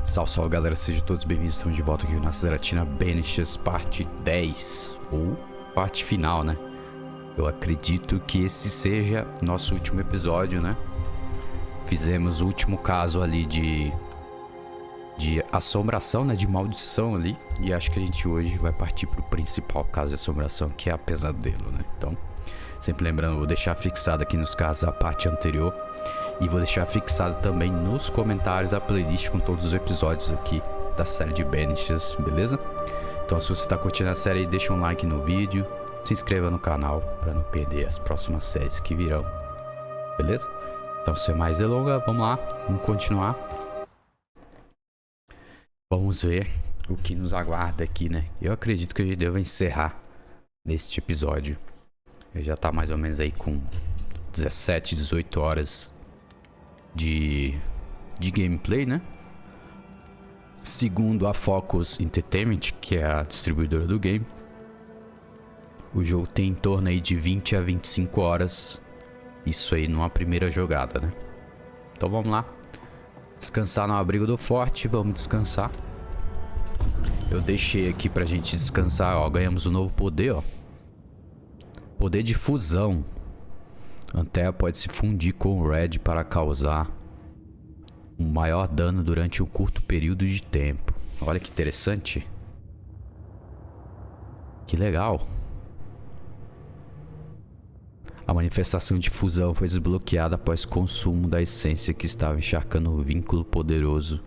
Salve, salve galera, sejam todos bem-vindos, estamos de volta aqui na ZERATINA BANISHERS parte 10, ou parte final, né? Eu acredito que esse seja nosso último episódio, né? Fizemos o último caso ali de assombração, né? De maldição ali. E acho que a gente hoje vai partir pro principal caso de assombração, que é a pesadelo, né? Então, sempre lembrando, vou deixar fixado aqui nos casos a parte anterior. E vou deixar fixado também nos comentários a playlist com todos os episódios aqui da série de Banishers, beleza? Então se você está curtindo a série, deixa um like no vídeo, se inscreva no canal para não perder as próximas séries que virão, beleza? Então sem mais delongas, vamos lá, vamos continuar. Vamos ver o que nos aguarda aqui, né? Eu acredito que a gente deva encerrar neste episódio. Ele já tá mais ou menos aí com 17, 18 horas de gameplay, né? Segundo a Focus Entertainment, que é a distribuidora do game, o jogo tem em torno aí de 20 a 25 horas. Isso aí numa primeira jogada, né? Então vamos lá. Descansar no abrigo do forte. Vamos descansar. Eu deixei aqui pra gente descansar, ó. Ganhamos um novo poder, ó. Poder de fusão. Antea pode se fundir com o Red para causar um maior dano durante um curto período de tempo. Olha que interessante. Que legal. A manifestação de fusão foi desbloqueada após consumo da essência que estava encharcando o vínculo poderoso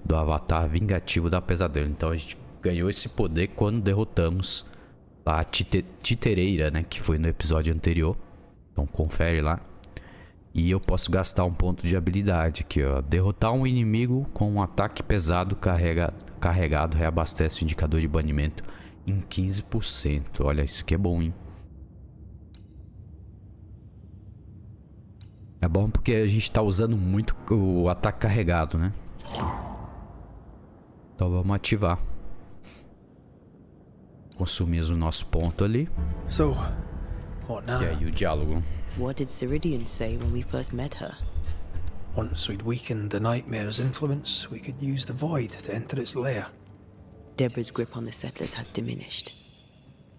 do avatar vingativo da pesadelo. Então a gente ganhou esse poder quando derrotamos a titereira, né? Que foi no episódio anterior. Então confere lá. E eu posso gastar um ponto de habilidade aqui, ó. Derrotar um inimigo com um ataque pesado carregado reabastece o indicador de banimento em 15%. Olha, isso aqui é bom, hein? É bom porque a gente tá usando muito o ataque carregado, né? Então vamos ativar. Consumimos o nosso ponto ali. So, what now? E aí o diálogo. What did Ceridian say when we first met her? Once we'd weakened the nightmare's influence, we could use the void to enter its lair. Deborah's grip on the settlers has diminished.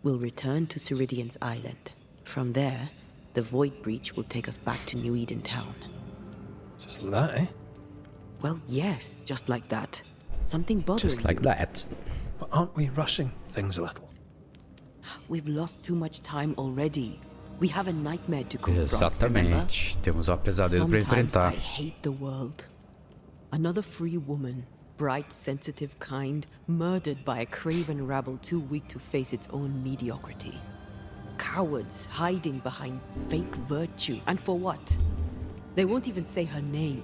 We'll return to Ceridian's island. From there, the void breach will take us back to New Eden town. Just like that, eh? Well, yes, just like that. Something bothering Just like you. that. But aren't we rushing things a little? We've lost too much time already. We have a nightmare to confront, remember? Exatamente. Temos um pesadelo para Sometimes enfrentar. I hate the world. Another free woman, bright, sensitive, kind, murdered by a craven rabble too weak to face its own mediocrity. Cowards hiding behind fake virtue. And for what? They won't even say her name.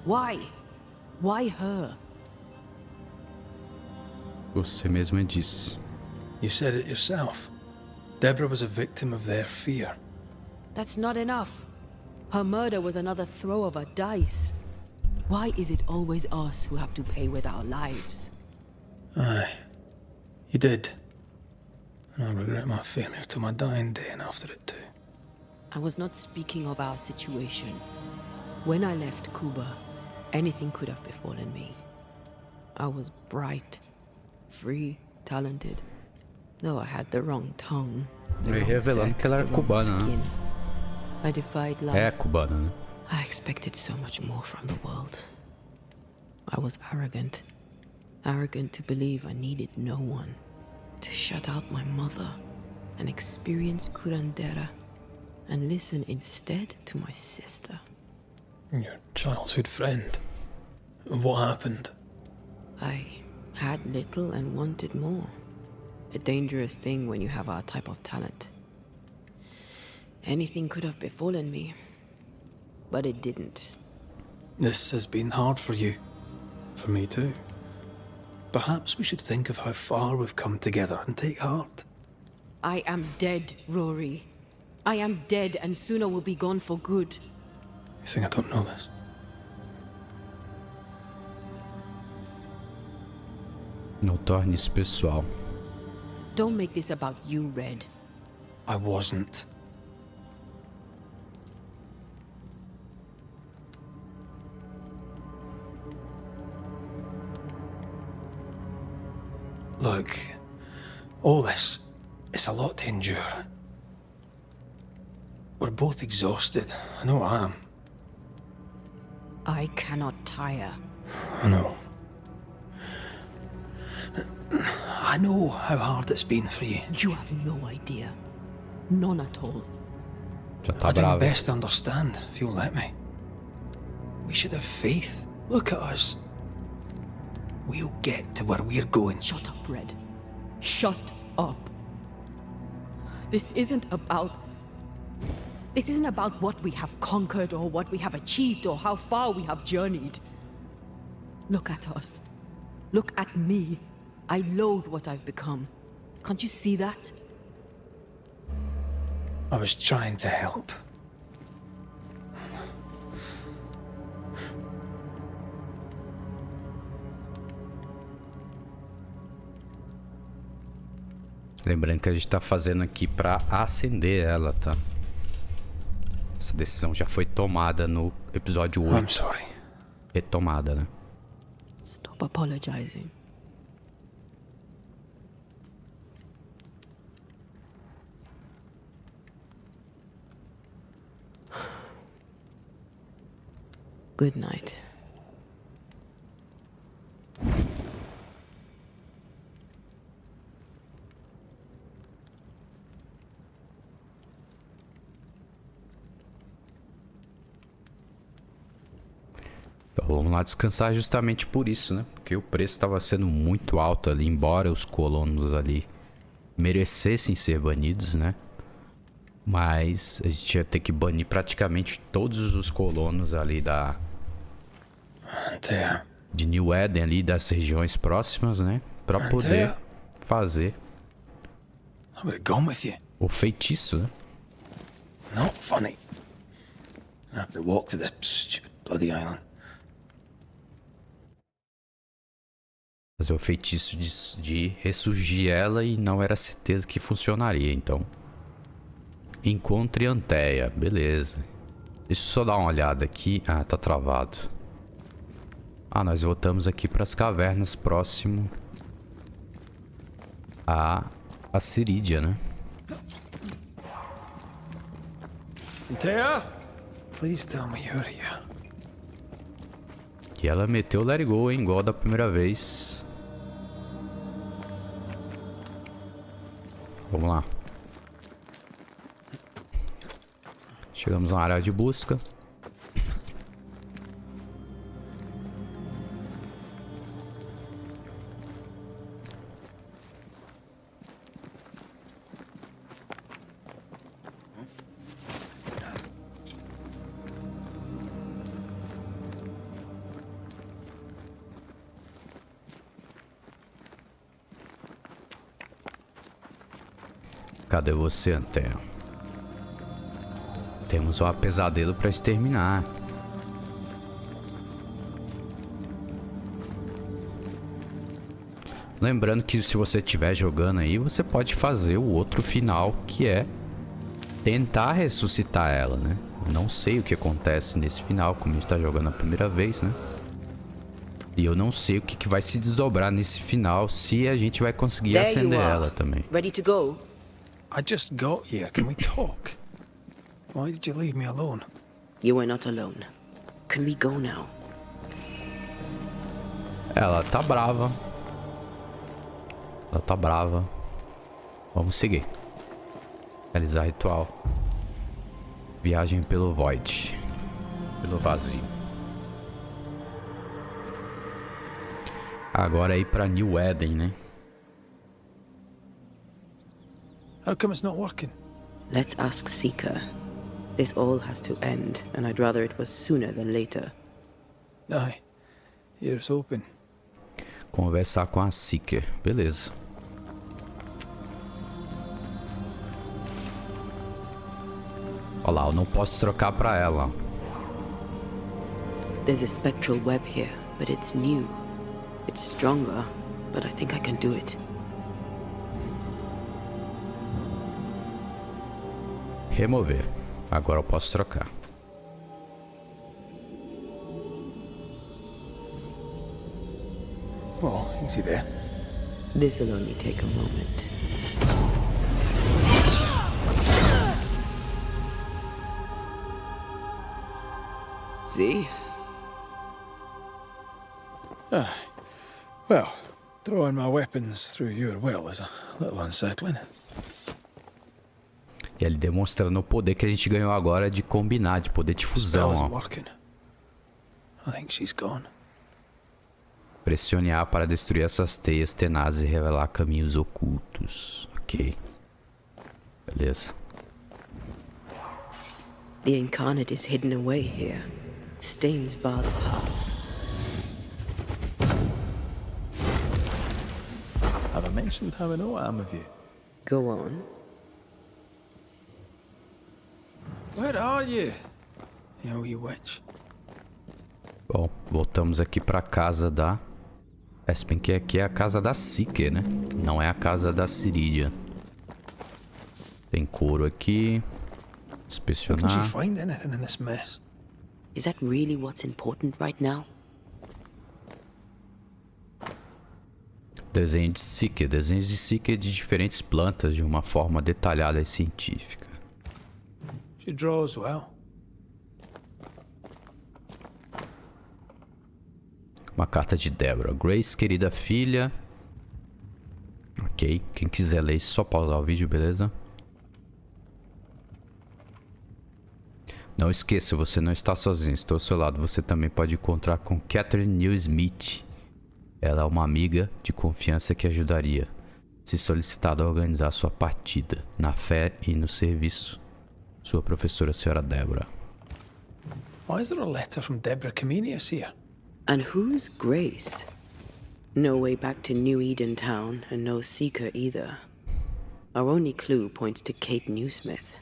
Why? Why her? Você mesma disse. You said it yourself. Deborah was a victim of their fear. That's not enough. Her murder was another throw of a dice. Why is it always us who have to pay with our lives? Aye. You did. And I regret my failure to my dying day and after it too. I was not speaking of our situation. When I left Cuba, anything could have befallen me. I was bright, free, talented. Though I had the wrong tongue. The E wrong revelando sex, que ela era the wrong cubana, né? skin. I defied love. É cubana, né? I expected so much more from the world. I was arrogant. Arrogant to believe I needed no one. To shut out my mother and experience curandera. And listen instead to my sister. Your childhood friend. What happened? I had little and wanted more. A dangerous thing when you have our type of talent. Anything could have befallen me, but it didn't. This has been hard for you. For me too. Perhaps we should think of how far we've come together and take heart. I am dead, Rory. I am dead, and sooner will be gone for good. You think I don't know this? Não torne isso pessoal. Don't make this about you, Red. I wasn't. Look, all this, it's a lot to endure. We're both exhausted. I know I am. I cannot tire. I know. I know how hard it's been for you. You have no idea. None at all. Já tá I'll do my bravo. best to understand, if you'll let me. We should have faith. Look at us. We'll get to where we're going. Shut up, Red. Shut up. This isn't about what we have conquered or what we have achieved or how far we have journeyed. Look at us. Look at me. I loathe what I've become. Can't you see that? I was trying to help. Lembrando que a gente tá fazendo aqui pra acender ela, tá? Essa decisão já foi tomada no episódio I'm 8. sorry. Retomada, né? Stop apologizing. Good night. Então vamos lá descansar justamente por isso, né? Porque o preço estava sendo muito alto ali, embora os colonos ali merecessem ser banidos, né? Mas a gente ia ter que banir praticamente todos os colonos ali Antea. de New Eden ali, das regiões próximas, né? Pra poder Antea. fazer I would have gone with you. o feitiço, né? Not funny. I have to walk to this stupid bloody island. Fazer o feitiço de ressurgir ela e não era certeza que funcionaria, então. Encontre Antea, beleza. Deixa eu só dar uma olhada aqui. Ah, tá travado. Ah, nós voltamos aqui para as cavernas próximo a Cirídia, né? Antea? Please tell me you're here. E ela meteu o Let It Go, hein? Igual da primeira vez. Vamos lá. Chegamos na área de busca. Cadê você, Antea? Temos um pesadelo para exterminar. Lembrando que se você estiver jogando aí, você pode fazer o outro final, que é tentar ressuscitar ela, né? Não sei o que acontece nesse final, como a gente tá jogando a primeira vez, né? E eu não sei o que vai se desdobrar nesse final, se a gente vai conseguir acender ela também. Ready to go? I just got here. Can we talk? Why did you leave me alone? You are not alone. Can we go now? Ela tá brava. Ela tá brava. Vamos seguir. Realizar ritual. Viagem pelo Void. Pelo vazio. Agora é ir pra New Eden, né? How come it's not working? Let's ask Seeker. This all has to end, and I'd rather it was sooner than later. Aye. Here's hoping. Conversar com a Seeker. Beleza. Olha lá, eu não posso trocar pra ela. There's a spectral web here, but it's new. It's stronger, but I think I can do it. Remover. Agora eu posso trocar. Well, easy there. This'll only take a moment. See? Well, throwing my weapons through your will is a little unsettling. E ele demonstrando o poder que a gente ganhou agora de combinar, de poder de fusão, Spell isn't ó. working. I think she's gone. Pressione A para destruir essas teias tenazes e revelar caminhos ocultos. Ok. Beleza. The incarnate is hidden away here. Stains bar the path. Have I mentioned how I know I am of you? Go on. Where are you? You witch. Bom, voltamos aqui pra casa da... Se bem que aqui é a casa da Seeker, né? Não é a casa da Ciridia. Tem couro aqui. Can she Inspecionar. find anything in this mess? Is that really what's important right now? Desenho de Seeker. Desenhos de Seeker de diferentes plantas de uma forma detalhada e científica. She draws well. Uma carta de Deborah. Grace, querida filha. Ok. Quem quiser ler, só pausar o vídeo, beleza? Não esqueça, você não está sozinho. Estou ao seu lado. Você também pode encontrar com Catherine New Smith. Ela é uma amiga de confiança que ajudaria, se solicitado, a organizar sua partida, na fé e no serviço. Sua professora, a senhora Deborah. Why is there a letter from Deborah Comenius here? And who's Grace? No way back to New Eden Town, and no seeker either. Our only clue points to Kate Newsmith.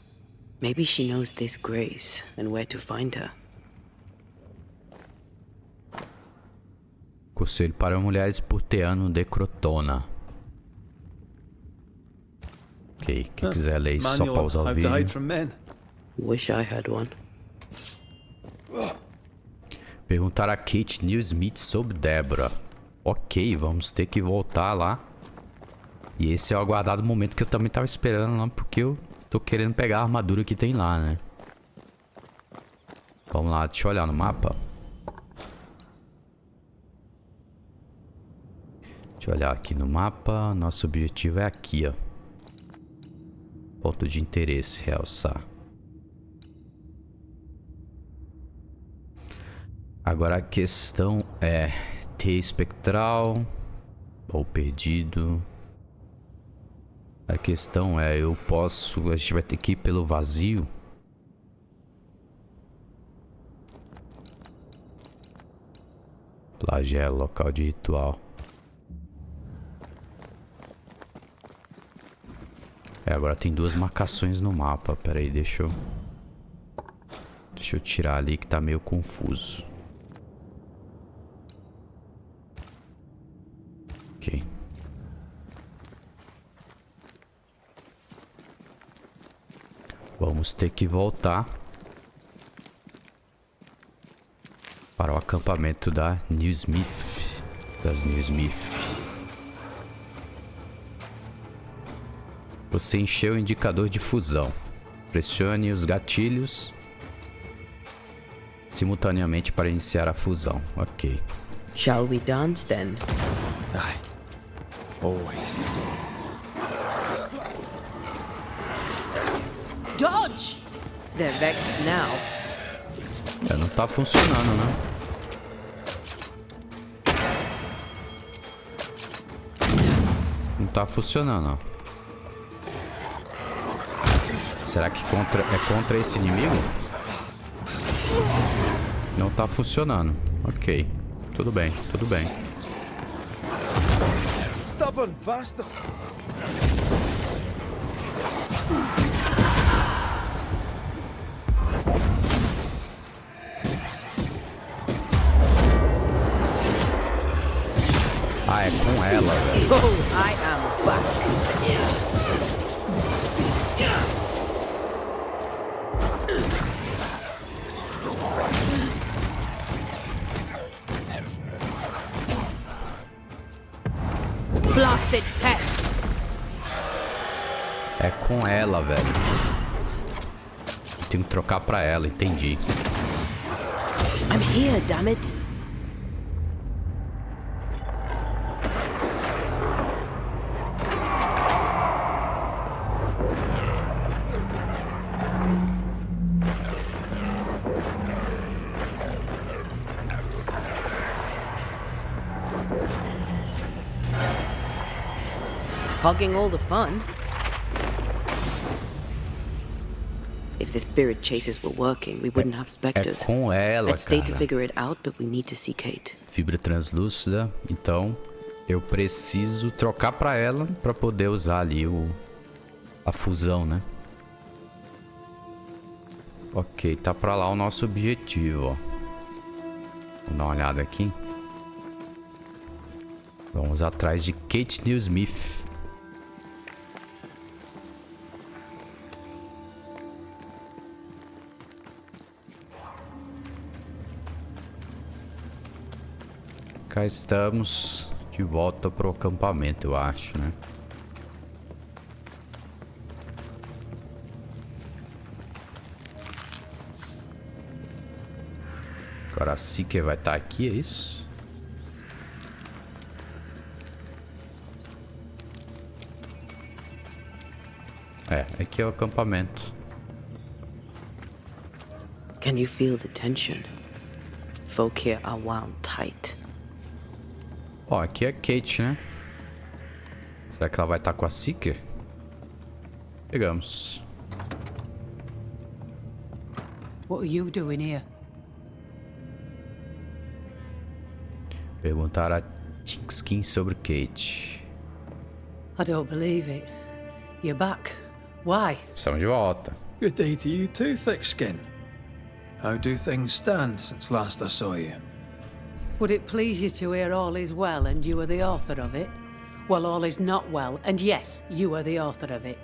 Maybe she knows this Grace and where to find her. Conselho para mulheres por Teano de Crotona. Ok, quem quiser ler, só Manual pausar o how to hide vídeo. from men. Wish I had one. Perguntar a Kate Newsmith sobre Deborah. Ok, vamos ter que voltar lá. E esse é o aguardado momento que eu também tava esperando lá, porque eu tô querendo pegar a armadura que tem lá, né? Vamos lá, deixa eu olhar no mapa. Deixa eu olhar aqui no mapa. Nosso objetivo é aqui, ó. Ponto de interesse, realçar. Agora a questão é T espectral ou perdido. A questão é, eu posso... A gente vai ter que ir pelo vazio. Flagelo, local de ritual. Agora tem duas marcações no mapa. Pera aí, deixa eu tirar ali que tá meio confuso. Ok. Vamos ter que voltar para o acampamento da Newsmith. Das Newsmith. Você encheu o indicador de fusão. Pressione os gatilhos simultaneamente para iniciar a fusão. Ok. Shall we dance then? Aye. Always. Dodge! They're vexed now. Não tá funcionando, né? Não tá funcionando, ó. Será que é contra esse inimigo? Não tá funcionando. Ok. Tudo bem, tudo bem. Stubborn bastard. Ah, é com ela, velho. Oh, I am back. blasted pest! É com ela, velho. Tenho que trocar pra ela, entendi. I'm here, damn it! Hogging all the fun. If the spirit chases were working, we wouldn't have specters. É com ela, I'd stay to cara. figure it out, but we need to see Kate. Fibra translúcida, então eu preciso trocar pra ela pra poder usar ali a fusão, né? Ok, tá pra lá o nosso objetivo, ó. Vamos dar uma olhada aqui. Vamos atrás de Kate Newsmith. Cá estamos de volta pro acampamento, eu acho, né? Agora a Seeker vai estar aqui, é isso? É, aqui é o acampamento. Can you feel the tension? Folk here are wound tight. Ó, aqui é Kate, né? Será que ela vai estar com a Seeker? Pegamos. What are you doing here? Perguntar a Tinskin sobre Kate. I don't believe it. You're back. Why? Estamos de volta. Good day to you too, Thickskin. How do things stand since last I saw you? Would it please you to hear all is well and you are the author of it? Well, all is not well, and yes, you are the author of it.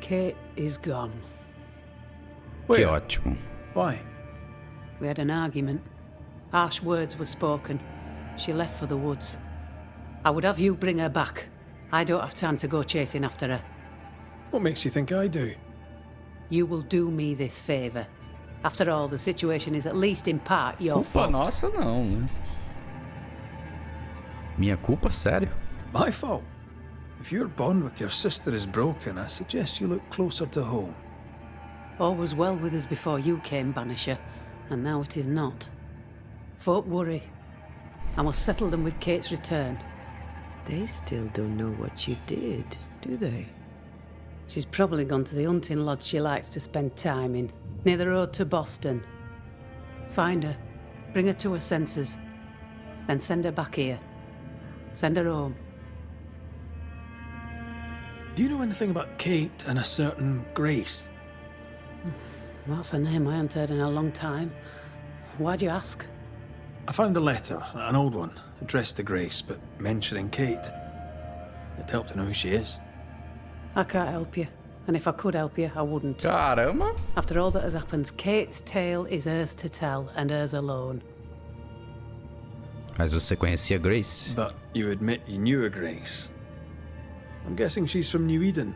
Kate is gone. Que Where? ótimo. Why? We had an argument. Harsh words were spoken. She left for the woods. I would have you bring her back. I don't have time to go chasing after her. What makes you think I do? You will do me this favour. After all, the situation is at least in part your Culpa fault. nossa não, né? Minha culpa? Sério? My fault? If your bond with your sister is broken, I suggest you look closer to home. All was well with us before you came, Banisher, and now it is not. Folk worry. I must settle them with Kate's return. They still don't know what you did, do they? She's probably gone to the hunting lodge she likes to spend time in, near the road to Boston. Find her, bring her to her senses, then send her back here. Send her home. Do you know anything about Kate and a certain Grace? That's a name I haven't heard in a long time. Why'd you ask? I found a letter, an old one, addressed to Grace, but mentioning Kate. It'd help to know who she is. I can't help you, and if I could help you, I wouldn't. Caramba! After all that has happened, Kate's tale is hers to tell, and hers alone. Mas você conhecia Grace? But you admit you knew a Grace. I'm guessing she's from New Eden.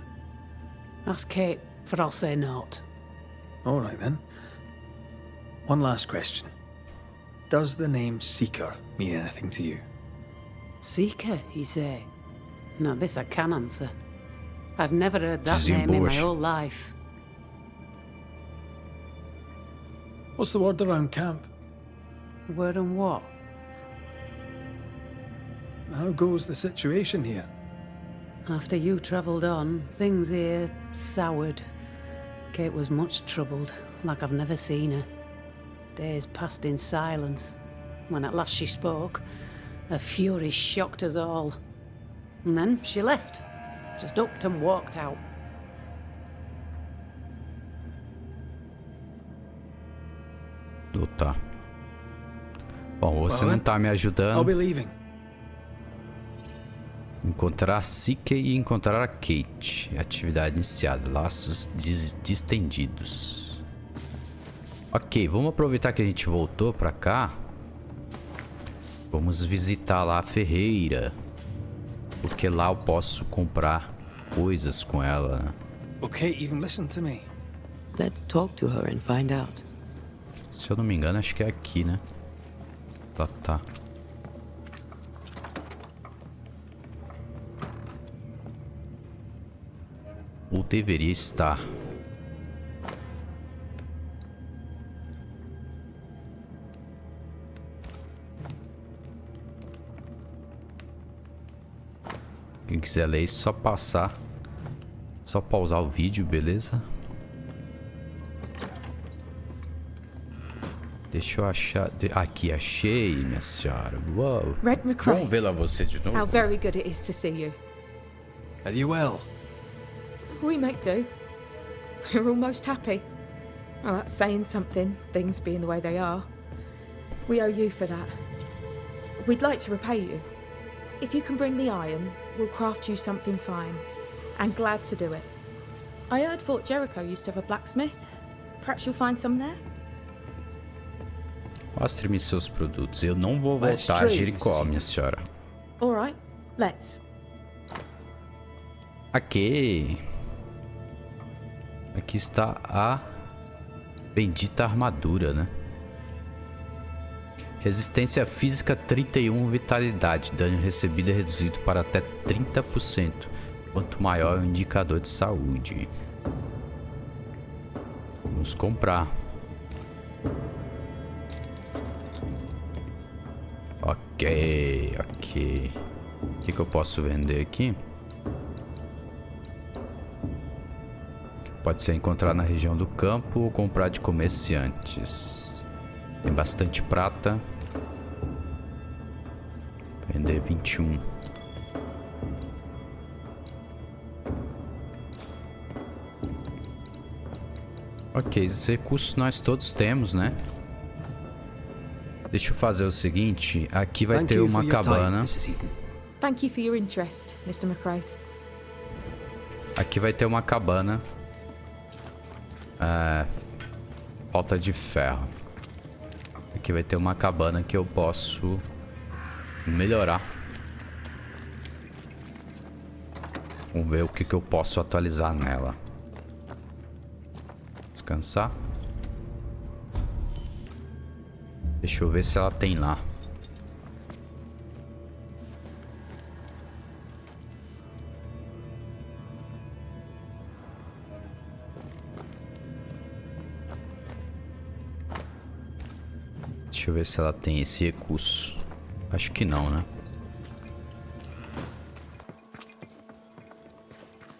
Ask Kate, for I'll say naught. All right then. One last question. Does the name Seeker mean anything to you? Seeker, you say? Now this I can answer. I've never heard that name in my whole life. What's the word around camp? Word on what? How goes the situation here? After you travelled on, things here soured. Kate was much troubled, like I've never seen her. Days passed in silence. When at last she spoke, her fury shocked us all. And then she left. Just upped and walked out. Tá. Bom, você não tá me I'll ajudando. be leaving. Encontrar a Seeker e encontrar a Kate. Atividade iniciada. Laços distendidos. Ok, vamos aproveitar que a gente voltou pra cá. Vamos visitar lá a ferreira. Porque lá eu posso comprar coisas com ela, né? Will Kate even listen to me? Let's talk to her and find out. Se eu não me engano, acho que é aqui, né? Tá. Ou deveria estar. Quem quiser ler isso, só passar. Só pausar o vídeo, beleza? Deixa eu achar... Aqui, achei, minha senhora. Uou. Red McRae. Vamos ver lá você de novo. How very good it is to see you. Are you well? We make do. We're almost happy. Well, that's saying something, things being the way they are. We owe you for that. We'd like to repay you. If you can bring the iron, we'll craft you something fine. And glad to do it. I heard Fort Jericho used to have a blacksmith. Perhaps you'll find some there? Mostre-me seus produtos. Eu não vou voltar a Jericó, minha senhora. Alright, let's. Aqui. Aqui está a bendita armadura, né? Resistência física 31, vitalidade. Dano recebido é reduzido para até 30%. Quanto maior é o indicador de saúde. Vamos comprar. Ok. O que eu posso vender aqui? Pode ser encontrar na região do campo ou comprar de comerciantes. Tem bastante prata. Vender 21. Ok, esses recursos nós todos temos, né? Deixa eu fazer o seguinte. Aqui vai ter uma cabana. Thank you for your interest, Mr. McRae. Aqui vai ter uma cabana. Falta de ferro. Aqui vai ter uma cabana que eu posso melhorar. Vamos ver o que eu posso atualizar nela. Descansar. Deixa eu ver se ela tem lá. Deixa eu ver se ela tem esse recurso. Acho que não, né?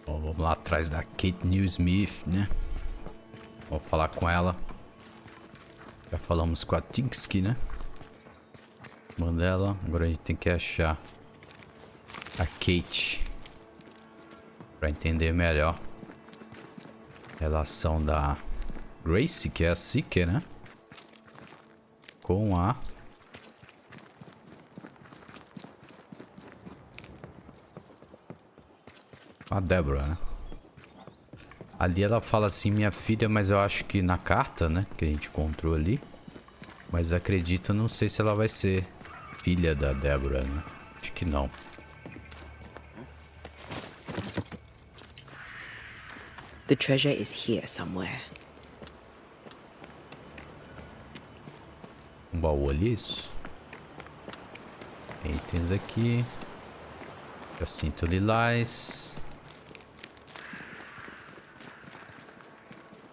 Bom, vamos lá atrás da Kate Newsmith, né? Vou falar com ela. Já falamos com a Tinksky, né? Manda ela. Agora a gente tem que achar a Kate pra entender melhor a relação da Grace, que é a Seeker, né? Com a Deborah, né? Ali ela fala assim, minha filha, mas eu acho que na carta, né, que a gente encontrou ali. Mas acredito, não sei se ela vai ser filha da Deborah, né? Acho que não. The treasure is here somewhere. Um baú ali, isso. Itens aqui. Jacinto lilás.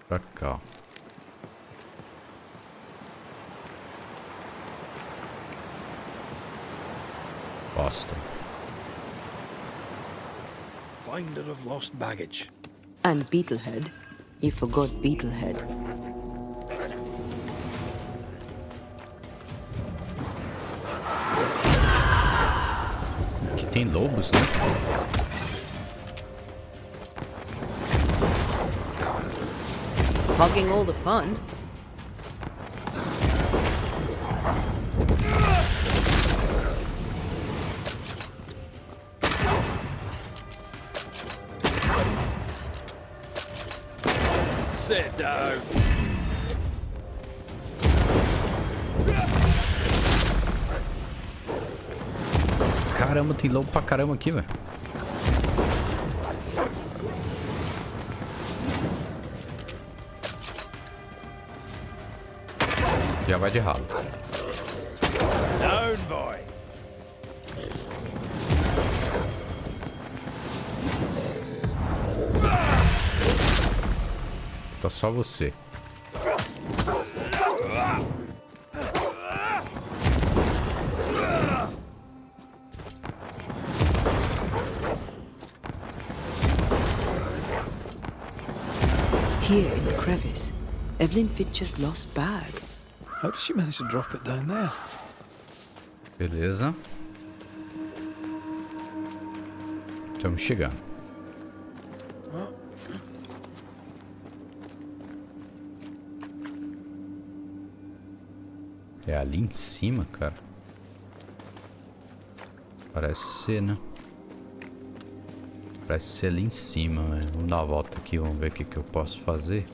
Pra cá. Boston. Finder of lost baggage. And Beetlehead. You forgot Beetlehead. Aqui tem lobos, né? Hogging all the fun. Sit down. Caramba, tem lobo pra caramba aqui, velho. Já vai de ralo. Down, boy. Tá só você. Here in the crevice, Evelyn Fitcher's lost bag. How did she manage to drop it down there? Beleza. Estamos chegando. É ali em cima, cara. Parece ser, né? Parece ser ali em cima, velho. Vamos dar uma volta aqui, vamos ver o que eu posso fazer.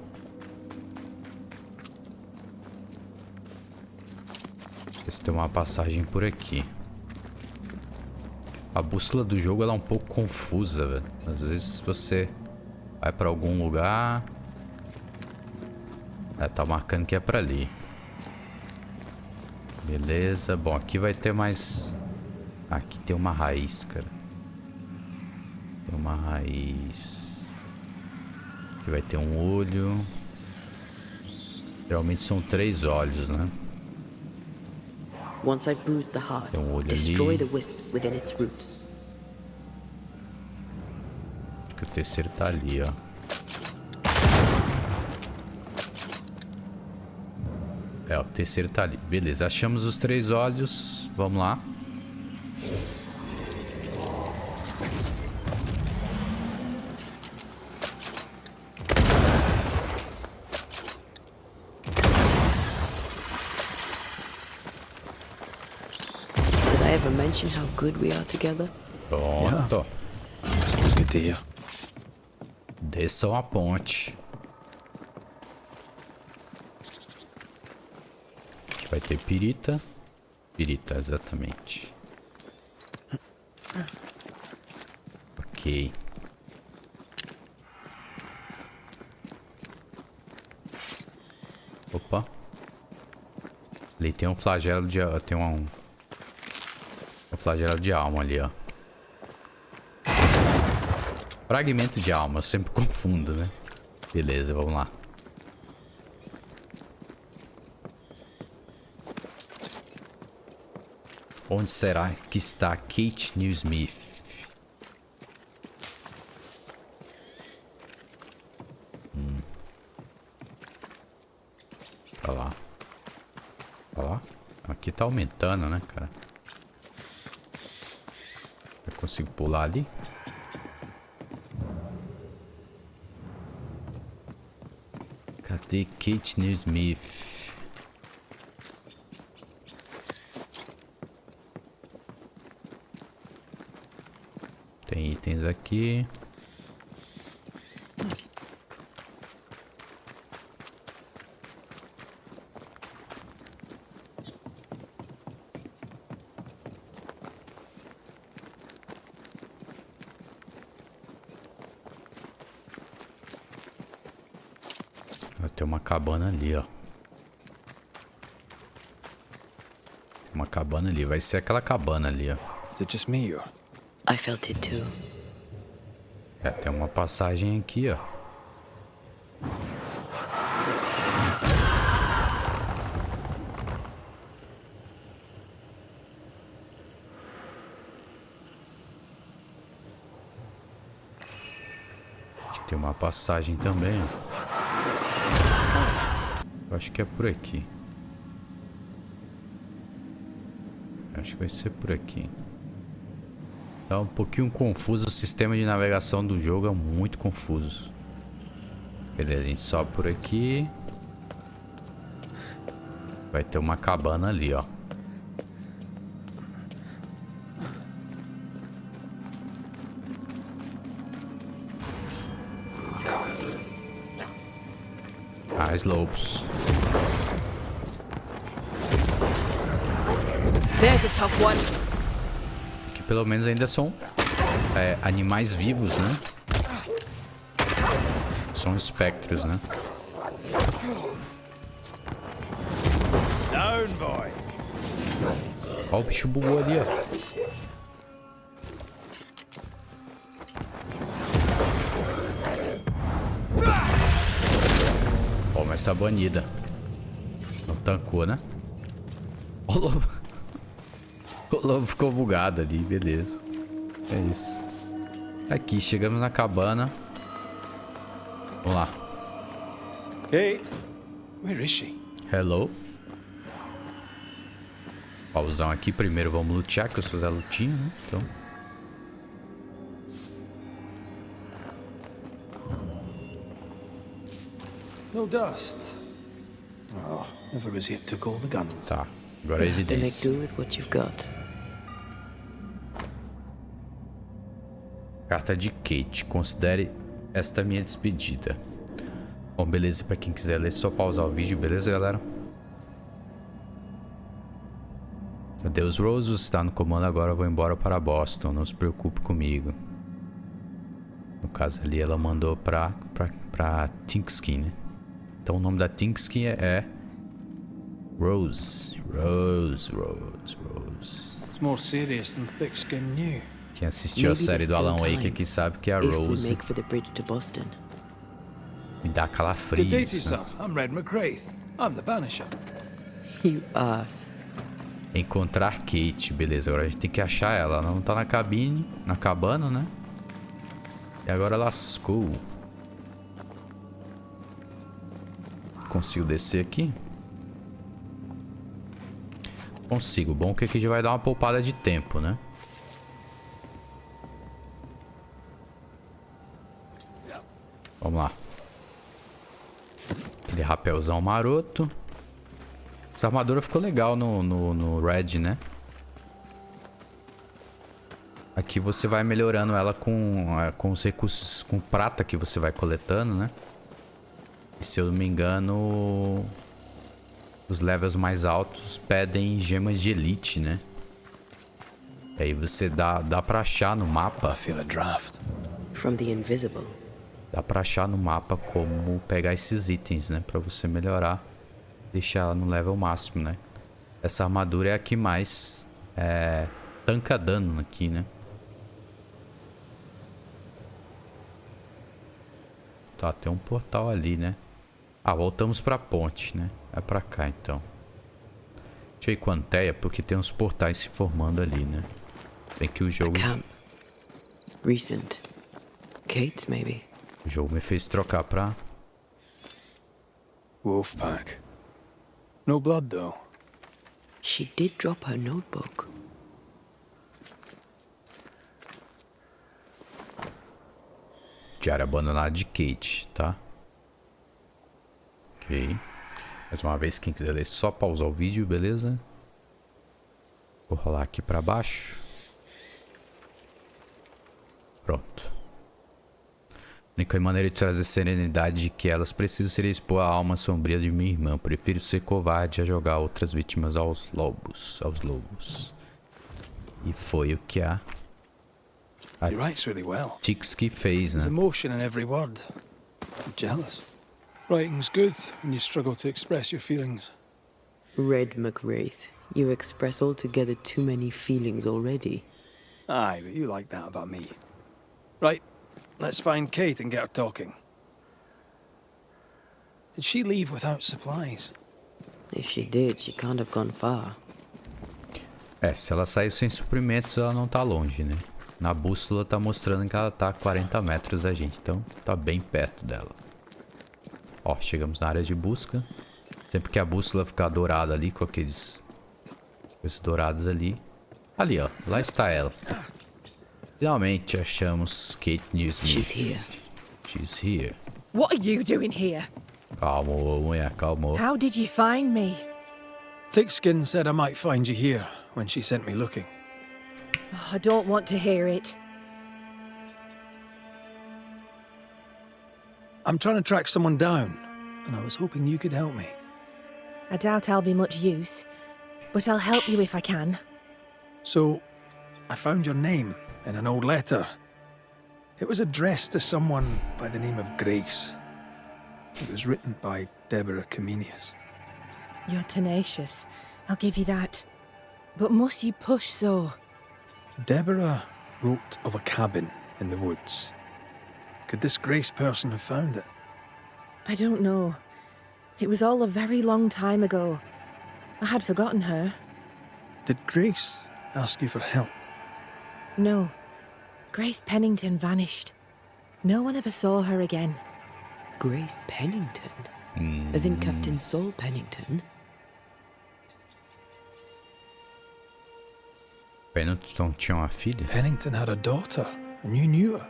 Ver se tem uma passagem por aqui. A bússola do jogo ela é um pouco confusa, velho. Às vezes você vai pra algum lugar... tá marcando que é pra ali. Beleza. Bom, aqui vai ter mais... Aqui tem uma raiz, cara. Tem uma raiz. Aqui vai ter um olho. Geralmente são 3 olhos, né? Once I've bruised the heart, Tem um olho destroy ali. the wisps within its roots. Acho que o terceiro tá ali, ó. É, o terceiro tá ali. Beleza, achamos os 3 olhos. Vamos lá. Did I ever mention how good we are together? Pronto. It's good to hear. Desçam a ponte. Aqui vai ter pirita. Pirita, exatamente. Ok. Opa. Ali tem um flagelo de... Tem um flagelo de alma ali, ó. Fragmento de alma, eu sempre confundo, né? Beleza, vamos lá. Onde será que está Kate Newsmith? Pra lá. Pra lá. Aqui tá aumentando, né, cara? Eu consigo pular ali? Cadê Kate Newsmith? Tem itens aqui. Tem uma cabana ali, ó. Tem uma cabana ali. Vai ser aquela cabana ali, ó. Is it just me or? I felt it too. É, tem uma passagem aqui, ó. Aqui tem uma passagem também, ó. Eu acho que é por aqui. Acho que vai ser por aqui. Tá um pouquinho confuso. O sistema de navegação do jogo é muito confuso. Beleza, a gente sobe por aqui. Vai ter uma cabana ali, ó. Mais lobos. There's a tough one. Tem que ir pelo menos ainda são animais vivos, né? São espectros, né? Ó, o bicho bugou ali, ó. Ó, mas essa banida. Não tancou, né? Ó, o lobo. O lobo ficou bugado ali, beleza. É isso. Aqui, chegamos na cabana. Vamos lá. Kate, where is she? Hello. Pausão aqui. Primeiro vamos lutear, que eu sou Zé Lutinho, né? Então. No dust. Oh, never as yet took all the guns. Tá. Agora é You have to make evidência. do with what you've got. Carta de Kate. Considere esta minha despedida. Bom, beleza. Pra quem quiser ler, é só pausar o vídeo, beleza, galera? Adeus, Rose. Você está no comando agora. Eu vou embora para Boston. Não se preocupe comigo. No caso ali, ela mandou pra Tinkskin, né? Então o nome da Tinkskin é Rose. Rose. It's more serious than thick-skinned knew. Quem assistiu a série do Alan Wake aqui sabe que a If we Rose make for the bridge to Boston. me dá Good day to you, calafrios, né? sir. I'm Red McGrath. I'm the Banisher. You ass. Encontrar Kate, beleza. Agora a gente tem que achar ela. Ela não tá na cabine, na cabana, né? E agora lascou. Consigo descer aqui? Consigo. Bom que aqui já vai dar uma poupada de tempo, né? Vamos lá. Aquele rapelzão maroto. Essa armadura ficou legal no Red, né? Aqui você vai melhorando ela com os recursos, com prata que você vai coletando, né? E se eu não me engano, os levels mais altos pedem gemas de elite, né? E aí você dá pra achar no mapa. I feel a draft. From the invisible. Dá pra achar no mapa como pegar esses itens, né? Pra você melhorar. Deixar ela no level máximo, né? Essa armadura é a que mais tanca dano aqui, né? Tá, tem um portal ali, né? Ah, voltamos pra ponte, né? É pra cá, então. Deixa eu ir com a Antea, porque tem uns portais se formando ali, né? Bem que o jogo... Camp. Recent. Kate's, maybe. O jogo me fez trocar pra... Wolfpack. No blood, though. She did drop her notebook. Diário abandonado de Kate, tá? Ok. Mais uma vez, quem quiser ler, só pausar o vídeo, beleza? Vou rolar aqui pra baixo. Pronto. A única maneira de trazer serenidade de que elas precisam seria expor a alma sombria de minha irmã. Prefiro ser covarde a jogar outras vítimas aos lobos. E foi o que a He writes really well. Tixki fez, There's né? emotion in every word. I'm jealous. Writing's good when you struggle to express your feelings. Red McWraith, you express altogether too many feelings already. Aye, but you like that about me. Right, let's find Kate and get her talking. Did she leave without supplies? If she did, she can't have gone far. Se ela saiu sem suprimentos, ela não tá longe, né? Na bússola tá mostrando que ela tá a 40 metros da gente, então tá bem perto dela. Ó, chegamos na área de busca. Sempre que a bússola ficar dourada ali, com aqueles coisas douradas ali. Ali, ó, lá está ela. Finalmente achamos Kate Newsmith. She's here. She's here. What are you doing here? Calma, mulher, calma. How did you find me? Thickskin said I might find you here when she sent me looking. I don't want to hear it. I'm trying to track someone down, and I was hoping you could help me. I doubt I'll be much use, but I'll help you if I can. So, I found your name in an old letter. It was addressed to someone by the name of Grace. It was written by Deborah Comenius. You're tenacious. I'll give you that. But must you push so? Deborah wrote of a cabin in the woods. Could this Grace person have found it? I don't know. It was all a very long time ago. I had forgotten her. Did Grace ask you for help? No. Grace Pennington vanished. No one ever saw her again. Grace Pennington? As in Captain Saul Pennington? Pennington tinha uma filha? Pennington had a daughter, and you knew her.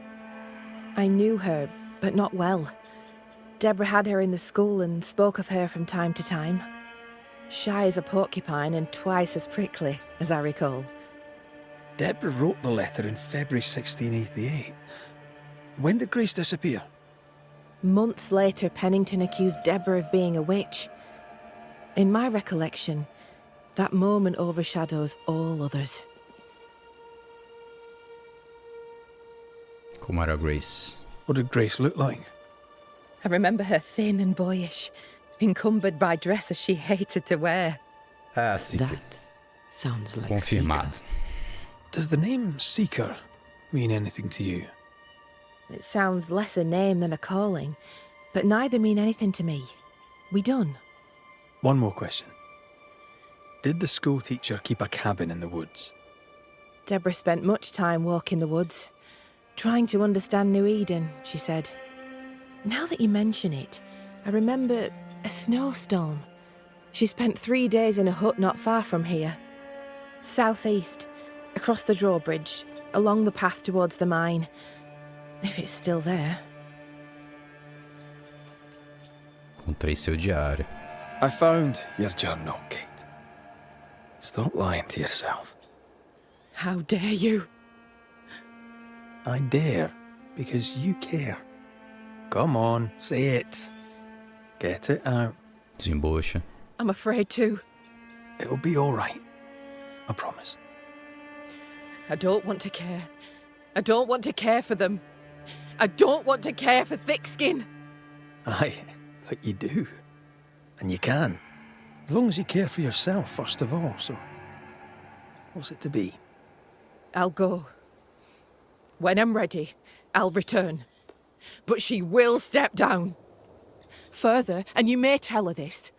I knew her, but not well. Deborah had her in the school and spoke of her from time to time. Shy as a porcupine and twice as prickly, as I recall. Deborah wrote the letter in February 1688. When did Grace disappear? Months later, Pennington accused Deborah of being a witch. In my recollection, that moment overshadows all others. Como era a Grace? What did Grace look like? I remember her thin and boyish, encumbered by dresses she hated to wear. Ah, sim. That sounds like Confirmado. Seeker. Does the name Seeker mean anything to you? It sounds less a name than a calling, but neither mean anything to me. We done. One more question. Did the school teacher keep a cabin in the woods? Deborah spent much time walking the woods, trying to understand New Eden, she said. Now that you mention it, I remember a snowstorm. She spent 3 days in a hut not far from here. Southeast, across the drawbridge, along the path towards the mine. If it's still there. Encontrei seu diário. I found your journal, Kate. Stop lying to yourself. How dare you? I dare, because you care. Come on, say it. Get it out. Desembucha. I'm afraid to. It'll be all right. I promise. I don't want to care. I don't want to care for them. I don't want to care for thick skin. Aye, but you do. And you can. As long as you care for yourself, first of all, so... What's it to be? I'll go. When I'm ready, I'll return. But she will step down. Further, and you may tell her this,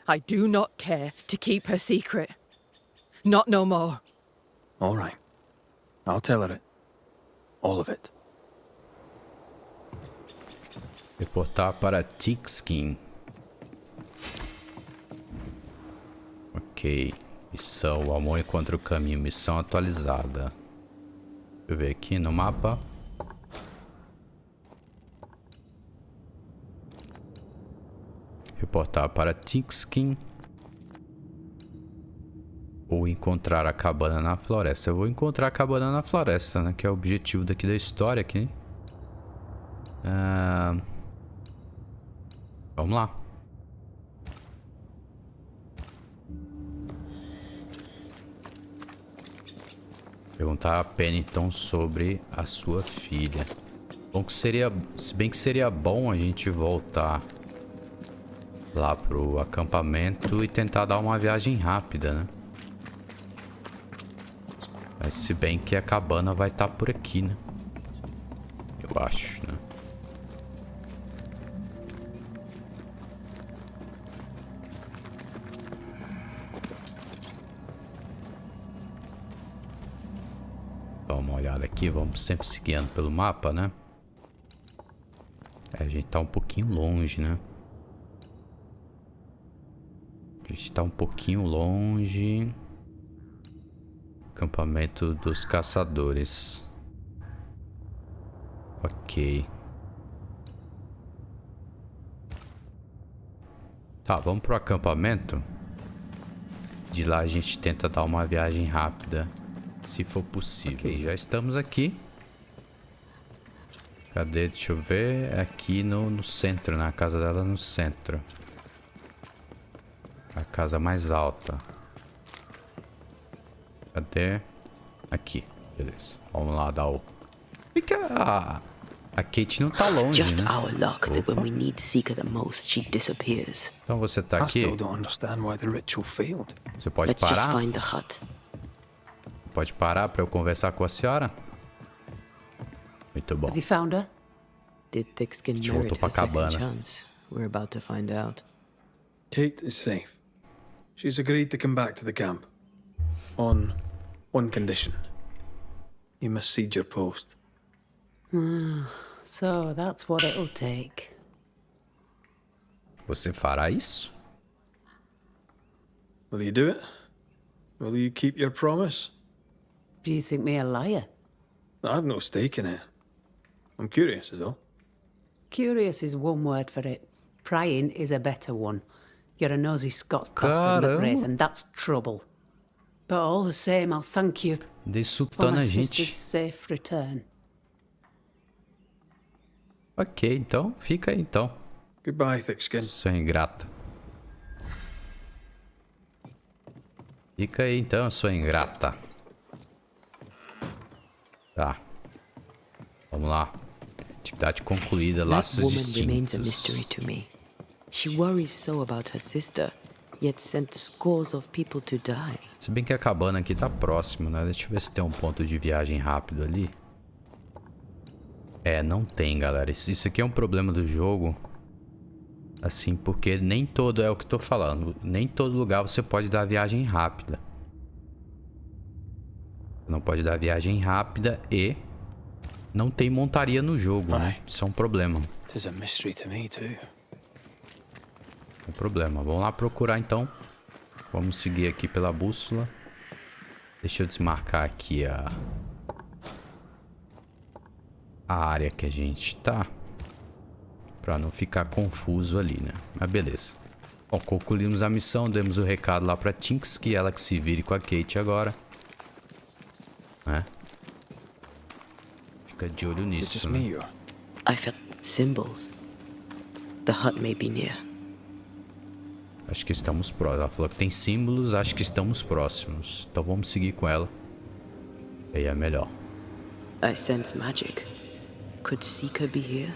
I do not care to keep her secret. Not no more. All right. I'll tell her it. All of it. Reportar para Tixkin. Ok. Missão, o amor encontra o caminho. Missão atualizada. Deixa eu ver aqui no mapa. Reportar para Tixkin. Ou encontrar a cabana na floresta. Eu vou encontrar a cabana na floresta, né? Que é o objetivo daqui da história aqui. Vamos lá. Perguntar a Pennington sobre a sua filha. Bom que seria, se bem que seria bom a gente voltar lá pro acampamento e tentar dar uma viagem rápida, né? Mas se bem que a cabana vai estar por aqui, né? Eu acho, né? Dá uma olhada aqui, vamos sempre seguindo pelo mapa, né? A gente tá um pouquinho longe, né? A gente tá um pouquinho longe. Acampamento dos caçadores. Ok. Tá, vamos pro acampamento. De lá a gente tenta dar uma viagem rápida, se for possível. Ok, já estamos aqui. Cadê? Deixa eu ver. É aqui no centro, né? A casa dela no centro. A casa mais alta. Cadê? Aqui. Beleza. Vamos lá dar o... Porque a Kate não tá longe, Just né? our luck that when we need Seeker the most, she disappears. Então você tá I aqui. still don't understand why the ritual failed. Você pode Let's just parar? find the hut. Pode parar pra eu conversar com a senhora? Muito bom. Have you found her? Did Thickskin Voltou merit pra her second cabana. chance? We're about to find out. Kate is safe. She's agreed to come back to the camp. On one condition. You must cede your post. So that's what it'll take. Você fará isso? Will you do it? Will you keep your promise? Do you think me a liar? I've no stake in it. I'm curious, is all. Curious is one word for it. Prying is a better one. You're a nosy Scots bastard, Caramba. McWraith, and that's trouble. But all the same, I'll thank you Dei for sultando my a sister's gente. safe return. Ok, então. Fica aí, então. Goodbye, Thickskin. Sua ingrata. Fica aí, então, sua ingrata. Tá. Vamos lá. Atividade concluída. That Laços woman remains a mystery distintos. to me. She worries so about her sister, yet sent scores of people to die. Se bem que a cabana aqui tá próximo, né? Deixa eu ver se tem um ponto de viagem rápido ali. É, não tem, galera. Isso aqui é um problema do jogo. Assim, porque nem todo é o que eu tô falando. Nem todo lugar você pode dar viagem rápida. Não pode dar viagem rápida e não tem montaria no jogo, né? Isso é um problema. Tis a mystery to me, too. Um problema. Vamos lá procurar, então. Vamos seguir aqui pela bússola. Deixa eu desmarcar aqui a área que a gente tá. Pra não ficar confuso ali, né? Mas beleza. Bom, concluímos a missão. Demos o recado lá pra Tinks, que ela que se vire com a Kate agora. Né? Fica de olho Is it nisso, just né? me, or? I felt symbols. The hut may be near. Acho que estamos próximos. Ela falou que tem símbolos. Acho que estamos próximos. Então vamos seguir com ela. Aí é melhor. I sense magic. Could Seeker be here?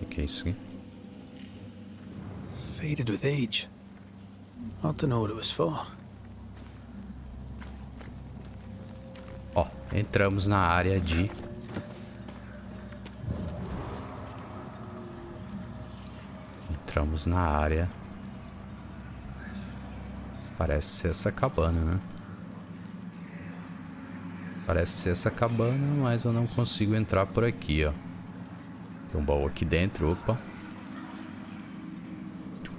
O que é isso aqui? It's faded with age. Hard to know what it was for. Ó, entramos na área de... Entramos na área... Parece ser essa cabana, né? Parece ser essa cabana, mas eu não consigo entrar por aqui, ó. Tem um baú aqui dentro, opa.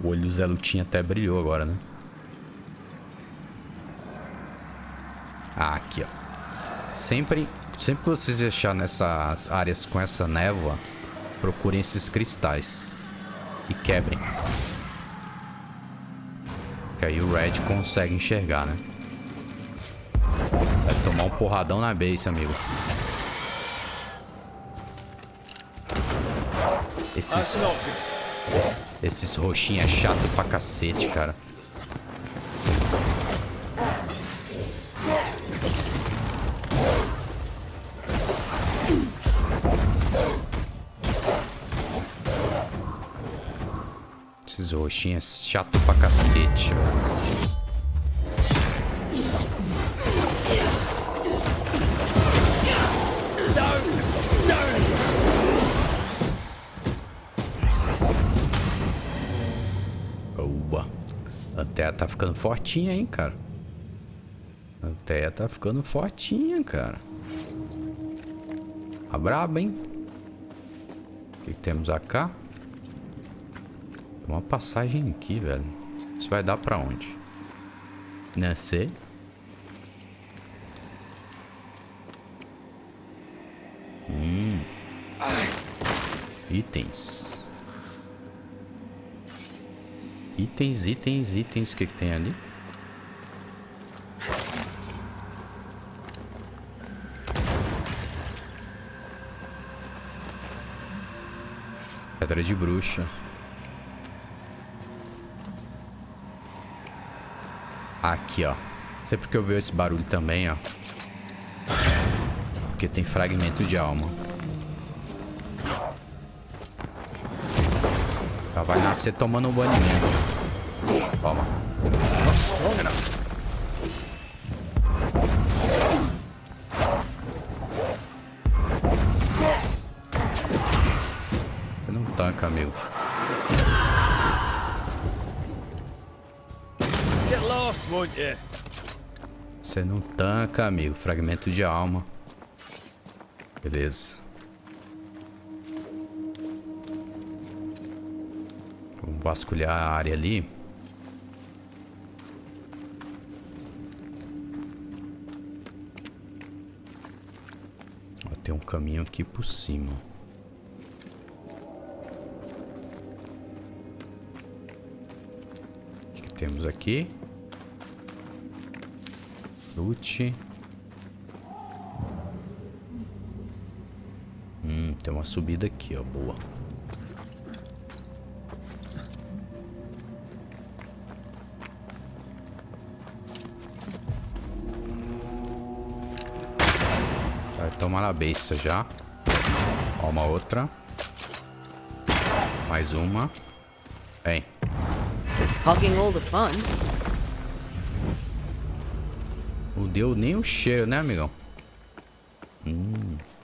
O olho do Zé Lutinha até brilhou agora, né? Ah, aqui, ó. Sempre que vocês acharem nessas áreas com essa névoa, procurem esses cristais. E quebrem. Que aí o Red consegue enxergar, né? Vai tomar um porradão na base, amigo. Esses roxinhos é chato pra cacete, cara. Esses roxinhos é chato pra cacete, velho. Oba. A Antea tá ficando fortinha, hein, cara. A Antea tá ficando fortinha, cara. Tá braba, hein? O que temos acá? Tem uma passagem aqui, velho. Isso vai dar pra onde? Não sei. Itens. Itens. O que tem ali? Pedra de bruxa. Aqui, ó. Sempre que eu vejo esse barulho também, ó. porque tem fragmento de alma. Já vai nascer tomando um banimento. Toma. Você não tanca, amigo. Get lost, won't you? Você não tanca, amigo. Fragmento de alma. Beleza. Vamos vasculhar a área ali. Ó, tem um caminho aqui por cima. O que temos aqui? Loot. Tem uma subida aqui, ó. Boa. Vai tomar na besta já. Ó, uma outra. Mais uma. Vem. Hogging all the fun. Não deu nem o cheiro, né, amigão?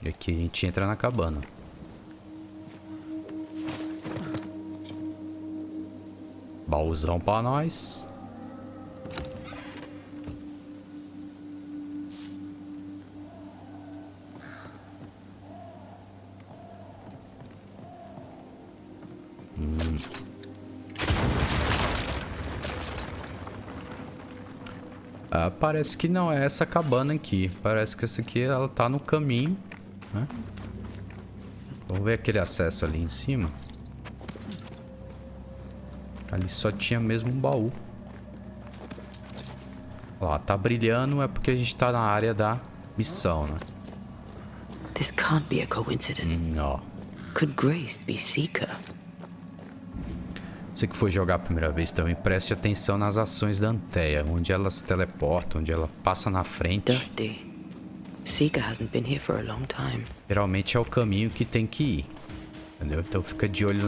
E aqui a gente entra na cabana. Baúzão pra nós. Ah, parece que não é essa cabana aqui. Parece que essa aqui ela tá no caminho, né? Vamos ver aquele acesso ali em cima. Ali só tinha mesmo um baú. Ó, tá brilhando é porque a gente tá na área da missão, né? This can't be a coincidence. Ó. Could Grace be Seeker? Você que for jogar a primeira vez também, preste atenção nas ações da Antea, onde ela se teleporta, onde ela passa na frente. Dusty. Seeker hasn't been here for a long time. Geralmente é o caminho que tem que ir, entendeu? Então fica de olho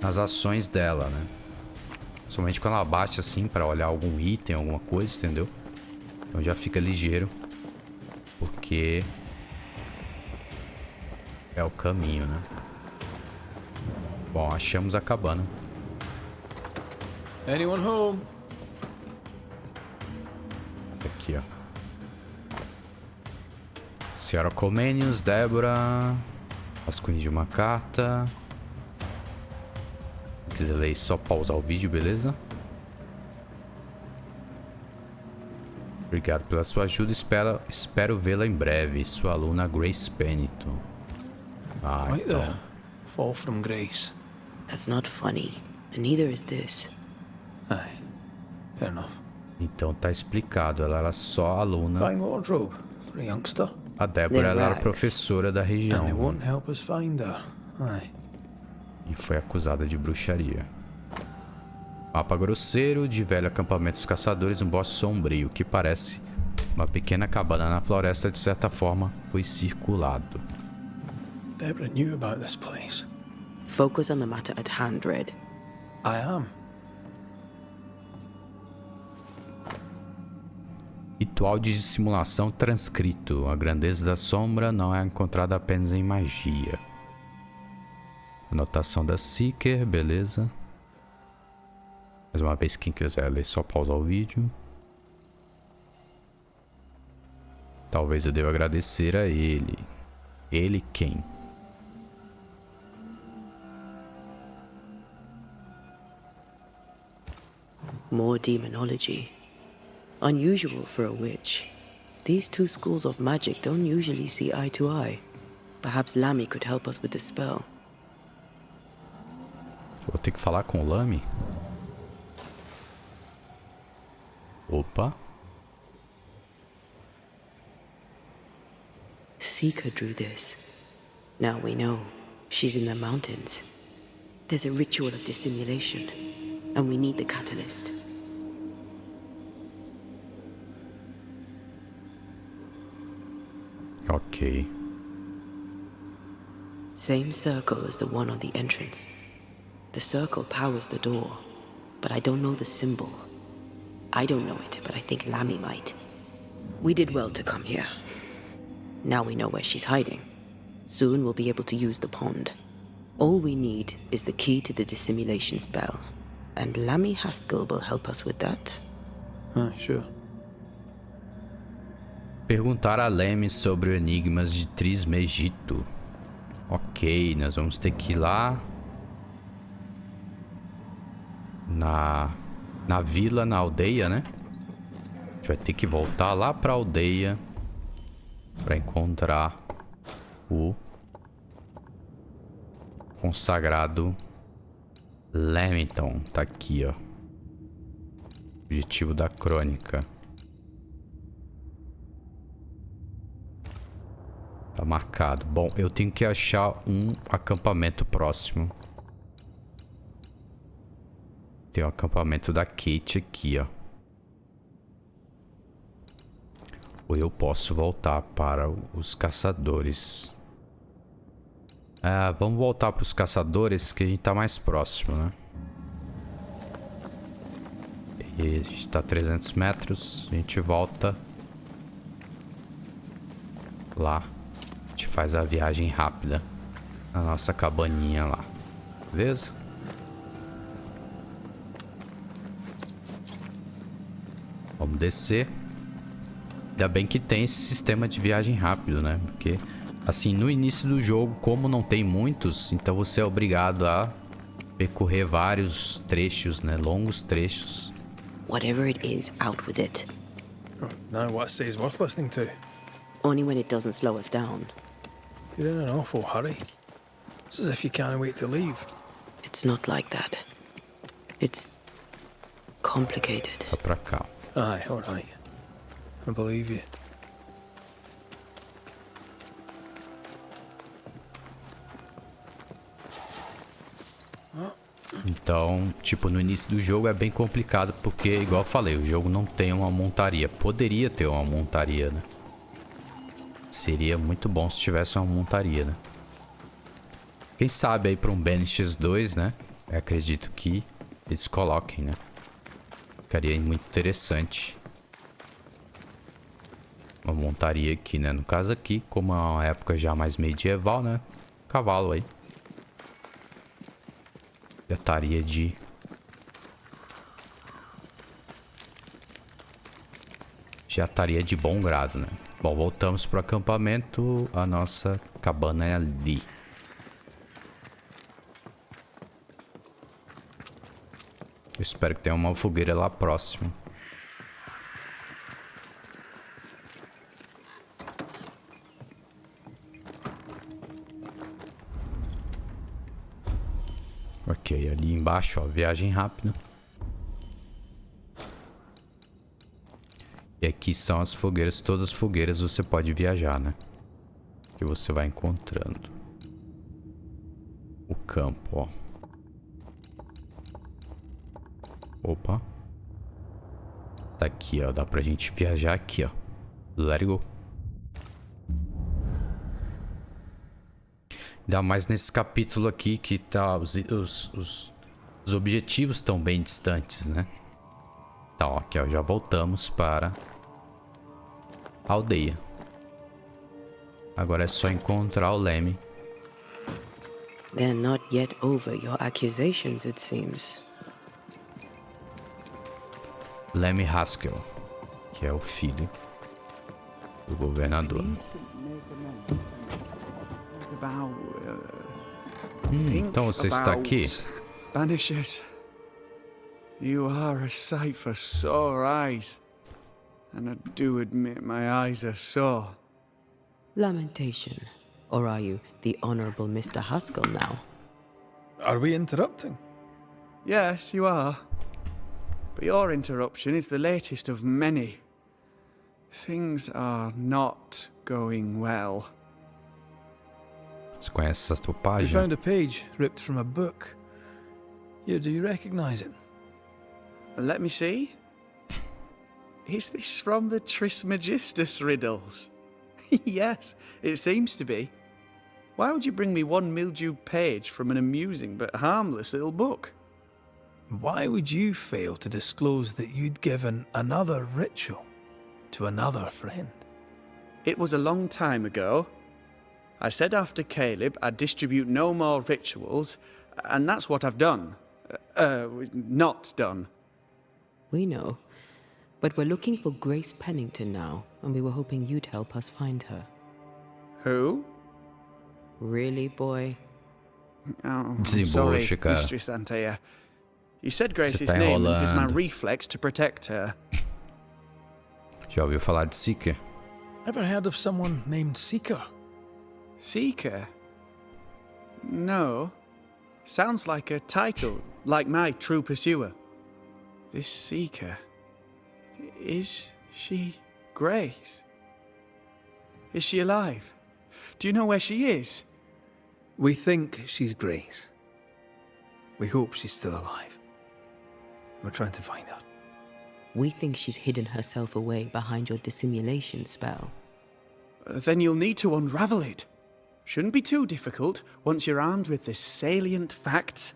nas ações dela, né? Somente quando ela baixa assim pra olhar algum item, alguma coisa, entendeu? Então já fica ligeiro, porque é o caminho, né? Bom, achamos a cabana. Anyone home? Aqui, ó. Senhora Comenius, Débora. Rascunho de uma carta. Se quiser ler, só pausar o vídeo, beleza? Obrigado pela sua ajuda. Espero vê-la em breve. Sua aluna Grace Pennington. Ah, Right então. there. Fall from grace. That's not funny, and neither is this. Aye. Fair enough. Então tá explicado. Ela era só aluna. Fine wardrobe for a youngster. A Débora ela era rags. professora da And they região. won't help us find her. Aye. E foi acusada de bruxaria. Mapa grosseiro de velho acampamento dos caçadores, um bosque sombrio, que parece uma pequena cabana na floresta, de certa forma, foi circulado. Deborah knew about this place. Focus on the matter at hand, Red. I am. Ritual de dissimulação transcrito. A grandeza da sombra não é encontrada apenas em magia. Anotação da Seeker, beleza. Mais uma vez, quem quiser ler, só pausar o vídeo. Talvez eu deva agradecer a ele. Ele quem? More demonology. Unusual for a witch. These two schools of magic don't usually see eye to eye. Perhaps Lamy could help us with the spell. Vou ter que falar com o Lamy? Opa. Seeker drew this. Now we know she's in the mountains. There's a ritual of dissimulation, and we need the catalyst. Ok. Same circle as the one on the entrance. The circle powers the door, but I don't know the symbol. I don't know it, but I think Lammy might. We did well to come here. Now we know where she's hiding. Soon we'll be able to use the pond. All we need is the key to the dissimulation spell, and Lammy Haskell will help us with that. Sure. Perguntar a Lemmy sobre o enigmas de Trismegito. Ok, nós vamos ter que ir lá na vila, na aldeia, né? A gente vai ter que voltar lá pra aldeia pra encontrar o consagrado Lamington. Tá aqui, ó. Objetivo da crônica. Tá marcado. Bom, eu tenho que achar um acampamento próximo. Tem o acampamento da Kate aqui, ó. Ou eu posso voltar para os caçadores. Vamos voltar para os caçadores, que a gente tá mais próximo, né? E a gente tá a 300 metros. A gente volta lá. A gente faz a viagem rápida na nossa cabaninha lá. Beleza? Vamos descer. Ainda bem que tem esse sistema de viagem rápido, né? Porque, assim, no início do jogo, como não tem muitos, então você é obrigado a percorrer vários trechos, né? Longos trechos. Whatever it is, out with it. Now what I say is worth listening to. Only when it doesn't slow us down. You're in an awful hurry. It's as if you can't wait to leave. It's not like that. It's complicated. Tá pra cá. Aye, alright. I believe you. Então, tipo, no início do jogo é bem complicado porque, igual eu falei, o jogo não tem uma montaria. Poderia ter uma montaria, né? Seria muito bom se tivesse uma montaria, né? Quem sabe aí para um Banishers 2, né? Eu acredito que eles coloquem, né? Ficaria muito interessante. Uma montaria aqui, né? No caso aqui, como é uma época já mais medieval, né? Cavalo aí. Já estaria de... Já estaria de bom grado, né? Bom, voltamos pro acampamento. A nossa cabana é ali. Eu espero que tenha uma fogueira lá próximo. Ok, ali embaixo, ó, viagem rápida. E aqui são as fogueiras. Todas as fogueiras você pode viajar, né? Que você vai encontrando. O campo, ó. Opa. Tá aqui, ó. Dá pra gente viajar aqui, ó. Let it go. Ainda mais nesse capítulo aqui que tá... Os objetivos estão bem distantes, né? Então, ó, aqui, ó. Já voltamos para a aldeia. Agora é só encontrar o Lemmy. They're not yet over your accusations, it seems. Lemmy Haskell, que é o filho do governador. Então você está aqui? Banishers, you are a sight for sore eyes, and I do admit my eyes are sore. Lamentation. Or are you the Honorable Mr. Haskell now? Are we interrupting? Yes, you are. But your interruption is the latest of many. Things are not going well. Você conhece essa tua We página? found a page ripped from a book. Yeah, do you recognize it? Let me see. Is this from the Trismegistus riddles? Yes, it seems to be. Why would you bring me one mildewed page from an amusing but harmless little book? Why would you fail to disclose that you'd given another ritual to another friend? It was a long time ago. I said after Caleb I'd distribute no more rituals, and that's what I've done. Not done. We know. But we're looking for Grace Pennington now, and we were hoping you'd help us find her. Who? Really, boy? Oh, Desembucha, sorry, cara. Mistress Antea. You said Grace's tá name, and it is my enrolando. reflex to protect her. Já ouviu falar de Seeker? Ever heard of someone named Seeker? Seeker? No. Sounds like a title, like my true pursuer. This Seeker. Is she Grace? Is she alive? Do you know where she is? We think she's Grace. We hope she's still alive. We're trying to find her. We think she's hidden herself away behind your dissimulation spell. Then you'll need to unravel it. Shouldn't be too difficult once you're armed with the salient facts.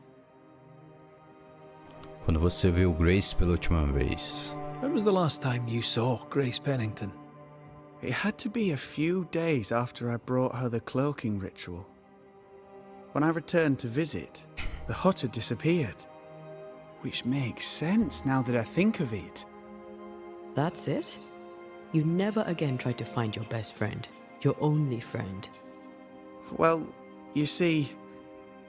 Quando você viu Grace pela última vez? When was the last time you saw Grace Pennington? It had to be a few days after I brought her the cloaking ritual. When I returned to visit, the hut had disappeared. Which makes sense now that I think of it. That's it? You never again tried to find your best friend, your only friend. Well, you see,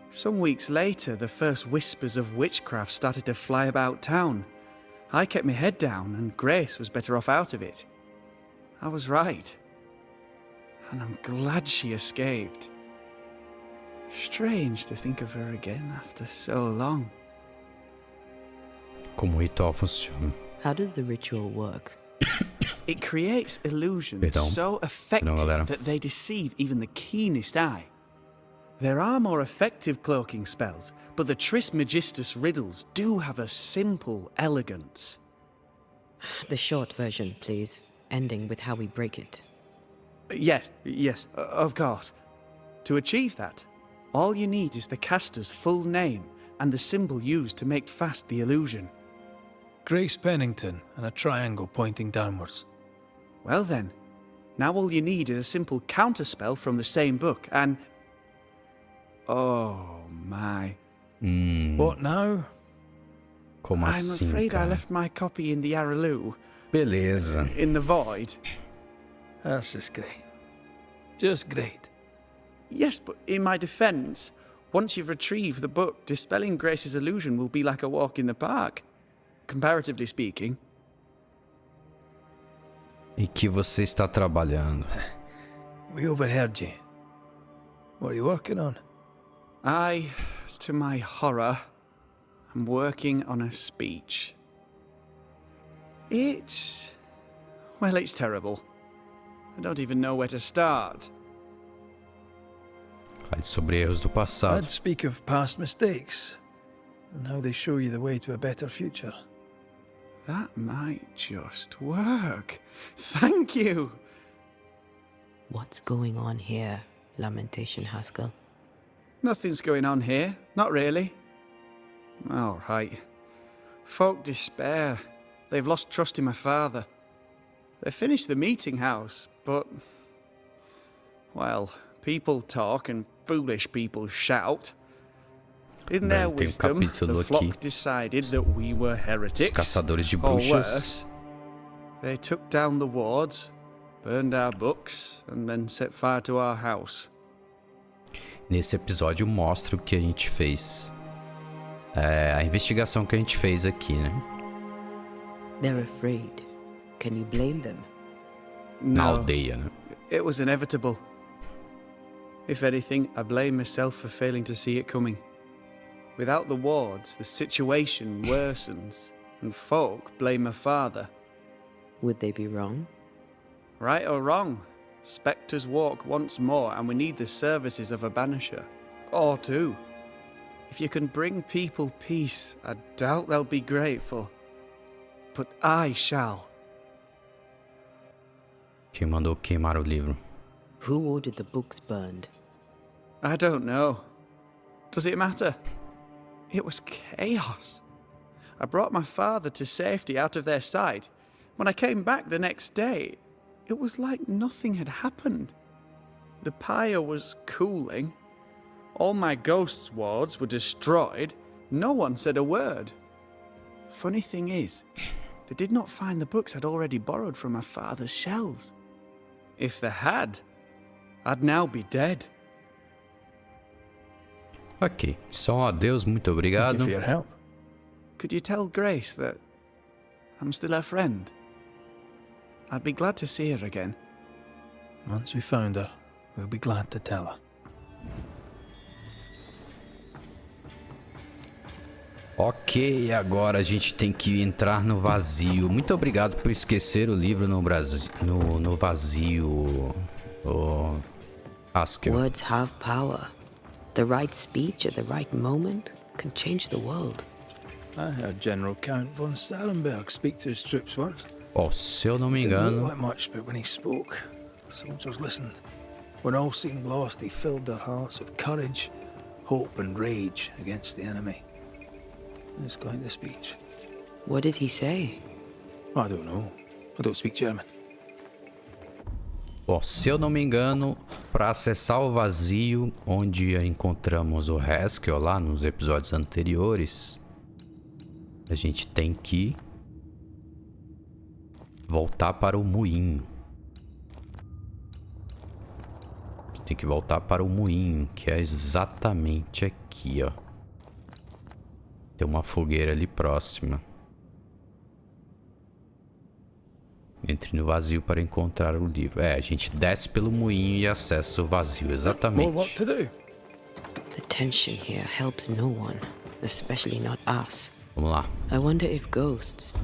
some weeks later, the first whispers of witchcraft started to fly about town. I kept my head down, and Grace was better off out of it. I was right. And I'm glad she escaped. Strange to think of her again after so long. Como o ritual funciona? How does the ritual work? It creates illusions Perdão. so effective galera. that they deceive even the keenest eye. There are more effective cloaking spells, but the Trismegistus riddles do have a simple elegance. The short version, please, ending with how we break it. Yes, of course. To achieve that, all you need is the caster's full name and the symbol used to make fast the illusion. Grace Pennington and a triangle pointing downwards. Well then, now all you need is a simple counterspell from the same book and... Oh my. What now? Como I'm assim, afraid I cara? left my copy in the Araloo, Beleza. in the void. That's just great. Just great. Yes, but in my defense, once you've retrieved the book, dispelling Grace's illusion will be like a walk in the park. Comparatively speaking. E que você está trabalhando? We overheard you. What are you working on? I, to my horror, am working on a speech. It's terrible. I don't even know where to start. Fale sobre erros do passado. I'd speak of past mistakes and how they show you the way to a better future. That might just work. Thank you. What's going on here, Lamentation Haskell? Nothing's going on here. Not really. All right. Folk despair. They've lost trust in my father. They finished the meeting house, but... Well, people talk and foolish people shout. In their Bem, tem wisdom, capítulo the flock aqui. decided that we were Os heretics. caçadores de Or bruxas. worse, they took down the wards, burned our books, and then set fire to our house. Nesse episódio mostra o que a gente fez. A investigação que a gente fez aqui, né? They're afraid. Can you blame them? Na No, aldeia, né? it was inevitable. If anything, I blame myself for failing to see it coming. Without the wards, the situation worsens, and folk blame my father. Would they be wrong? Right or wrong, spectres walk once more, and we need the services of a banisher. Or two. If you can bring people peace, I doubt they'll be grateful. But I shall. Quem mandou queimar o livro? Who ordered the books burned? I don't know. Does it matter? It was chaos. I brought my father to safety out of their sight. When I came back the next day, it was like nothing had happened. The pyre was cooling. All my ghost's wards were destroyed. No one said a word. Funny thing is, they did not find the books I'd already borrowed from my father's shelves. If they had, I'd now be dead. Ok, só adeus, muito Thank obrigado. you for your help. Could you tell Grace that I'm still her friend? I'd be glad to see her again. Once we found her, we'll be glad to tell her. Ok, agora a gente tem que entrar no vazio. Muito obrigado por esquecer o livro no vazio. Oh, Haskell. Words have power. The right speech at the right moment can change the world. I heard General Count von Sarenberg speak to his troops once. Oh, se eu não me Didn't look engano, like much, but when he spoke, soldiers listened. When all seemed lost, he filled their hearts with courage, hope, and rage against the enemy. It was quite the speech. What did he say? I don't know. I don't speak German. bom, se eu não me engano, para acessar o vazio onde encontramos o Haskell lá nos episódios anteriores, a gente tem que voltar para o moinho. Tem que voltar para o moinho, que é exatamente aqui, ó. Tem uma fogueira ali próxima. Entre no vazio para encontrar o livro. É, a gente desce pelo moinho e acessa o vazio, exatamente. More work to do. The tension here helps no one, especially not us. Vamos lá. I wonder if ghosts...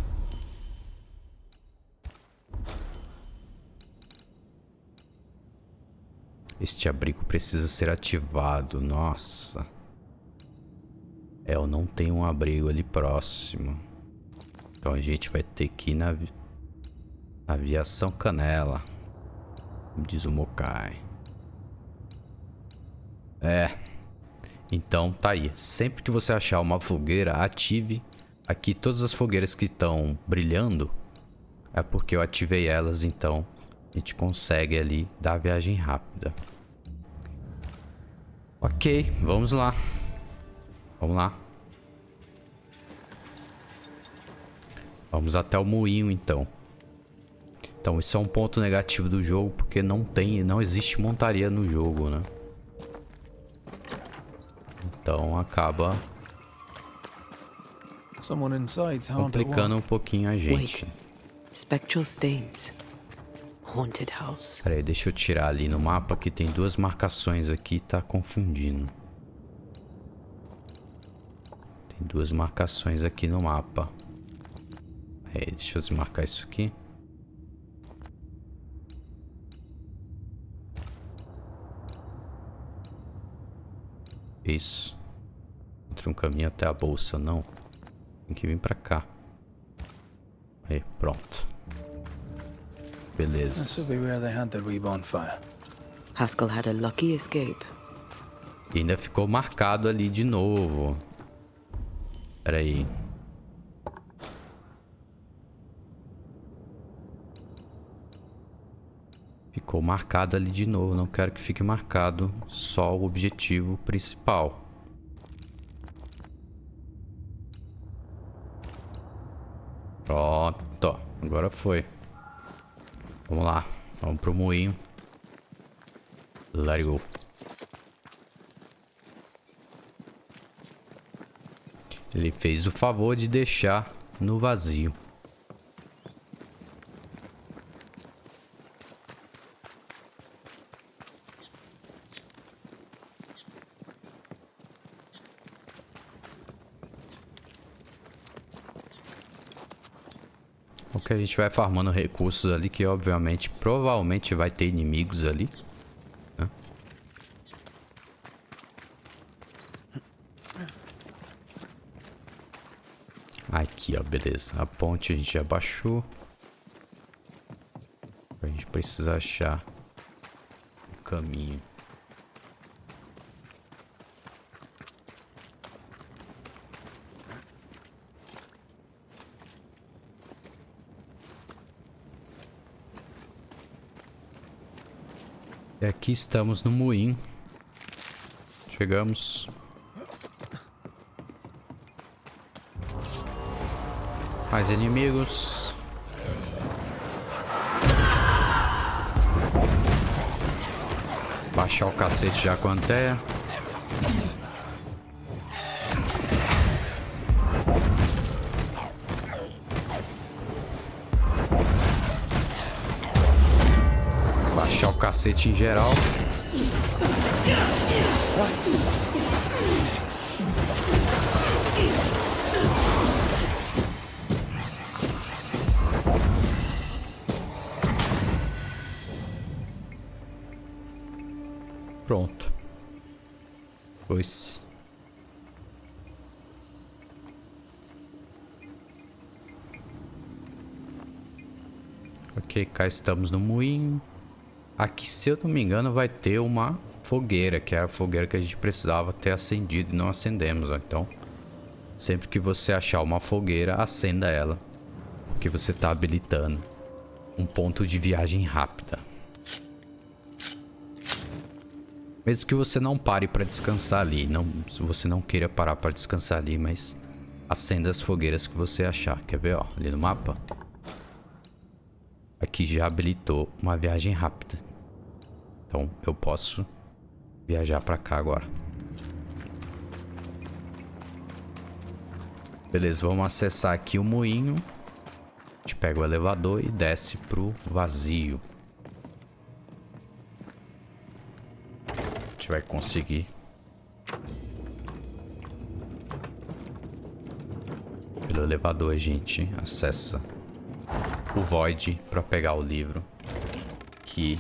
Este abrigo precisa ser ativado. Nossa. É, eu não tenho um abrigo ali próximo. Então a gente vai ter que ir na aviação Canela. Como diz o Mokai. É. Então tá aí. Sempre que você achar uma fogueira, ative. Aqui todas as fogueiras que estão brilhando é porque eu ativei elas, então a gente consegue ali dar a viagem rápida. Ok, vamos lá. Vamos lá. Vamos até o moinho, então. Então, isso é um ponto negativo do jogo, porque não existe montaria no jogo, né? Então, acaba Someone inside's hard to complicando um walk. pouquinho a gente. Wait. Spectral stains. Haunted house. Pera aí, deixa eu tirar ali no mapa que tem duas marcações aqui, tá confundindo. Tem duas marcações aqui no mapa. Aí, deixa eu desmarcar isso aqui. Isso. Entra um caminho até a bolsa, não. Tem que vir pra cá. Aí, pronto. This will Beleza. be where they had the wee bonfire. Haskell had a lucky escape. E ainda ficou marcado ali de novo. Pera aí. Ficou marcado ali de novo. Não quero que fique marcado só o objetivo principal. Pronto. Agora foi. Vamos lá. Vamos pro moinho. Let it go. Ele fez o favor de deixar no vazio. Ok, a gente vai farmando recursos ali que obviamente, provavelmente vai ter inimigos ali, né? Aqui, ó, beleza. A ponte a gente já baixou. A gente precisa achar caminho. E aqui estamos no moinho. Chegamos. Mais inimigos. Baixar o cacete já com a Antea. Baixar o cacete em geral. Pronto. Foi-se. Ok, cá estamos no moinho. Aqui, se eu não me engano, vai ter uma fogueira, que era a fogueira que a gente precisava ter acendido e não acendemos. Então, sempre que você achar uma fogueira, acenda ela, porque você está habilitando um ponto de viagem rápida. Mesmo que você não pare para descansar ali, se você não queira parar para descansar ali, mas acenda as fogueiras que você achar. Quer ver, ó, ali no mapa? Aqui já habilitou uma viagem rápida. Então eu posso viajar para cá agora. Beleza, vamos acessar aqui o moinho. A gente pega o elevador e desce pro vazio. A gente vai conseguir. Pelo elevador a gente acessa o Void para pegar o livro que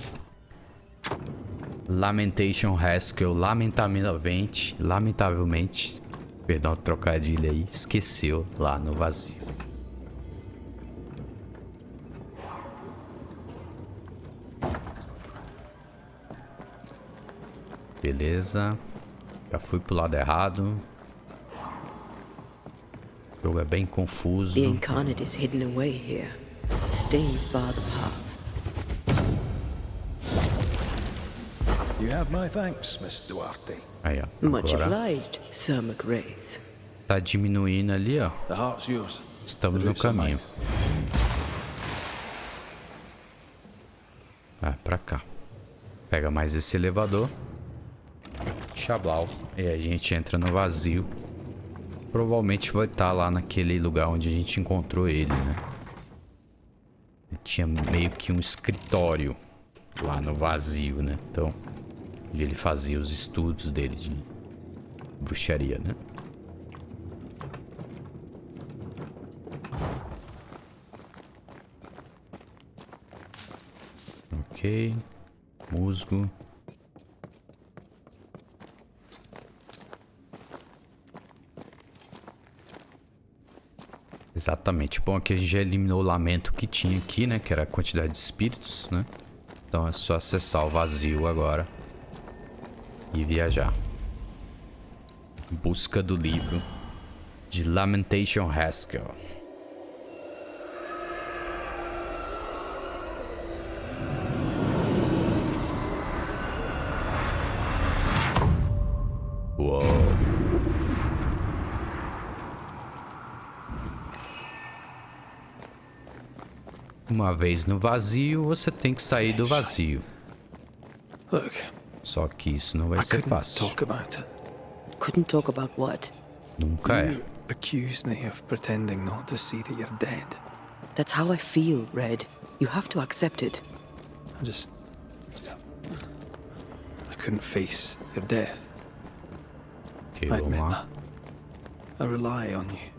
Lamentation Haskell lamentavelmente, perdão, trocadilho aí, esqueceu lá no vazio. Beleza. Já fui pro lado errado. O jogo é bem confuso. The incarnate is hidden away here. Stains bar the path. You have my thanks, Miss Duarte. Aí, ó. Much Agora obliged, Sir McWraith. tá diminuindo ali, ó. The heart's yours. Estamos The no roots are caminho. mine. Ah, pra cá. Pega mais esse elevador. Chablau. E aí a gente entra no vazio. Provavelmente vai estar lá naquele lugar onde a gente encontrou ele, né? Ele tinha meio que um escritório lá no vazio, né? Então, onde ele fazia os estudos dele de bruxaria, né? Ok. Musgo. Exatamente. Bom, aqui a gente já eliminou o lamento que tinha aqui, né? Que era a quantidade de espíritos, né? Então é só acessar o vazio agora. E viajar. Em busca do livro de Lamentation Haskell. Uou. Uma vez no vazio, você tem que sair do vazio. Look, Só que isso não vai I ser couldn't fácil. talk about it. Couldn't talk about what? Nunca é. You accused me of pretending not to see that you're dead. That's how I feel, Red. You have to accept it. I couldn't face your death. Ok, I vamos admit lá. that. I rely on you.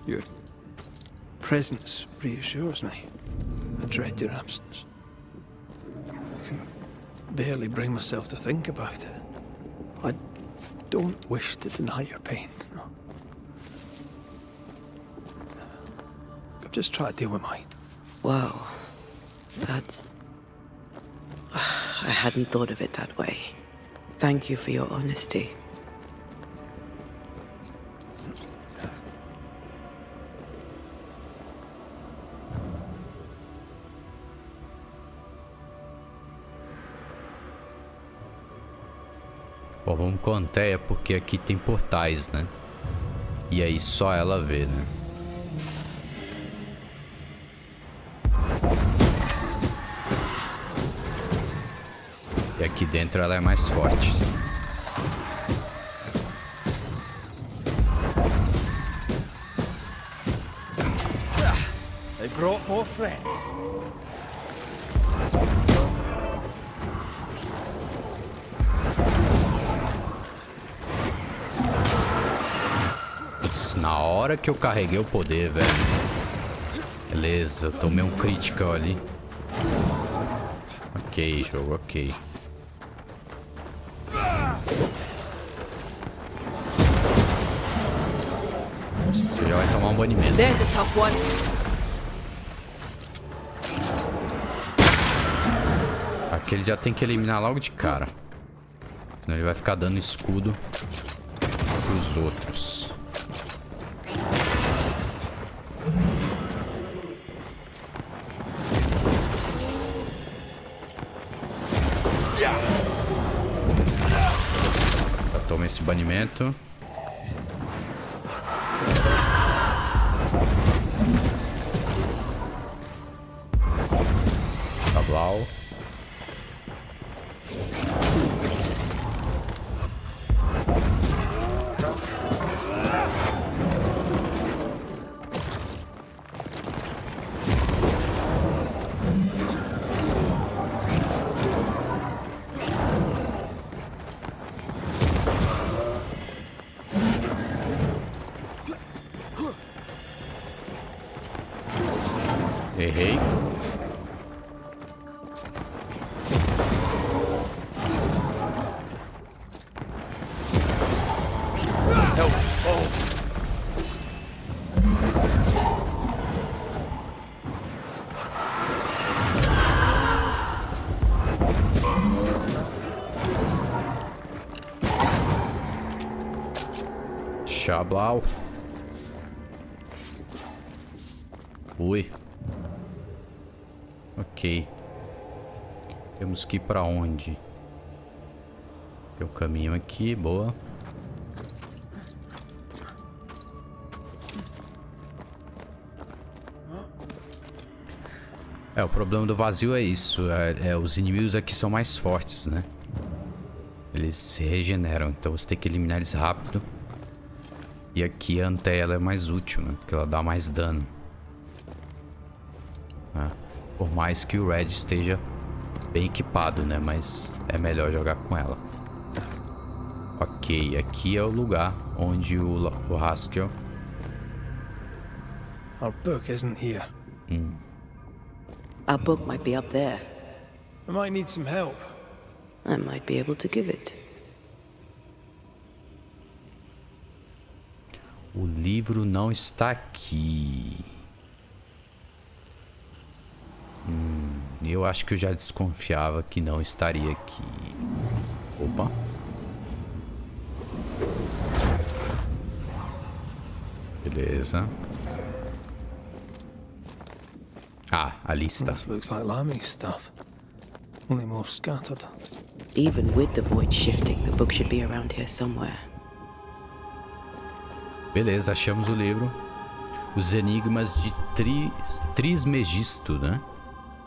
Your presence reassures me. I dread your absence. I can barely bring myself to think about it. I don't wish to deny your pain. No. I've just tried to deal with mine. Wow. That's... I hadn't thought of it that way. Thank you for your honesty. Bom, vamos com a Antea porque aqui tem portais, né? E aí só ela vê, né? E aqui dentro ela é mais forte. They brought more friends. Putz, na hora que eu carreguei o poder, velho. Beleza, eu tomei um critical ali. Ok, jogo, ok. Você já vai tomar um banimento. There's a tough one. Aqui ele já tem que eliminar logo de cara. Senão ele vai ficar dando escudo pros outros. Toma esse banimento. Cablau. Errei. Chablau. Ui. Ok. Temos que ir pra onde? Tem um caminho aqui, boa. O problema do vazio é isso. Os inimigos aqui são mais fortes, né? Eles se regeneram, então você tem que eliminar eles rápido. E aqui a Antea ela é mais útil, né? Porque ela dá mais dano. Por mais que o Red esteja bem equipado, né? Mas é melhor jogar com ela. Ok, aqui é o lugar onde o Haskell... Our book isn't here. Our book might be up there. I might need some help. I might be able to give it. O livro não está aqui. Eu acho que eu já desconfiava que não estaria aqui. Opa. Beleza. Ah, ali está. This looks like Lami's stuff. Only more scattered. Even with the void shifting, the book should be around here somewhere. Beleza, achamos o livro. Os enigmas de Trismegisto, né?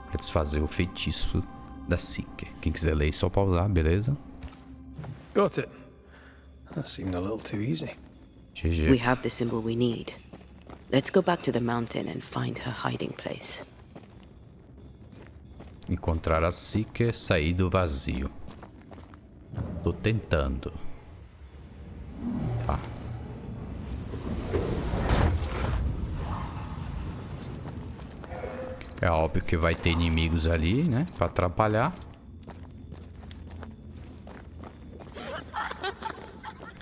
Pra desfazer o feitiço da Seeker. Quem quiser ler, só pausar, beleza? Got it. That seemed a little too easy. GG. We have the symbol we need. Let's go back to the mountain and find her hiding place. Encontrar a Seeker, sair do vazio. Tô tentando. Tá. É óbvio que vai ter inimigos ali, né? Pra atrapalhar.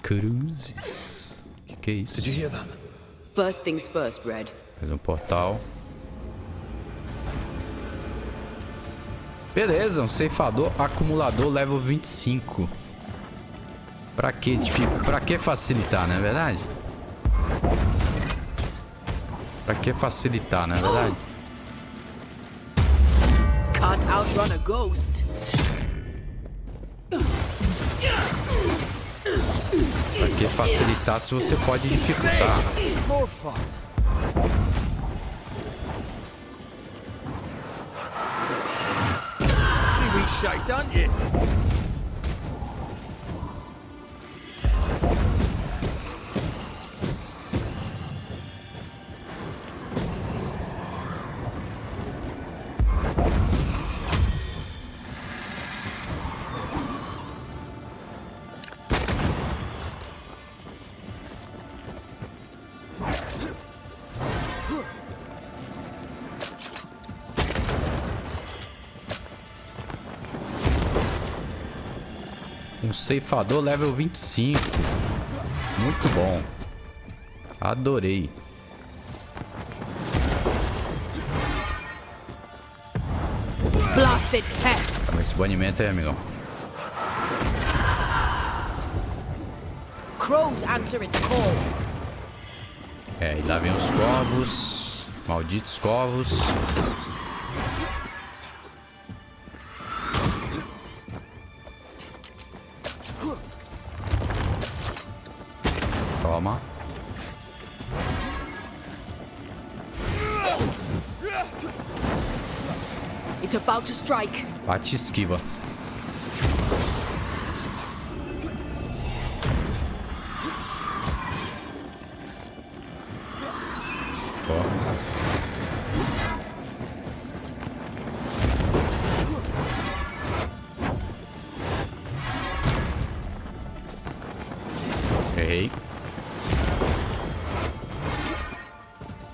Cruzes. Que é isso? Did you hear that? First things first, Red. Mais um portal. Beleza, um ceifador acumulador level 25. Pra que facilitar, não é verdade? Pra que facilitar, não é verdade? Can't outrun a ghost. Pra que facilitar se você pode dificultar? Um ceifador level 25. Muito bom. Adorei. Blasted pest. Toma esse banimento aí, amigão. Crows answer its call. É, e lá vem os corvos. Malditos corvos. Toma. It's about to strike. Bate e esquiva. Errei.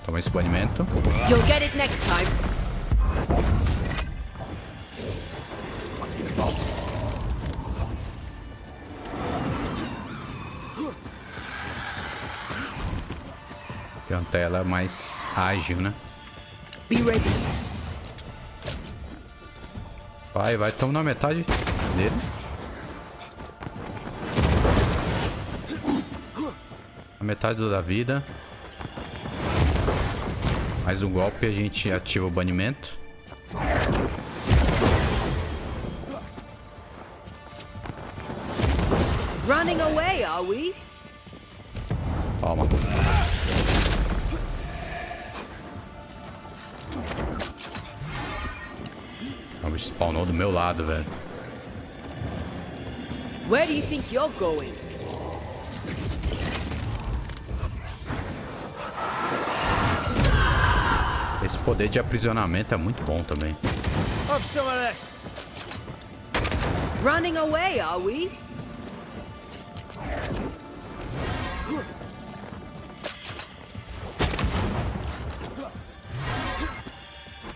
Toma esse banimento. You'll get it next time. Que a Antea ela é mais ágil, né? Be ready. Vai, tamo na metade dele. A metade da vida. Mais um golpe e a gente ativa o banimento. Running away, are we? Toma. O bicho spawnou do meu lado, velho. Where do you think you're going? Esse poder de aprisionamento é muito bom também. Have some of this. Running away, are we?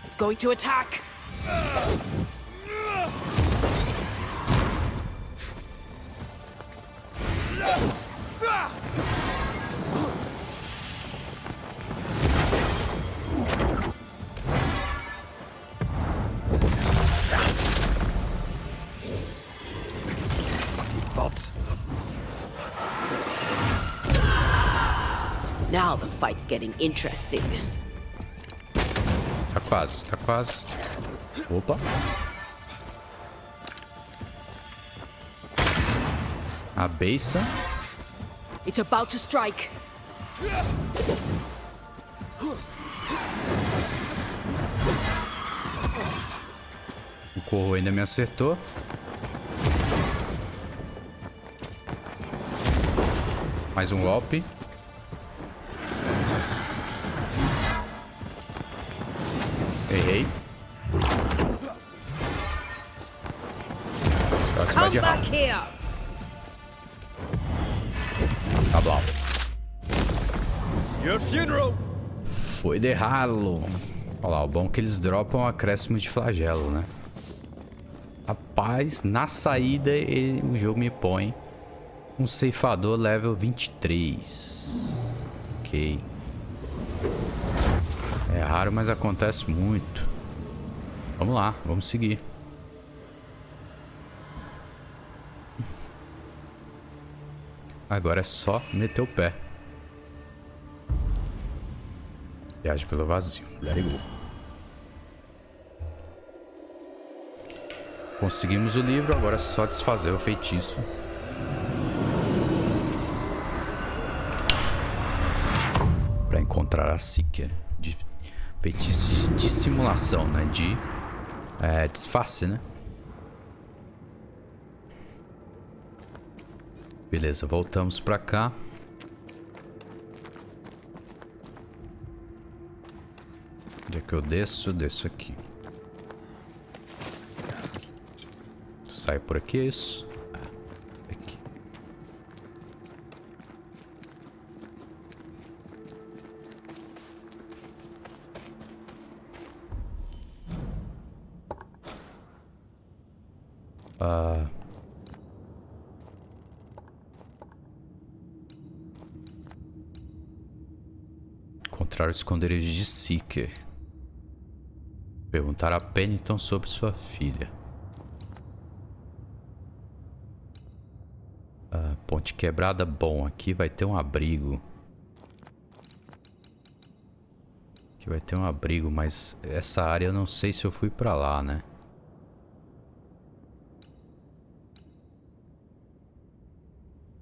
It's going to attack. Now the fight's getting interesting. Tá quase, tá quase. Opa. A beiça. It's about to strike. O corvo ainda me acertou. Mais um golpe. Errei. Próximo vai de round. Tá bom. Your funeral. Foi de ralo. Olha lá, o bom é que eles dropam acréscimo de flagelo, né? Rapaz, na saída o jogo me põe um ceifador level 23. Ok. É raro, mas acontece muito. Vamos lá, vamos seguir. Agora é só meter o pé. Viagem pelo vazio. Let it go. Conseguimos o livro, agora é só desfazer o feitiço. Para encontrar a Seeker. Feitiço de simulação, né? De disfarce, né? Beleza, voltamos pra cá. Onde é que eu desço? Desço aqui. Sai por aqui, é isso? Aqui. Encontrar o esconderijo de Seeker. Perguntar a Pennington sobre sua filha. Ponte quebrada, bom. Aqui vai ter um abrigo. Aqui vai ter um abrigo, mas essa área eu não sei se eu fui pra lá, né?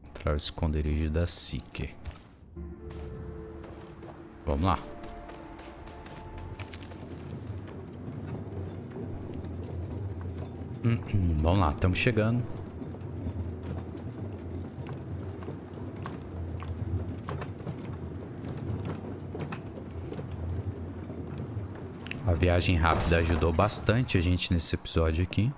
Encontrar o esconderijo da Seeker. Vamos lá. Vamos lá, estamos chegando. A viagem rápida ajudou bastante a gente nesse episódio aqui.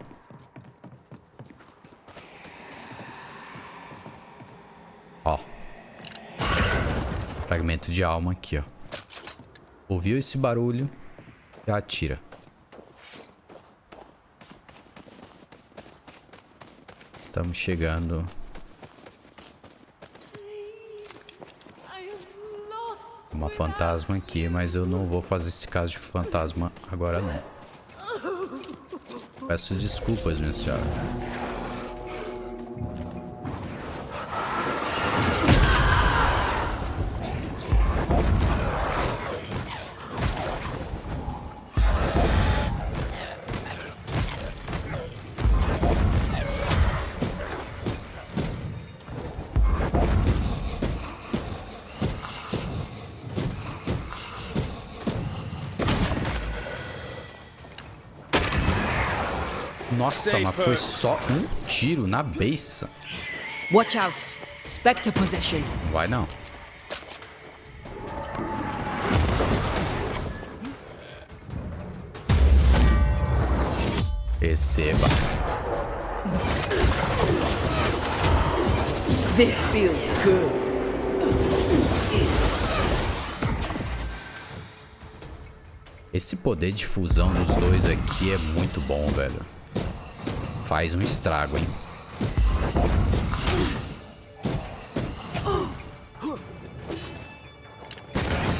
Ó. Fragmento de alma aqui, ó. Ouviu esse barulho? Já atira. Estamos chegando. Uma fantasma aqui, mas eu não vou fazer esse caso de fantasma agora não. Peço desculpas, minha senhora. Nossa, mas foi só um tiro na beiça. Watch out. Spectre possession. Não vai não. Receba. This feels good. Esse poder de fusão dos dois aqui é muito bom, velho. Faz um estrago, hein?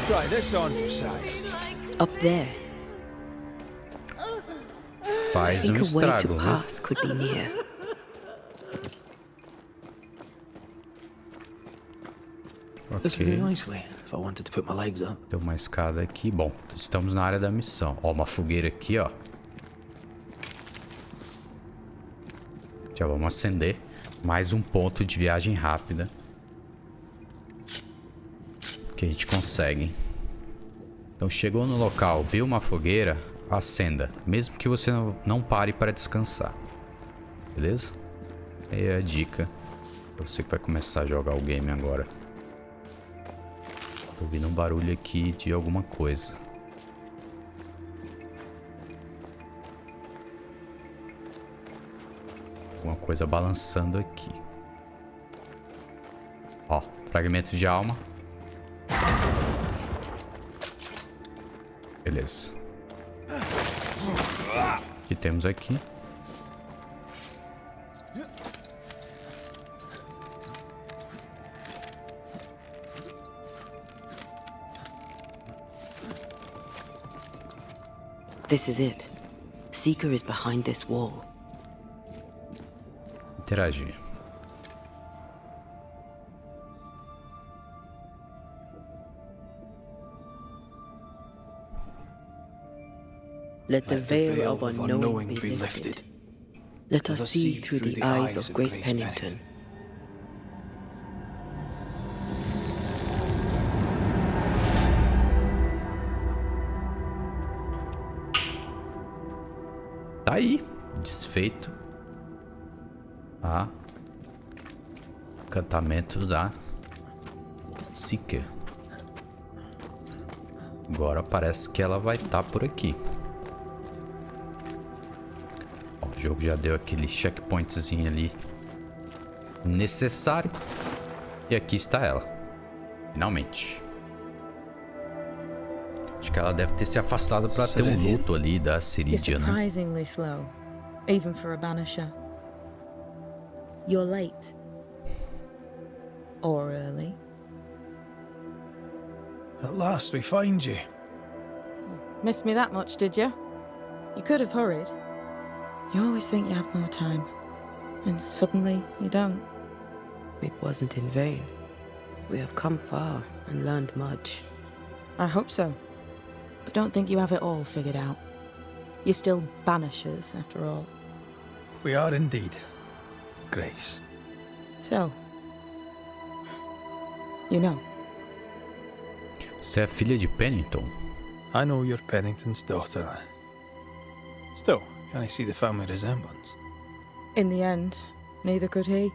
Try this on for size. Up there. Faz um Think a way to estrago, né? pass could be near. This would do Ok. nicely if I wanted to put my legs up. Tem uma escada aqui. Bom, estamos na área da missão. Ó, uma fogueira aqui, ó. Já vamos acender. Mais um ponto de viagem rápida. Que a gente consegue. Então chegou no local, viu uma fogueira, acenda. Mesmo que você não pare para descansar. Beleza? Aí é a dica. Pra você que vai começar a jogar o game agora. Tô ouvindo um barulho aqui de alguma coisa. Alguma coisa balançando aqui. Ó, fragmento de alma. Beleza. O que temos aqui? This is it. Seeker is behind this wall. Interagir. Let the veil of unknowing be lifted. Let us see through the eyes of Grace Pennington. Tá aí, desfeito o encantamento da Seeker. Agora parece que ela vai estar por aqui. Ó, o jogo já deu aquele checkpointzinho ali necessário. E aqui está ela. Finalmente. Acho que ela deve ter se afastado para ter um luto ali da Ceridia, né? Surprisingly slow, even for a banisher. You're late. Or early. At last we find you. Missed me that much, did you? You could have hurried. You always think you have more time, and suddenly you don't. It wasn't in vain. We have come far and learned much. I hope so. But don't think you have it all figured out. You're still banishers, after all. We are indeed, Grace. So, you know. Você é filha de Pennington? I know you're Pennington's daughter. Still, can I see the family resemblance? In the end, neither could he.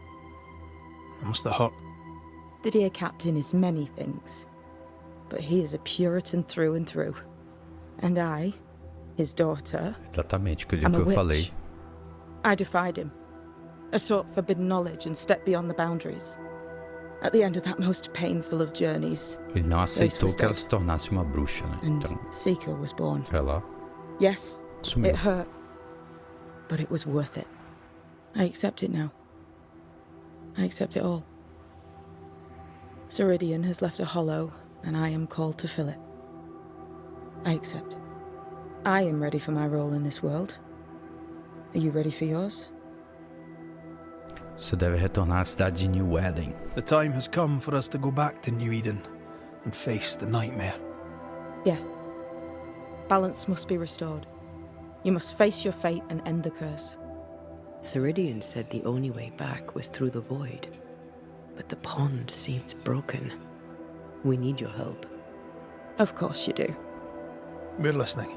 It must have hurt. The dear captain is many things, but he is a Puritan through and through. And I, his daughter, Exatamente, que I'm a eu witch. falei. I defied him. I sought forbidden knowledge and stepped beyond the boundaries. At the end of that most painful of journeys, Ele não aceitou que ela se tornasse uma bruxa, né? and Então, Seeker was born. ela Yes, sumiu. it hurt, but it was worth it. I accept it now. I accept it all. Ceridian has left a hollow, and I am called to fill it. I accept. I am ready for my role in this world. Are you ready for yours? Você deve retornar à cidade de New Eden. The time has come for us to go back to New Eden and face the nightmare. Yes. Balance must be restored. You must face your fate and end the curse. Ceridian said the only way back was through the void. But the pond seems broken. We need your help. Of course you do. We're listening.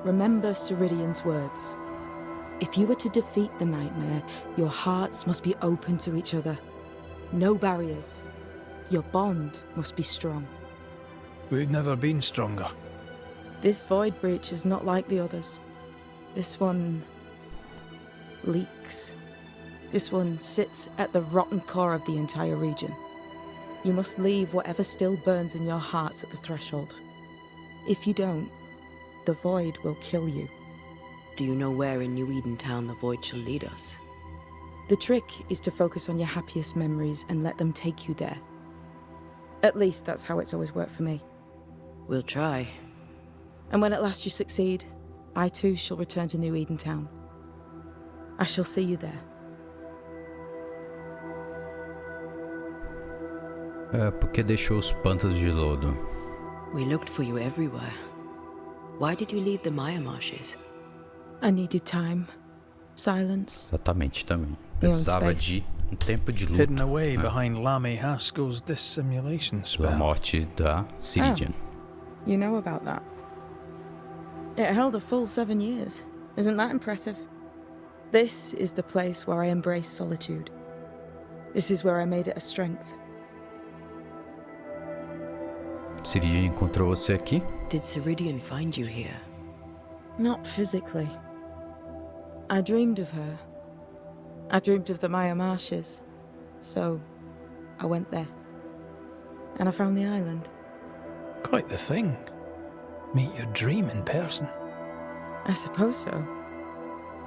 Remember Ceridian's words. If you were to defeat the nightmare, your hearts must be open to each other. No barriers. Your bond must be strong. We've never been stronger. This void breach is not like the others. This one leaks. This one sits at the rotten core of the entire region. You must leave whatever still burns in your hearts at the threshold. If you don't, the void will kill you. Do you know where in New Eden Town the void shall lead us? The trick is to focus on your happiest memories and let them take you there. At least that's how it's always worked for me. We'll try. And when at last you succeed, I too shall return to New Eden Town. I shall see you there. Porque deixou os pântanos de lodo. We looked for you everywhere. Why did you leave the Maya marshes? I needed time, silence. Exatamente, também. Precisava de tempo de luto. Hidden away behind Lammy Haskell's dissimulation Pela spell. morte da Ceridian. You know about that. It held a full 7 years. Isn't that impressive? This is the place where I embrace solitude. This is where I made it a strength. Ceridian encontrou você aqui? Did Ceridian find you here? Not physically. I dreamed of her. I dreamed of the Maya marshes. So, I went there. And I found the island. Quite the thing. Meet your dream in person. I suppose so.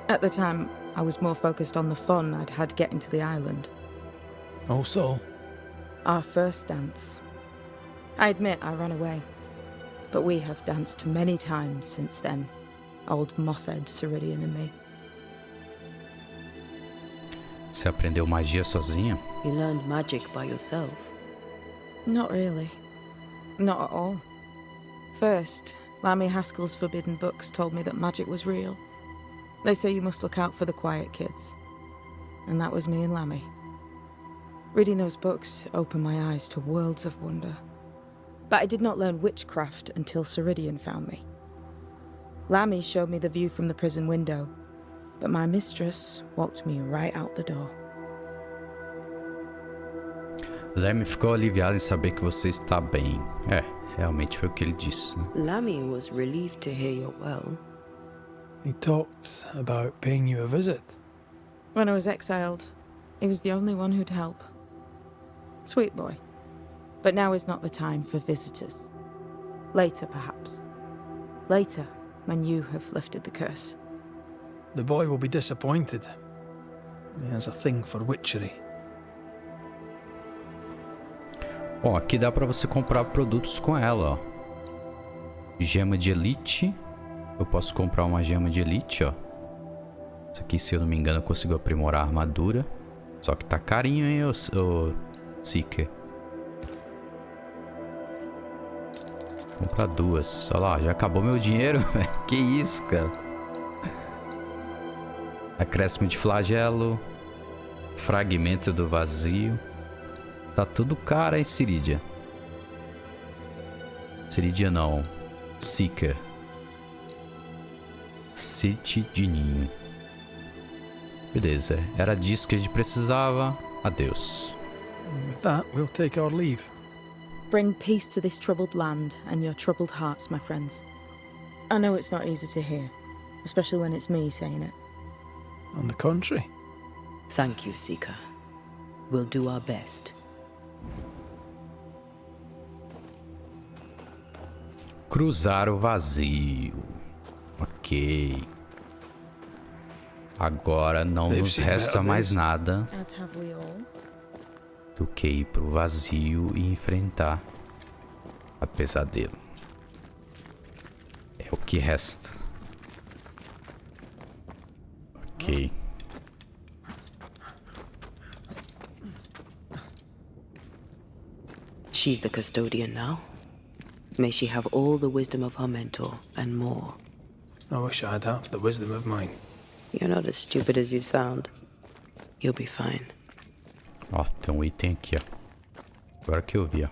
At the time, I was more focused on the fun I'd had getting to the island. Also, Our first dance. I admit I ran away. But we have danced many times since then. Old Mosshead, Ceridian and me. Você aprendeu magia sozinha? You learned magic by yourself. Not really. Not at all. First, Lammy Haskell's forbidden books told me that magic was real. They say you must look out for the quiet kids. And that was me and Lammy. Reading those books opened my eyes to worlds of wonder. But I did not learn witchcraft until Ceridian found me. Lammy showed me the view from the prison window, but my mistress walked me right out the door. Lammy ficou aliviado em saber que você está bem. É, realmente foi o que ele disse, né? Lammy was relieved to hear you're well. He talked about paying you a visit. When I was exiled, he was the only one who'd help. Sweet boy. But now is not the time for visitors. Later, perhaps. Later, when you have lifted the curse. The boy will be disappointed. He has a thing for witchery. Bom, aqui dá pra você comprar produtos com ela, ó. Gema de elite. Eu posso comprar uma gema de elite, ó. Isso aqui, se eu não me engano, eu consigo aprimorar a armadura. Só que tá carinho, hein, ô Seeker. Vou comprar duas. Olha lá, já acabou meu dinheiro, velho. Que isso, cara. Acréscimo de flagelo. Fragmento do vazio. Tá tudo caro, hein, Ceridia? Ceridia não. Seeker. Citidinho. Beleza. Era disso que a gente precisava. Adeus. With that, we'll take our leave. Bring peace to this troubled land and your troubled hearts, my friends. I know it's not easy to hear, especially when it's me saying it. On the contrary. Thank you, Seeker. We'll do our best. Cruzar o vazio. Ok. Agora não nos resta mais nada As have we all. do que ir pro vazio e enfrentar a pesadelo. É o que resta. Ok. She's the custodian now. May she have all the wisdom of her mentor and more. I wish I'd half the wisdom of mine. You're not as stupid as you sound. You'll be fine. Ó, tem um item aqui, ó. Agora que eu vi, ó.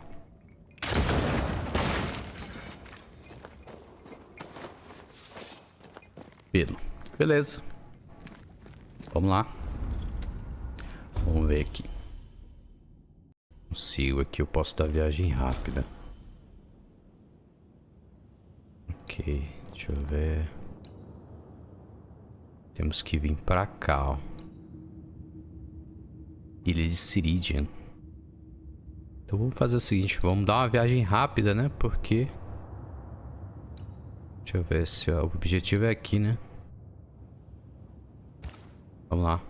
Beleza. Vamos lá. Vamos ver aqui. Consigo aqui, eu posso dar viagem rápida. Ok, deixa eu ver. Temos que vir pra cá, ó. Ilha de Ceridian. Então vamos fazer o seguinte, vamos dar uma viagem rápida, né? Porque... Deixa eu ver se ó, o objetivo é aqui, né? Vamos lá.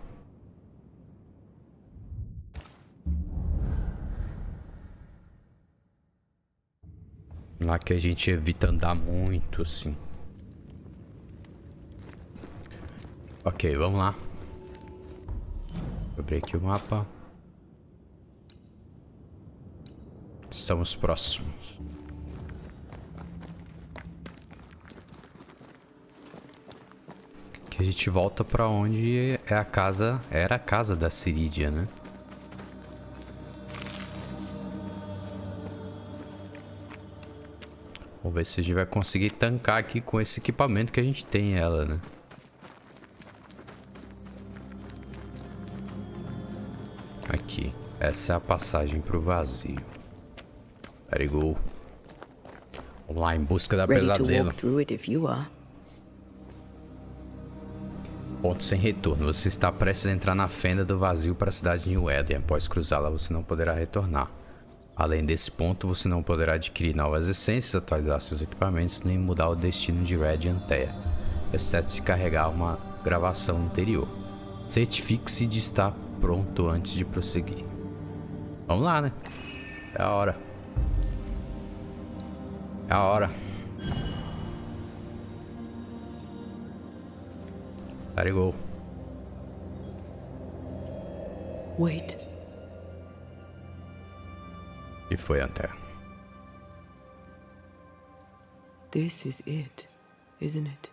Lá que a gente evita andar muito, assim. Ok, vamos lá. Vou abrir aqui o mapa. Estamos próximos. Aqui a gente volta pra onde é a casa... Era a casa da Ceridia, né? Vamos ver se a gente vai conseguir tancar aqui com esse equipamento que a gente tem ela, né? Aqui. Essa é a passagem pro vazio. Let it go. Vamos lá, em busca da Ready to pesadelo. walk through it if you are. Ponto sem retorno. Você está prestes a entrar na fenda do vazio para a cidade de New Eden. Após cruzá-la, você não poderá retornar. Além desse ponto, você não poderá adquirir novas essências, atualizar seus equipamentos, nem mudar o destino de Red e Antea, exceto se carregar uma gravação anterior. Certifique-se de estar pronto antes de prosseguir. Vamos lá, né? É a hora. É a hora. Let it go. Wait. E foi, Antea. This is it, isn't it?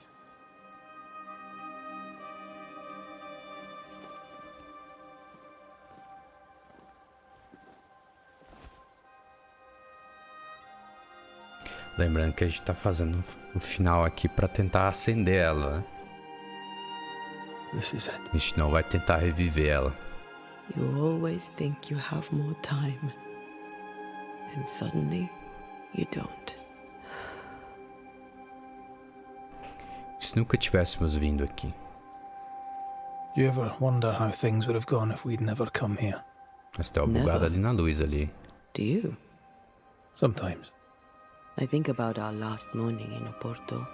Lembrando que a gente tá fazendo o final aqui pra tentar acender ela, né? This is it. A gente não vai tentar reviver ela. You always think you have more time. And suddenly, you don't. Se nunca tivéssemos vindo aqui. Do you ever wonder how things would have gone if we'd never come here? Esta é bugada ali na luz ali. Do you? Sometimes. I think about our last morning in Oporto.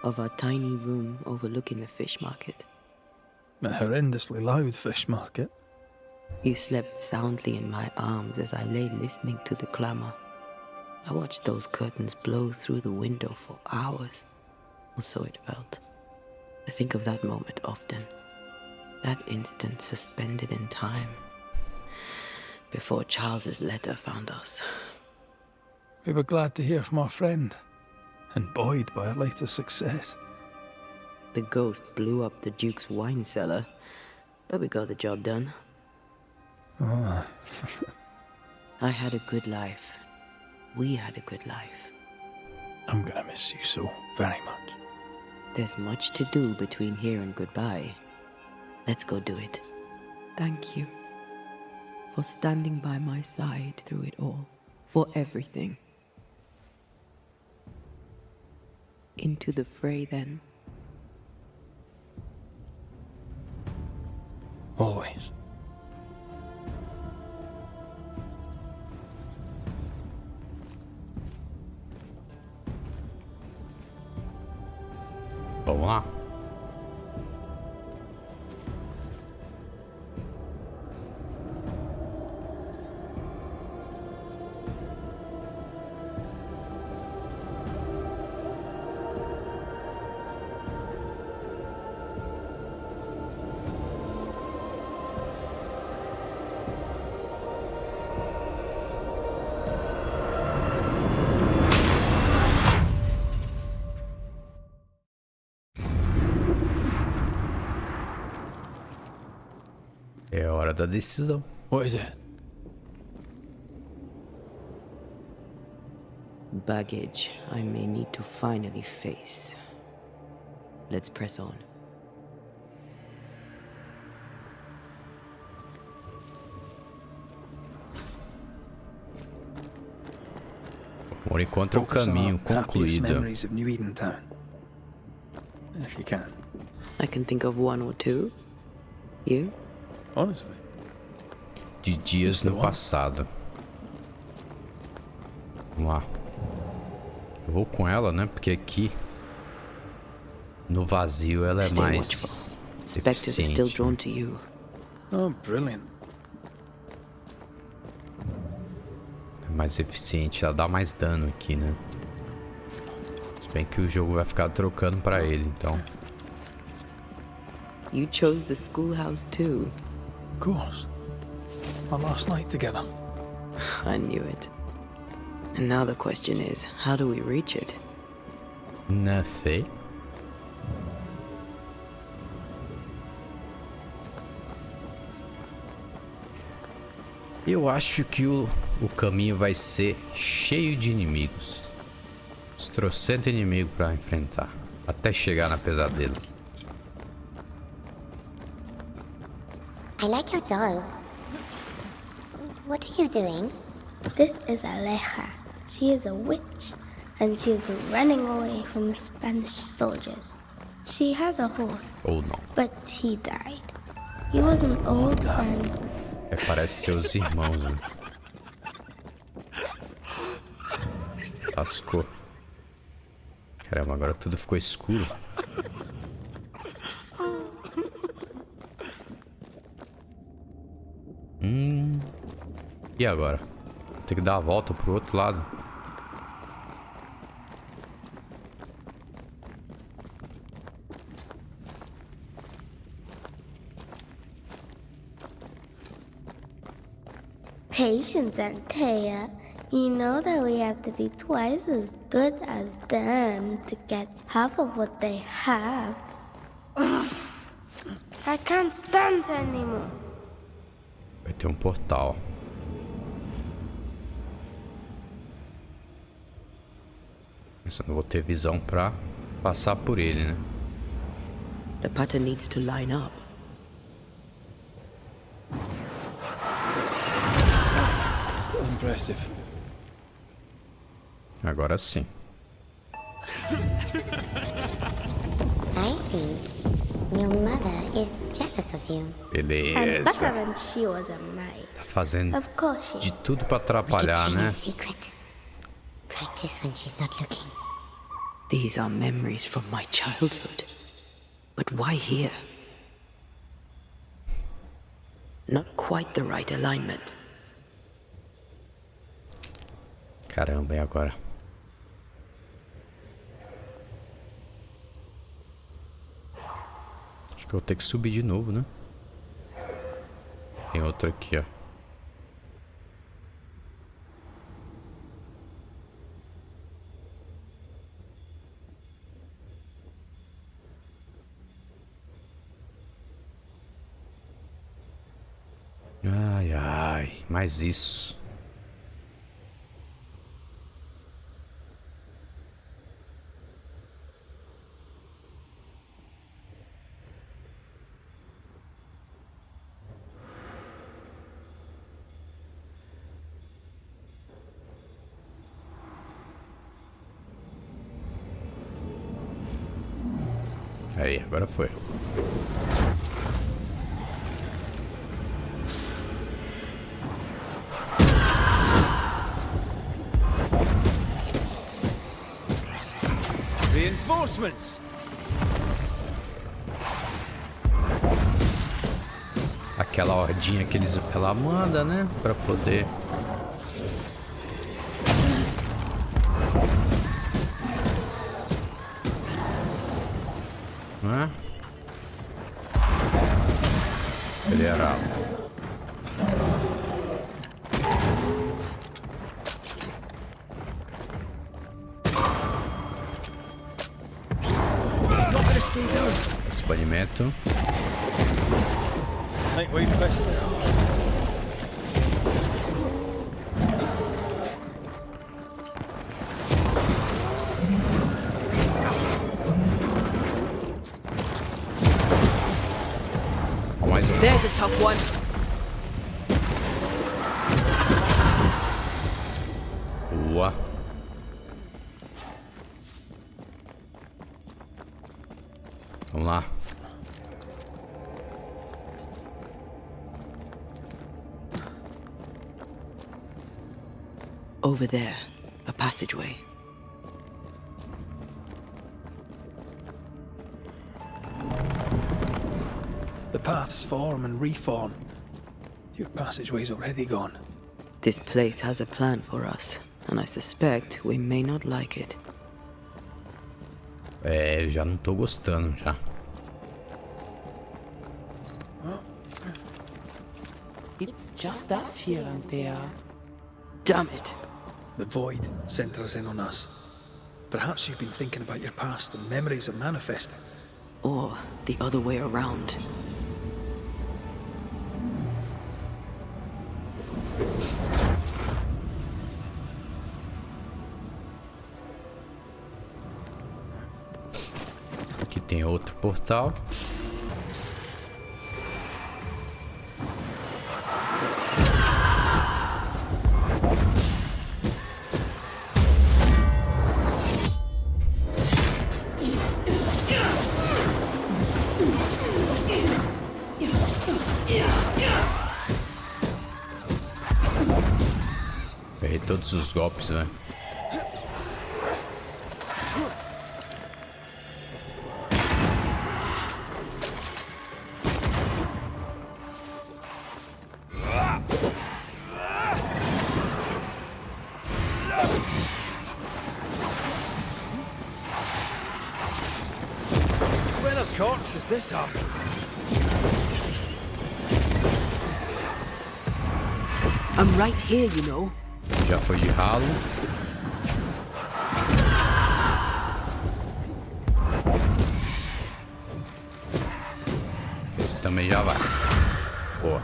Of our tiny room overlooking the fish market. A horrendously loud fish market. You slept soundly in my arms as I lay listening to the clamor. I watched those curtains blow through the window for hours. Or so it felt. I think of that moment often. That instant suspended in time. Before Charles's letter found us. We were glad to hear from our friend. And buoyed by our later success. The ghost blew up the Duke's wine cellar. But we got the job done. Ah. I had a good life. We had a good life. I'm gonna miss you so very much. There's much to do between here and goodbye. Let's go do it. Thank you for standing by my side through it all. For everything. Into the fray then. Always. Vamos lá. É hora da decisão. What is it? Baggage I may need to finally face. Let's press on. Por enquanto é o caminho concluído. Memories of New Eden Town. If you can. I can think of one or two. You? Honestly. De dias no passado. Vamos lá. Eu vou com ela, né? Porque aqui no vazio ela é mais Spectres are still eficiente. drawn to you. Oh, brilliant. É mais eficiente, ela dá mais dano aqui, né? Se bem que o jogo vai ficar trocando pra ele, então. You chose the schoolhouse too. Of course. Our last night together. I knew it. And now the question is, how do we reach it? Não sei. Eu acho que o caminho vai ser cheio de inimigos. Uns trocentos inimigos pra enfrentar. Até chegar na pesadelo. I like your doll. What are you doing? This is Aleja. She is a witch, and she is running away from the Spanish soldiers. She had a horse, Ou não. but he died. He was an old friend. É, parece seus irmãos, né? Lascou. Caramba, agora tudo ficou escuro. E agora? Tem que dar a volta pro outro lado. Patience, Antea. You know that we have to be twice as good as them to get half of what they have. I can't stand anymore. Vai ter um portal. Eu só não vou ter visão pra passar por ele, né? The pattern needs to line up. Still impressive. Agora sim. I think your mother is jealous of you. I'm Beleza. better than she was a maid. Tá fazendo Of course she de is. tudo pra We could atrapalhar, train né? in secret. Practice when she's not looking. These are memories from my childhood. But why here? Not quite the right alignment. Caramba, e agora? Acho que eu vou ter que subir de novo, né? Tem outra aqui, ó. Ai, ai, mais isso. Aí, agora foi. Reinforcements! Aquela ordinha que ela manda, né? Pra poder... Né? Ele era... Experimento. Think we've missed it. Mais um. There's a tough one. Boa. Vamos lá. Over there, a passageway. The paths form and reform. Your passageway's already gone. This place has a plan for us, and I suspect we may not like it. É, eu já não tô gostando, já. It's just us here, Antea. Damn it! The void centres in on us. Perhaps you've been thinking about your past and memories are manifesting. Or the other way around. Aqui tem outro portal. Errei todos os golpes, né? Smell of corpses, this are. I'm right here, you know. Já foi de ralo. Esse também já vai. Boa.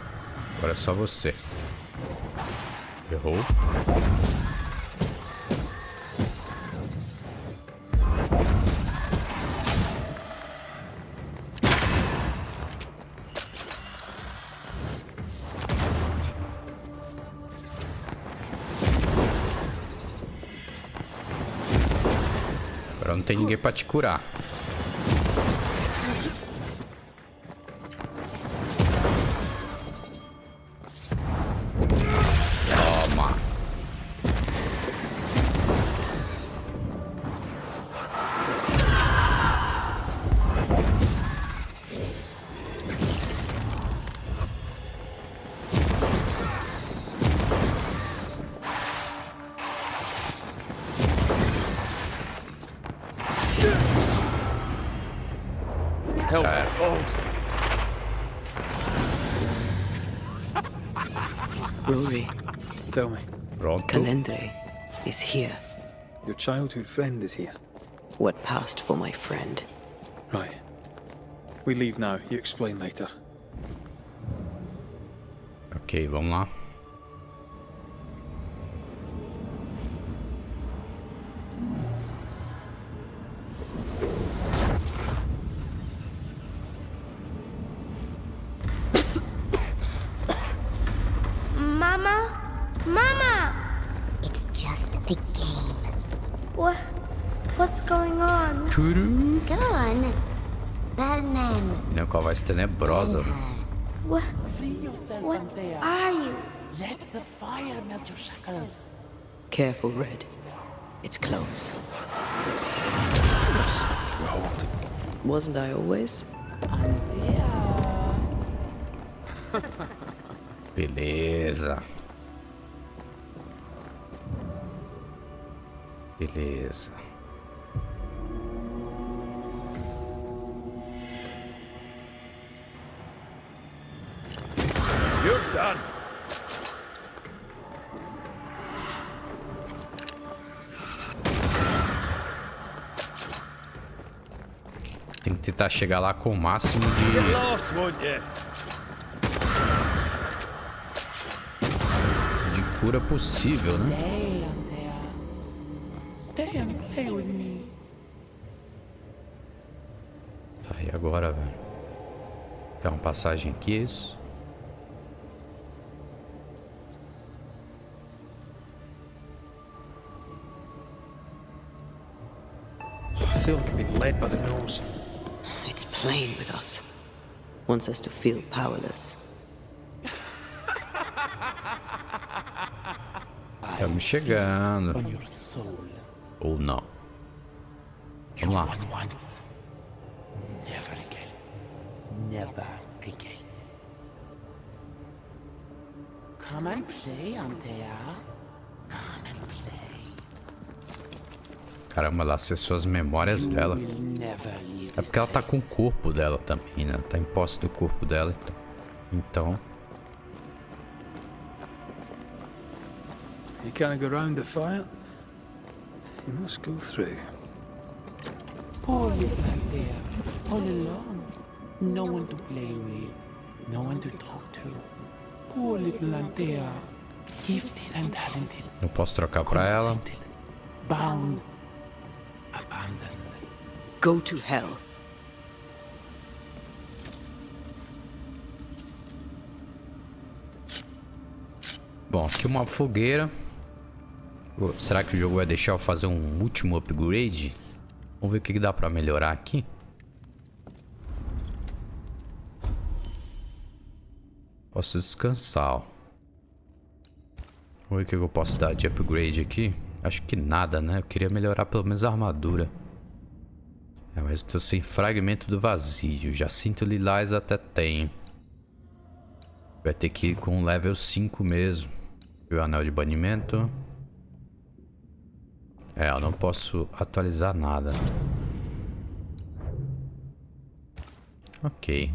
Agora é só você. Errou. Agora não tem ninguém pra te curar. Toma. Help! Rory, Tell me, Pronto. Calendre is here. your childhood friend is here. What passed for my friend? Right. We leave now. You explain later. Ok, vamos lá. Mama? Mama! It's just a game. What's going on? Todos. Go on. Barnen. Menina com a voz tenebrosa. What Free yourself, what Antea. are you? Let the fire melt your shackles. Careful, Red. It's close. Wasn't I always? Antea. Beleza. Beleza. You're done. Tem que tentar chegar lá com o máximo Get lost, won't you? de cura possível, né? Stay, Antea. Stay and play with me. Tá, e agora, velho? Tem uma passagem aqui, é isso? I feel like I've been led by the nose. It's playing with us. Wants us to feel powerless. Estamos chegando. On your soul. Ou não. Vamos lá. One once. Never again. Never again. Come and play, Antea. Come and play. Caramba, ela acessou as memórias dela. Will never leave É this porque ela tá com o place. corpo dela também, né? Tá em posse do corpo dela, então. You can't go round the fire. You must go through. Poor little Antea. All alone. No one to play with. No one to talk to. Poor little Antea. Gifted and talented. Eu posso trocar pra ela. Constrained, bound. Abandoned. Go to hell. Bom, aqui uma fogueira. Será que o jogo vai deixar eu fazer um último upgrade? Vamos ver o que dá pra melhorar aqui. Posso descansar, ó. Vamos ver o que eu posso dar de upgrade aqui. Acho que nada, né? Eu queria melhorar pelo menos a armadura. É, mas tô sem fragmento do vazio. Jacinto lilás até tem. Vai ter que ir com level 5 mesmo. E o anel de banimento. É, eu não posso atualizar nada. Ok.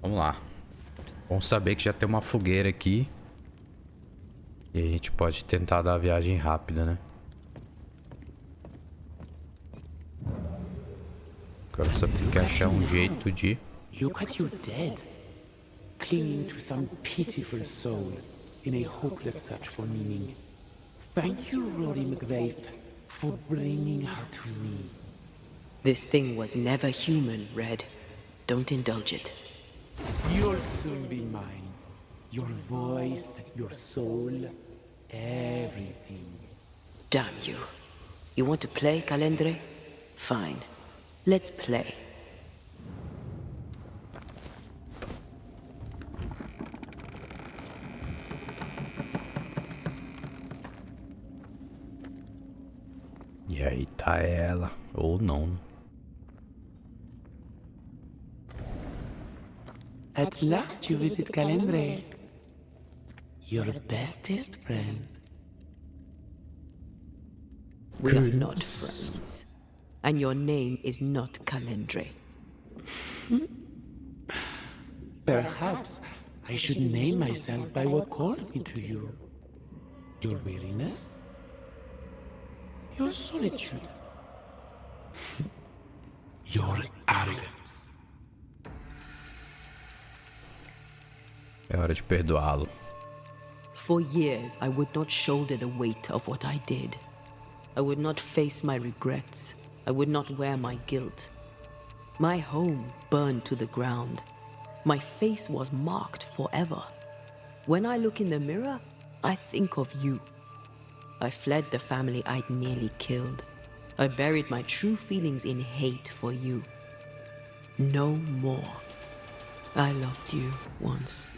Vamos lá. Bom saber que já tem uma fogueira aqui. E aí a gente pode tentar dar a viagem rápida, né? Agora só tem que achar um jeito de... Look at you dead, clinging to some pitiful soul in a hopeless search for meaning. Thank you, Rory McGrath, for bringing her to me. This thing was never human, Red. Don't indulge it. You'll soon be mine. Your voice, your soul, everything. Damn you. You want to play, Calendre? Fine. Let's play. E aí tá ela, ou não. At last you visit Calendre, your bestest friend. We are not friends. And your name is not Calendre. Perhaps I should name myself by what called me to you. Your weariness? Your solitude? Your arrogance? É hora de perdoá-lo. For years, I would not shoulder the weight of what I did. I would not face my regrets. I would not wear my guilt. My home burned to the ground. My face was marked forever. When I look in the mirror, I think of you. I fled the family I'd nearly killed. I buried my true feelings in hate for you. No more. I loved you once.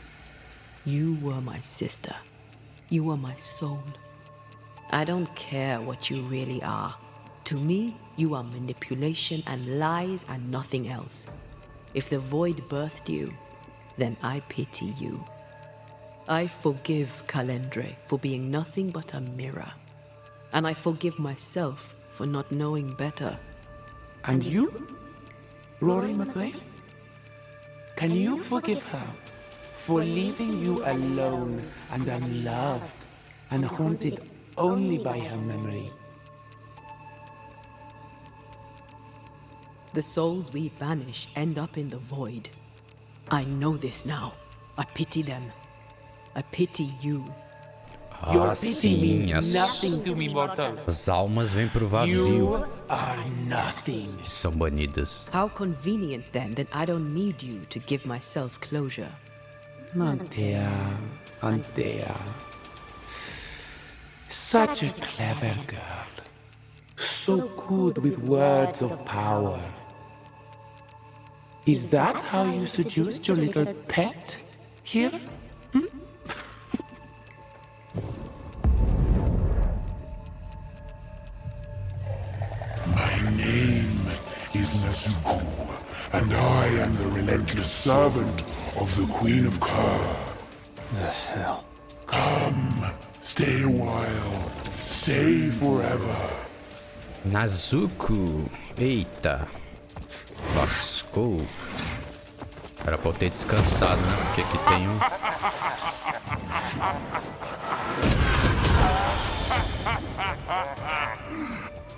You were my sister. You were my soul. I don't care what you really are. To me, you are manipulation and lies and nothing else. If the void birthed you, then I pity you. I forgive Calendre for being nothing but a mirror. And I forgive myself for not knowing better. And you, Rory McGrath? Can you forgive her for leaving you alone and unloved and haunted only by her memory? The souls we banish end up in the void. I know this now. I pity them. I pity you. Your Ah, pity sim, means nothing to me, mortal. as almas vêm pro vazio You are nothing. e são banidas. How convenient then that I don't need you to give myself closure. Antea, Antea. Such a clever girl. So good with words of power. Is that how you seduced your little pet here? My name is Nezuko, and I am the relentless servant of the Queen of Kur. The hell? Come, stay a while, stay forever. Nezuko. Eita. Lascou. Era pra eu ter descansado, né? Porque aqui tem um...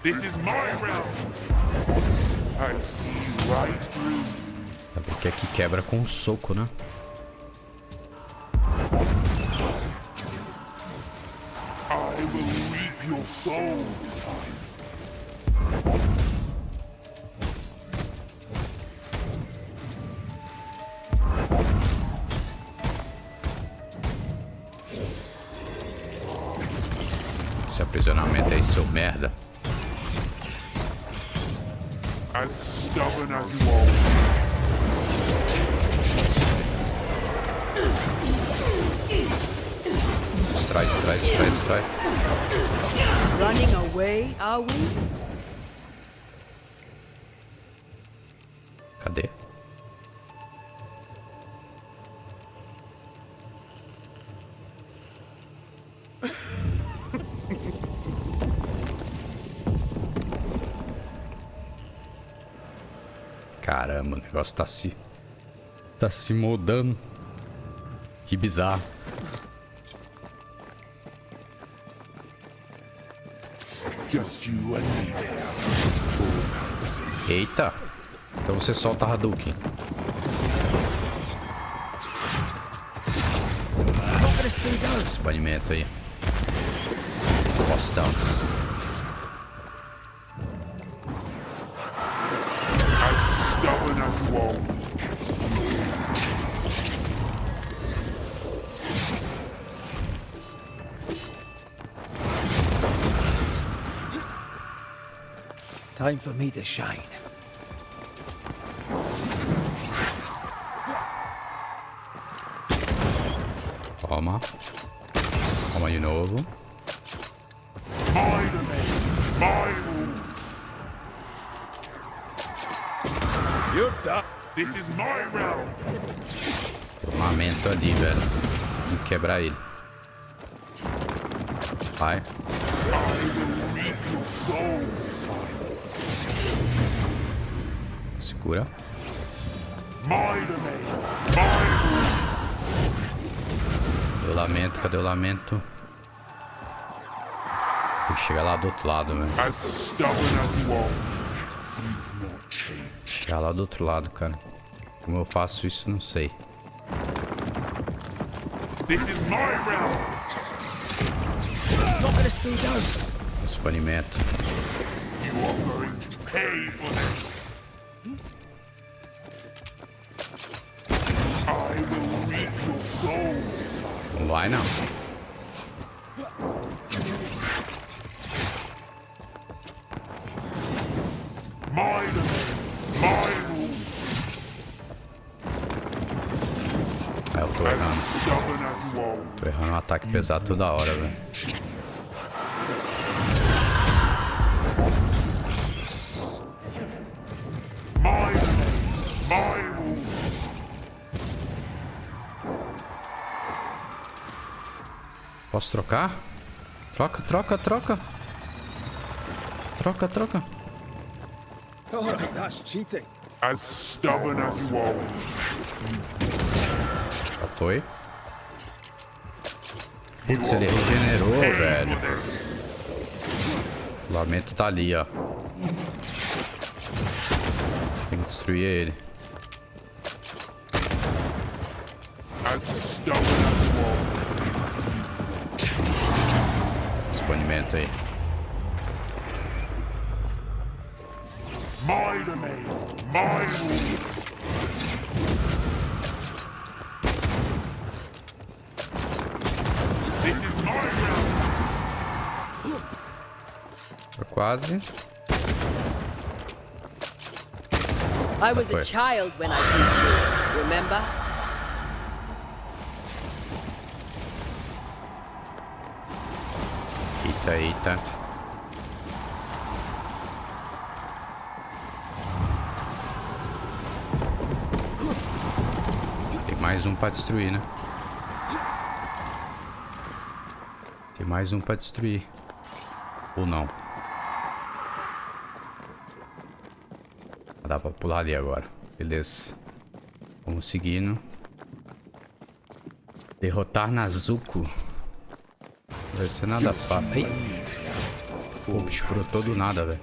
This is my realm. I see right through. É porque aqui quebra com um soco, né? I will reap your soul this time. Esse aprisionamento aí, seu merda. As stubborn as you are. Distrai, distrai, distrai, distrai. Running away, are we? Cadê? Caramba, o negócio tá se moldando. Que bizarro. Just you and me. Eita. Então você solta a Hadouken. Esse banimento aí. Postão. As stubborn as you are. Time for me to shine. Toma. Toma de novo. My domain, my rules. You're done. This is my realm. Armamento ali, velho. Tem que quebrar ele. Vai. I will reap your soul this time. Segura. My domain, my rules. Cadê o lamento? Cadê o lamento? Tem que chegar lá do outro lado, velho. As stubborn as you are. You've not changed. Chegar lá do outro lado, cara. Como eu faço isso, não sei. This is my realm. Not gonna stay down. Esse banimento. You are going to pay for this. I will reap your soul this time. Não vai, não. My domain, my rules. Eu tô As errando. stubborn as you are. Tô errando um ataque pesado toda hora, velho. My domain, my rules. Posso trocar? Troca, troca, troca. Troca, troca. All right, that's cheating. As stubborn as you are. Já foi. Putz, ele regenerou, velho. O lamento tá ali, ó. Tem que destruir ele. As stubborn as you are. Esse banimento aí. My domain, my rules. This is my realm. Tá quase. I was a child when I beat you, remember? Eita, eita. Tem mais um pra destruir, né? Tem mais um pra destruir. Ou não. Dá pra pular ali agora. Beleza. Vamos seguindo. Derrotar Nazuko. Não vai ser nada fácil. Pô, o bicho brotou do nada, velho.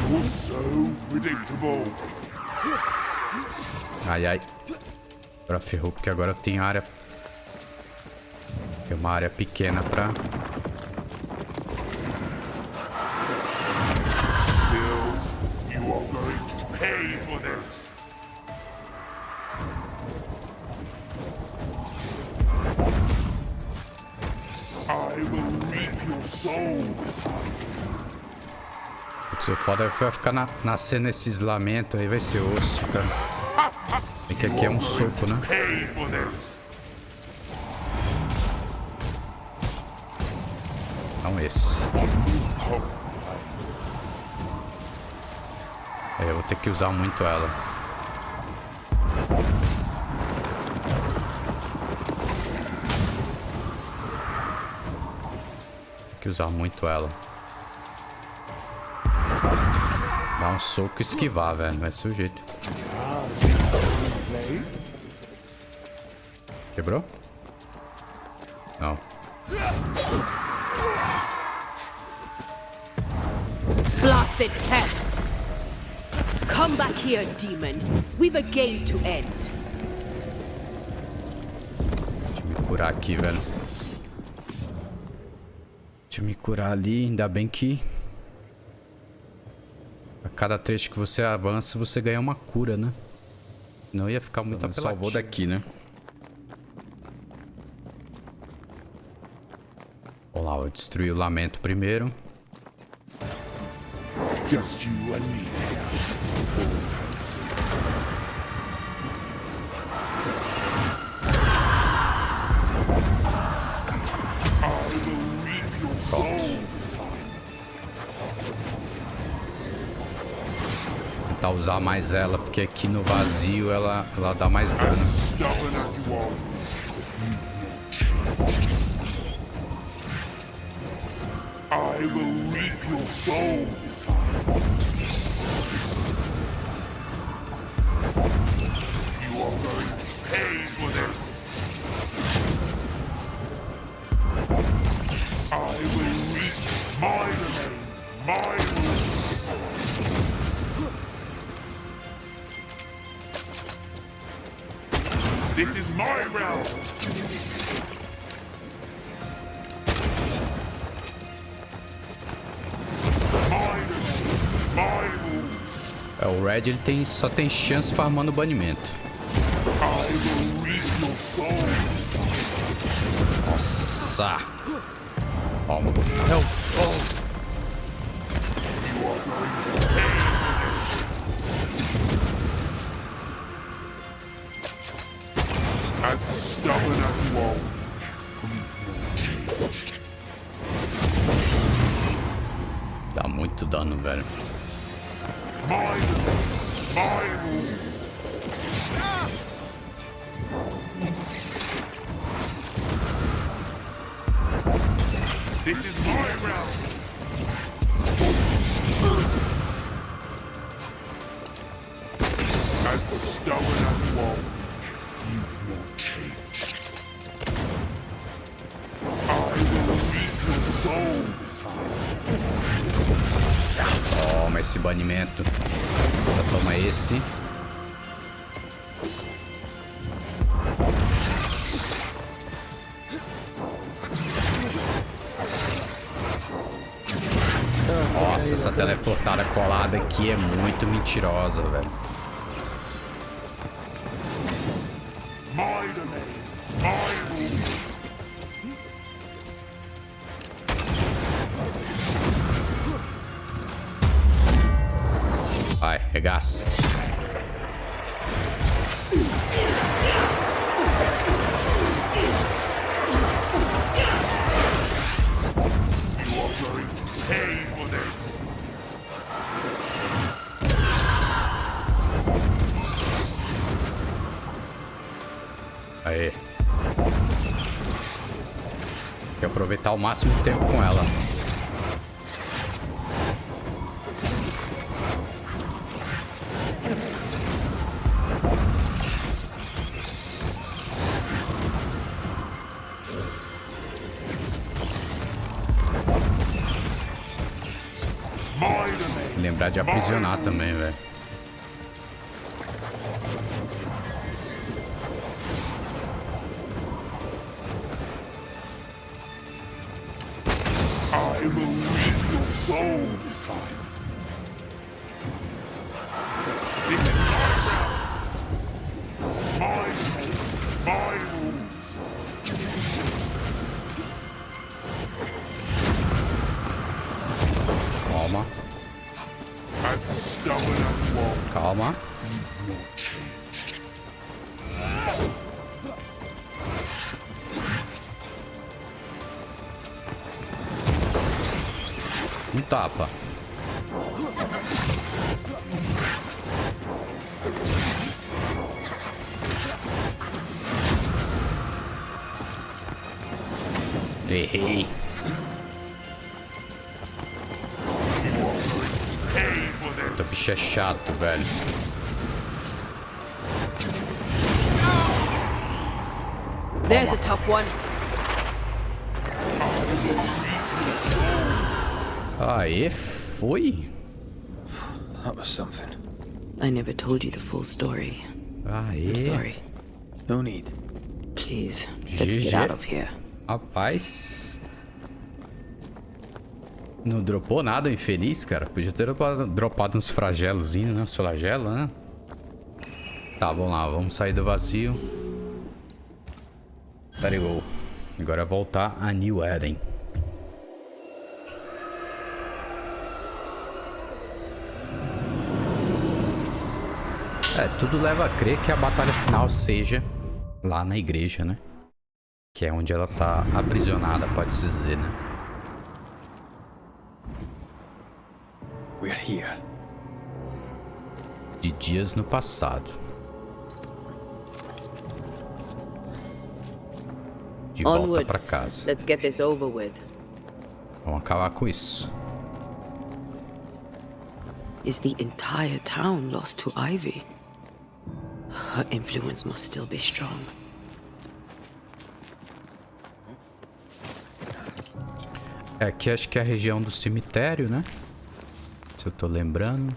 You're so predictable. Ai, ai. Agora ferrou, porque agora tem área. Tem uma área pequena pra... Stills, you are going to pay for this. I will reap your soul this time. Putz, o foda vai ficar nascendo esses lamentos aí, vai ser osso, cara. É que aqui é um soco, né? Pay for this. Não esse. É, eu vou ter que usar muito ela. Tem que usar muito ela. Dar um soco e esquivar, velho. Vai ser o jeito. Quebrou? Não. accursed pest! Come back here, demon. We've a game to end. Deixa eu me curar aqui, velho. Deixa eu me curar ali. Ainda bem que a cada trecho que você avança, você ganha uma cura, né? Não ia ficar muito apelativo. Salvou daqui, né? Vamos lá, eu destruí o lamento primeiro. Just you and me, Antea. I will reap your soul this time. Vou tentar usar mais ela, porque aqui no vazio ela dá mais dano. Stubborn as you are, I will reap your soul this time. You are going to pay for this. I will reap my domain, my rules. This is my realm. É, o Red ele só tem chance farmando o banimento. Nossa! Calma. As stubborn as you are. Dá muito dano, velho. My rules. This is my realm. As stubborn as you are, you've not changed. I will reap your soul this time. Toma esse banimento. Toma esse. Nossa, essa teleportada colada aqui é muito mentirosa, velho. Vai, regaça. Aê. Tem que aproveitar o máximo de tempo com ela. Lembrar de aprisionar também, velho. I will reap your soul this time. This is my rules. Calma. As stubborn as you are. Calma. You've not changed. Um tapa. Errei. Esse bicho é chato, velho. There's a tough one. Aê, foi. that was something. I never told you the full story. I'm sorry. No need. Please, let's get out of here. Rapaz. Não dropou nada, o infeliz, cara. Podia ter dropado uns flagelozinhos, né? Uns flagelos, né? Tá, vamos lá. Vamos sair do vazio. Let it go. Agora é voltar a New Eden. Tudo leva a crer que a batalha final seja lá na igreja, né? Que é onde ela tá aprisionada, pode-se dizer, né? We're here. De dias no passado. De volta pra casa. Let's get this over with. Vamos acabar com isso. Is the entire town lost to Ivy? Her influence must still be strong. Aqui acho que é a região do cemitério, né? Se eu tô lembrando.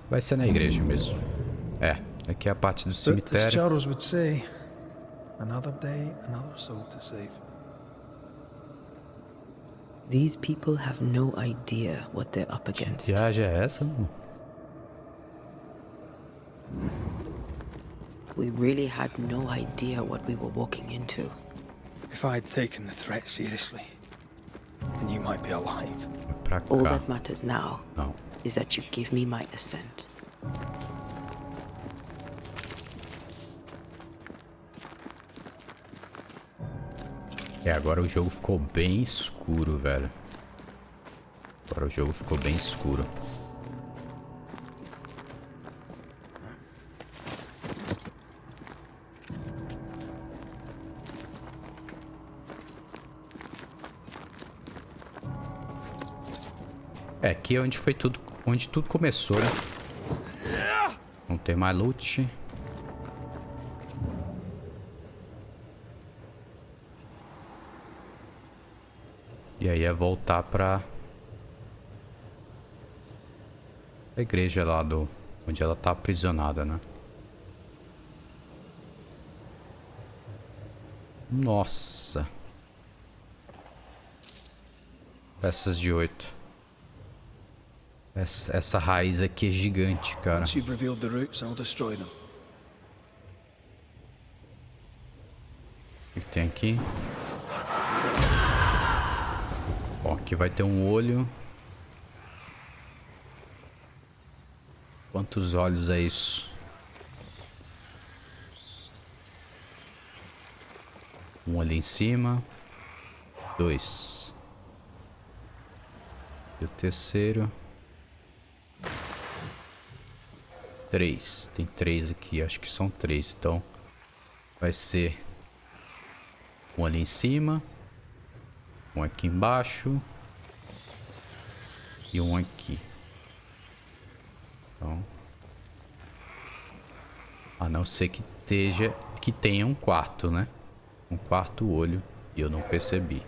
Vai ser na igreja mesmo. Aqui é a parte do cemitério. Charles would say, another day, another soul to save. These people have no idea what they're up against. Que viagem é essa, mano? We really had no idea what we were walking into. If I had taken the threat seriously, then you might be alive. Pra cá. All that matters now Não. is that you give me my assent. Agora o jogo ficou bem escuro, velho. Agora o jogo ficou bem escuro. Aqui é onde foi tudo, onde tudo começou, né? Não tem mais loot. E aí é voltar pra a igreja lá do onde ela tá aprisionada, né? Nossa. Peças de 8. Essa raiz aqui é gigante, cara. Once you've revealed the roots, I'll destroy them. O que tem aqui? Ó, aqui vai ter um olho. Quantos olhos é isso? Um ali em cima. 2. E o terceiro. 3. Tem 3 aqui. Acho que são 3. Então vai ser um ali em cima. Um aqui embaixo. E um aqui. Então. A não ser que tenha um quarto, né? Um quarto olho. E eu não percebi.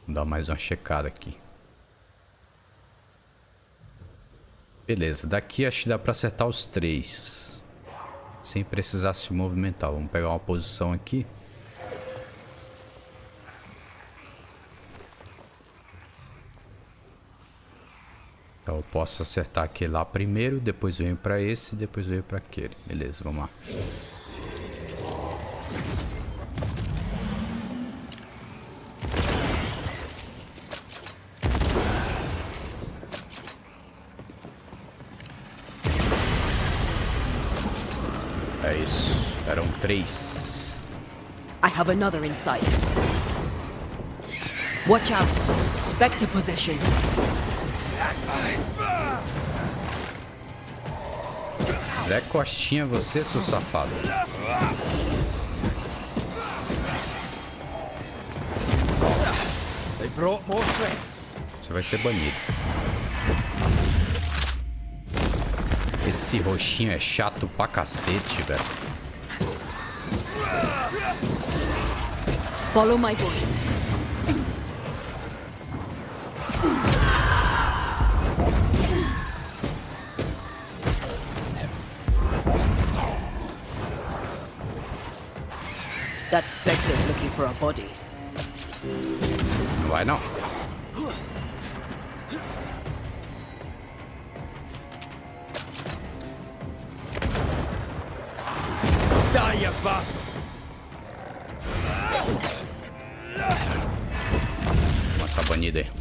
Vou dar mais uma checada aqui. Beleza. Daqui acho que dá pra acertar os 3. Sem precisar se movimentar. Vamos pegar uma posição aqui. Então eu posso acertar aquele lá primeiro, depois venho pra esse, depois venho pra aquele. Beleza, vamos lá. É isso, eram 3. I have another in sight. Watch out! Spectre possession. Zé Costinha, você, seu safado. Você vai ser banido. Esse roxinho é chato pra cacete, velho. Follow my voice. That specter's looking for a body. Não vai não. Die, you bastard! Toma essa banida aí.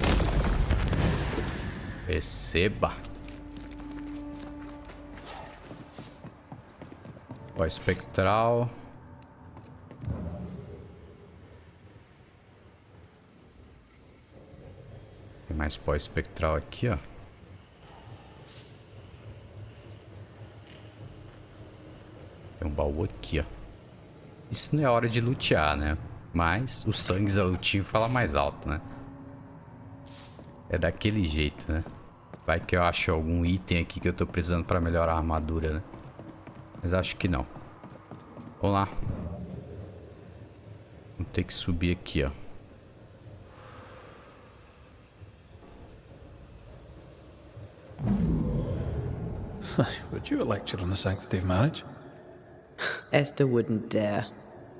Receba. Ó, espectral. Tem mais pó espectral aqui, ó. Tem um baú aqui, ó. Isso não é hora de lutear, né? Mas o sangue zalutinho fala mais alto, né? É daquele jeito, né? Vai que eu acho algum item aqui que eu tô precisando pra melhorar a armadura, né? Mas acho que não. Vamos lá. Vamos ter que subir aqui, ó. Would you a lecture on the sanctity of marriage? Esther wouldn't dare.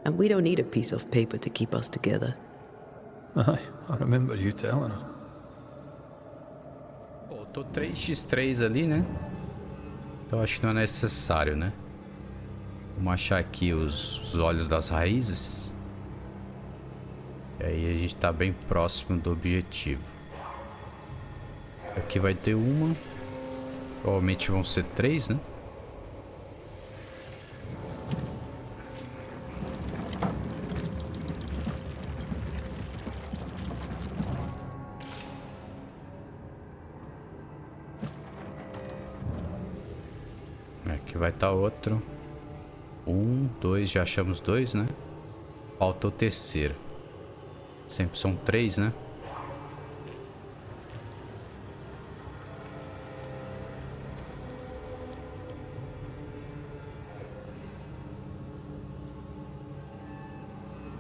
And we don't need a piece of paper to keep us together. Aye, I remember you telling her. Pô, tô 3x3 ali, né? Então acho que não é necessário, né? Vamos achar aqui os olhos das raízes. E aí a gente tá bem próximo do objetivo. Aqui vai ter uma. Provavelmente vão ser 3, né? Aqui vai estar outro. 1, 2, já achamos 2, né? Falta o terceiro. Sempre são 3, né?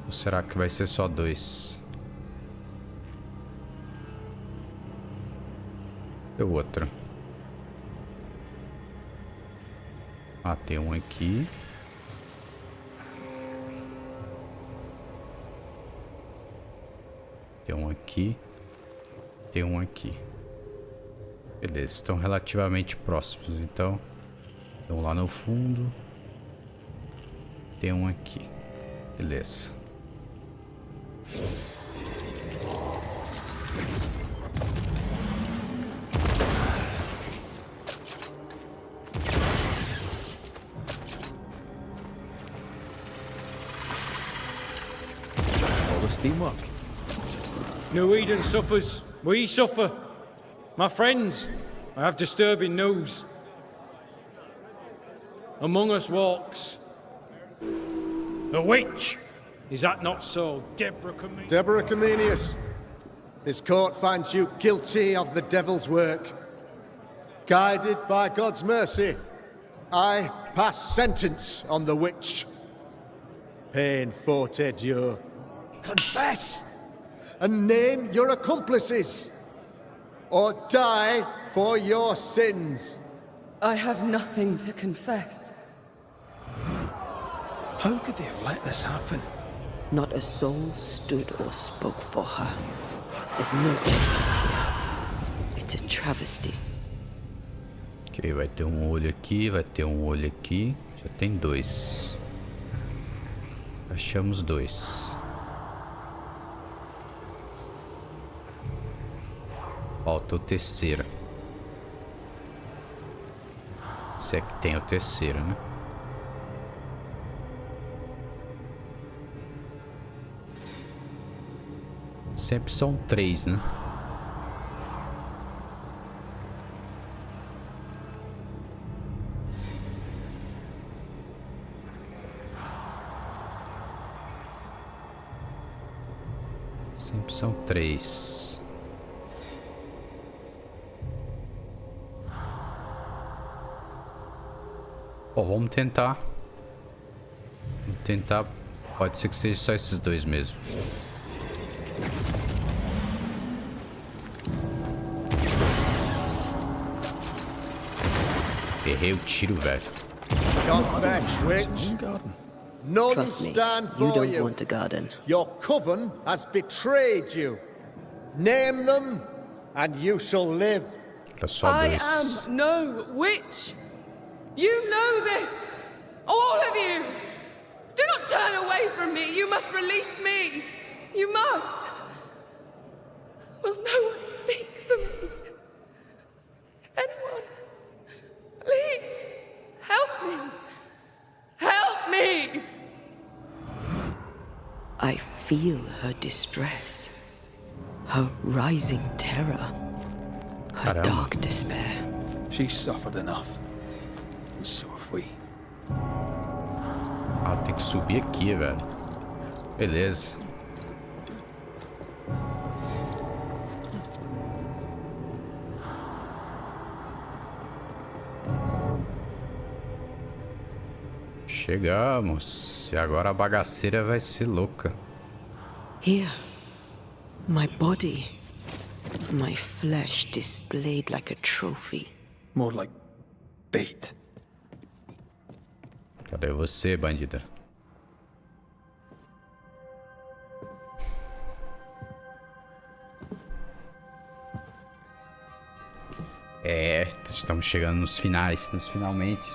Ou será que vai ser só 2? E o outro? Ah, tem um aqui. Tem um aqui. Tem um aqui. Beleza, estão relativamente próximos, então. Tem um lá no fundo. Tem um aqui. Beleza. All this teamwork. No Eden suffers, we suffer. My friends, I have disturbing news. Among us walks a witch. Is that not so, Deborah Comenius? Deborah Comenius, this court finds you guilty of the devil's work. Guided by God's mercy, I pass sentence on the witch. Pain forte dure. Confess and name your accomplices, or die for your sins. I have nothing to confess. How could they have let this happen? Not a soul stood or spoke for her. There's no justice here. It's a travesty. Ok, vai ter um olho aqui, vai ter um olho aqui. Já tem 2. Achamos 2. Falta o terceiro. Se é que tem o terceiro, né? Sempre são 3, né? Sempre são 3. Ó, vamos tentar. Vamos tentar Pode ser que seja só esses dois mesmo. Errei o tiro, velho. Confess, witch. None Trust me, stand you for don't you. want a garden. Your coven has betrayed you. Name them, and you shall live. Olha só I dois. am no witch. You know this. All of you. Do not turn away from me. You must release me. You must. Will no one speak for me? Anyone? Please, help me. Help me! I feel her distress, her rising terror, her Caramba. dark despair. She's suffered enough. And so have we. Ah, tem que subir aqui, velho. Beleza. Chegamos. E agora a bagaceira vai ser louca. Here, my body, my flesh displayed like a trophy. More like bait. Cadê você, bandida? É, estamos chegando nos finais, nos finalmente.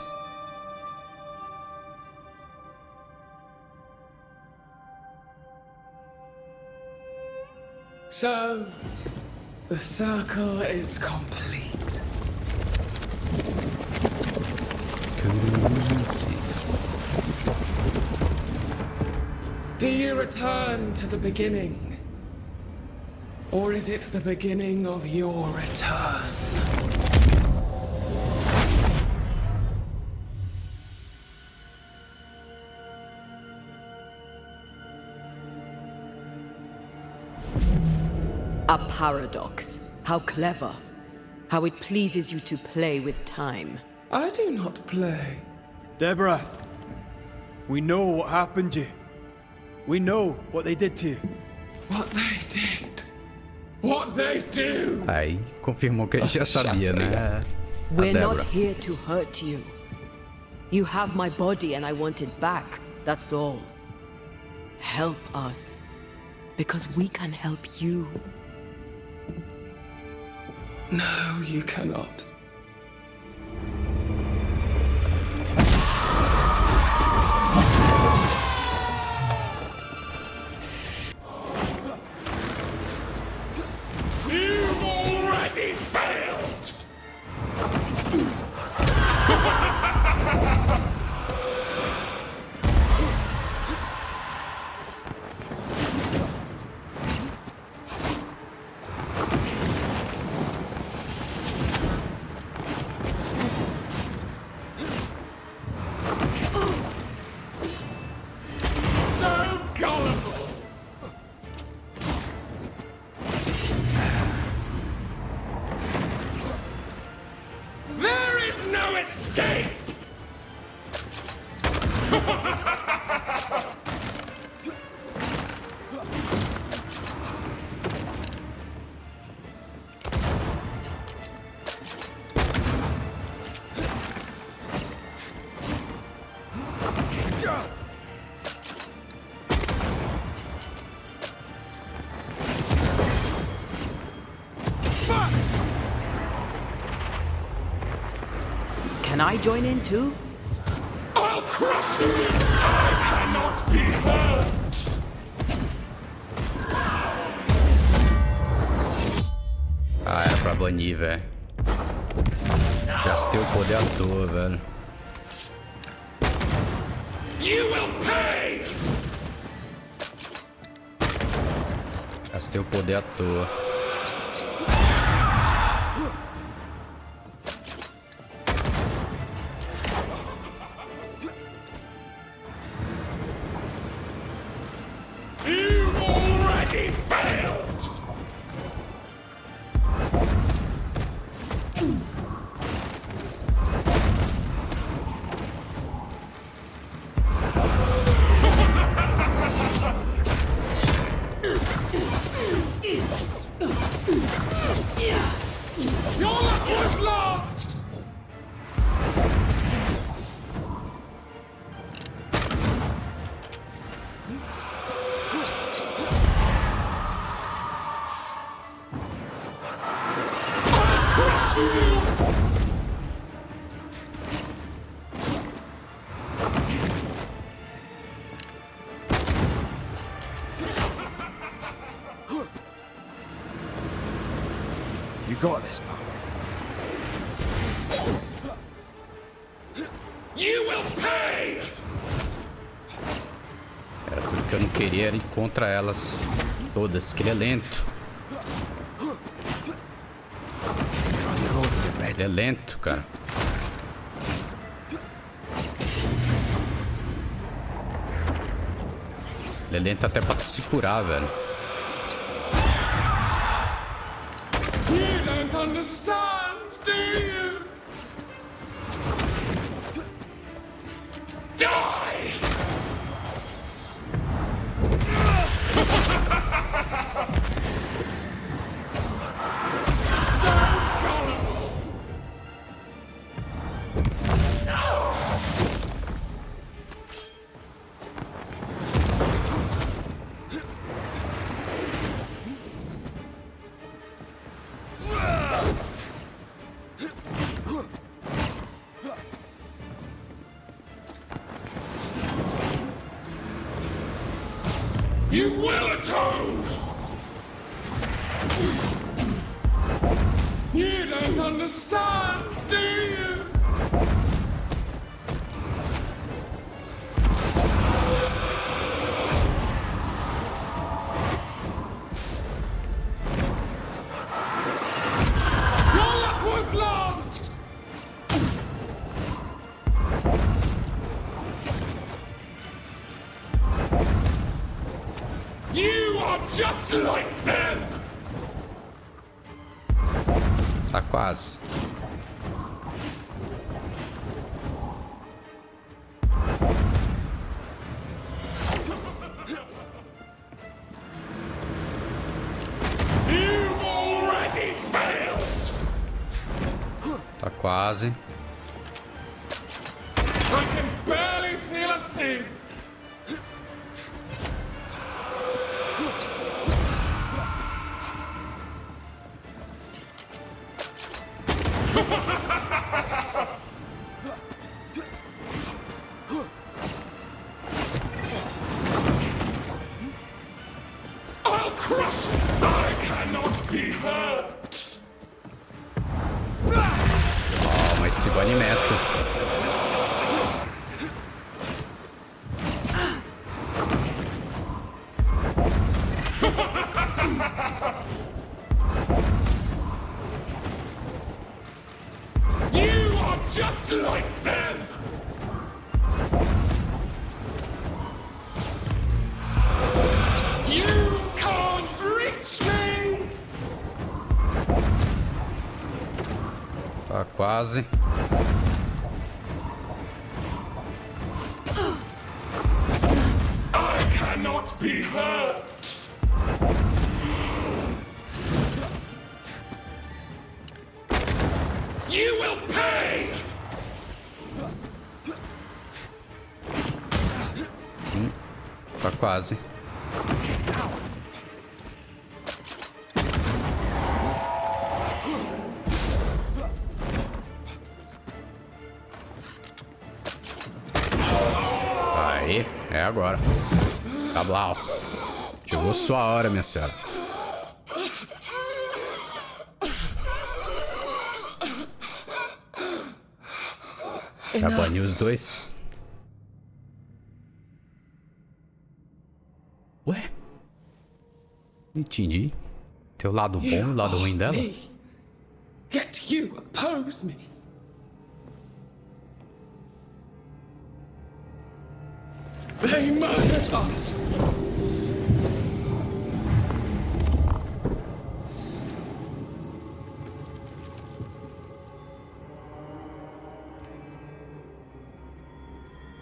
So, the circle is complete. Do you return to the beginning? Or is it the beginning of your return? A paradox. How clever. How it pleases you to play with time. I do not play. Deborah, we know what happened to you. We know what they did to you. What they did. What they do. Aí confirmou que a gente já sabia, né? We're not here to hurt you. You have my body and I want it back. That's all. Help us. Because we can help you. No, you cannot. You've already failed! So gullible! There is no escape! Can I join in too? I'll crush you! I cannot be hurt! Ah, era pra banir, velho. Gastei o poder à toa, velho. You will pay! Gastei o poder à toa. You've already failed! You got this, pal. You will pay! Era tudo que eu não queria, era ir contra elas todas, que ele é lento. Ele é lento, cara. Ele é lento até pra se curar, velho. You don't understand, do you? Die! So gullible! You will atone! You don't understand, do you? Your luck won't last! You are just like them! Tá quase. You've already failed! Tá quase. I can barely feel a thing! I'll crush! I cannot be hurt! Toma esse banimento. You are just like them! You can't reach me! Tá quase. I cannot be hurt! You will pay! Tá quase. Aí, é agora. Cablau. Chegou sua hora, minha senhora. Já baniu os dois? Ué? Não entendi. Tem o lado bom e o lado ruim dela? Yet you oppose me. They murdered us.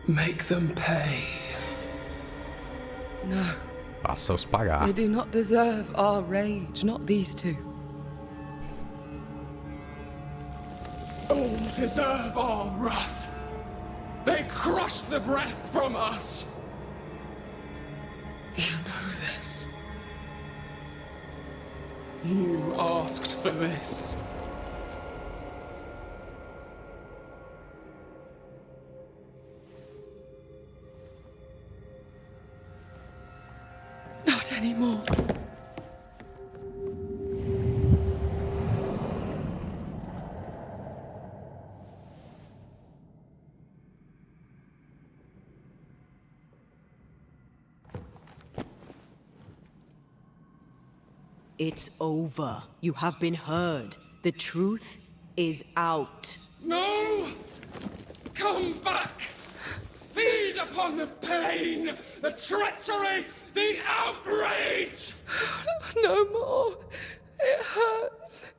Make them pay. No. Faça-os pagar. They do not deserve our rage, not these two. All deserve our wrath. They crushed the breath from us. You know this. You asked for this. It's over. You have been heard. The truth is out. No! Come back! Feed upon the pain, the treachery, the outrage! No more. It hurts.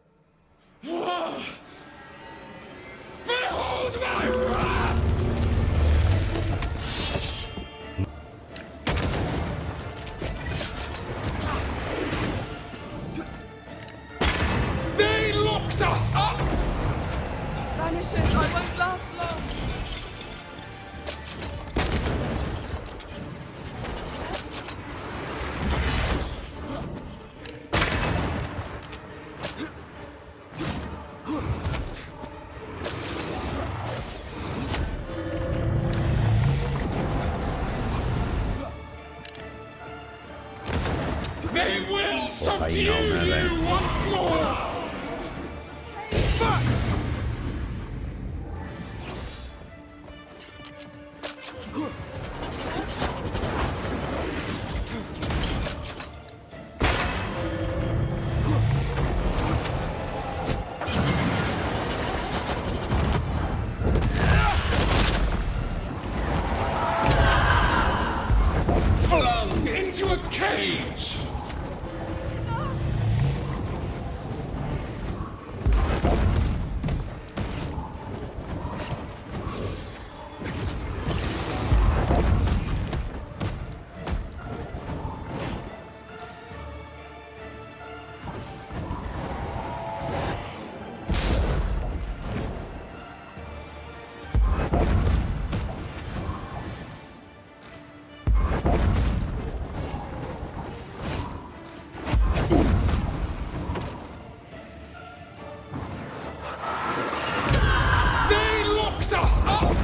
Behold my wrath! They locked us up! Banishers, I won't last long. They will Porra, aí subdue não, né, velho? you once more! Flung into a cage! They locked us up!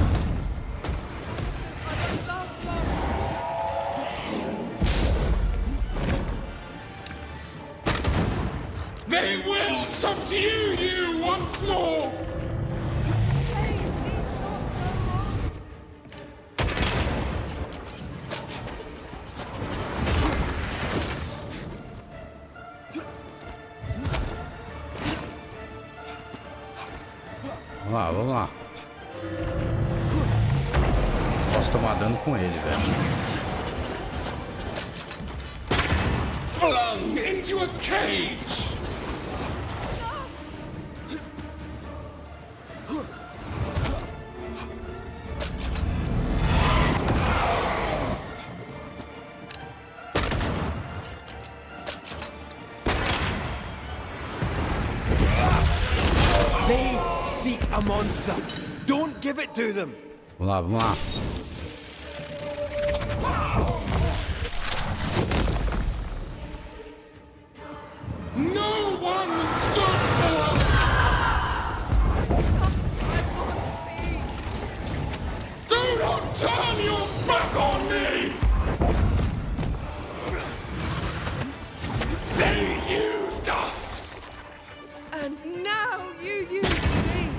They will subdue you once more! Vamos lá, vamos lá. Posso tomar dano com ele, velho. Flung into a cage! They seek a monster. Don't give it to them. Vamos lá, vamos lá. No one stood for us! Do not turn your back on me! They used us! And now you use me.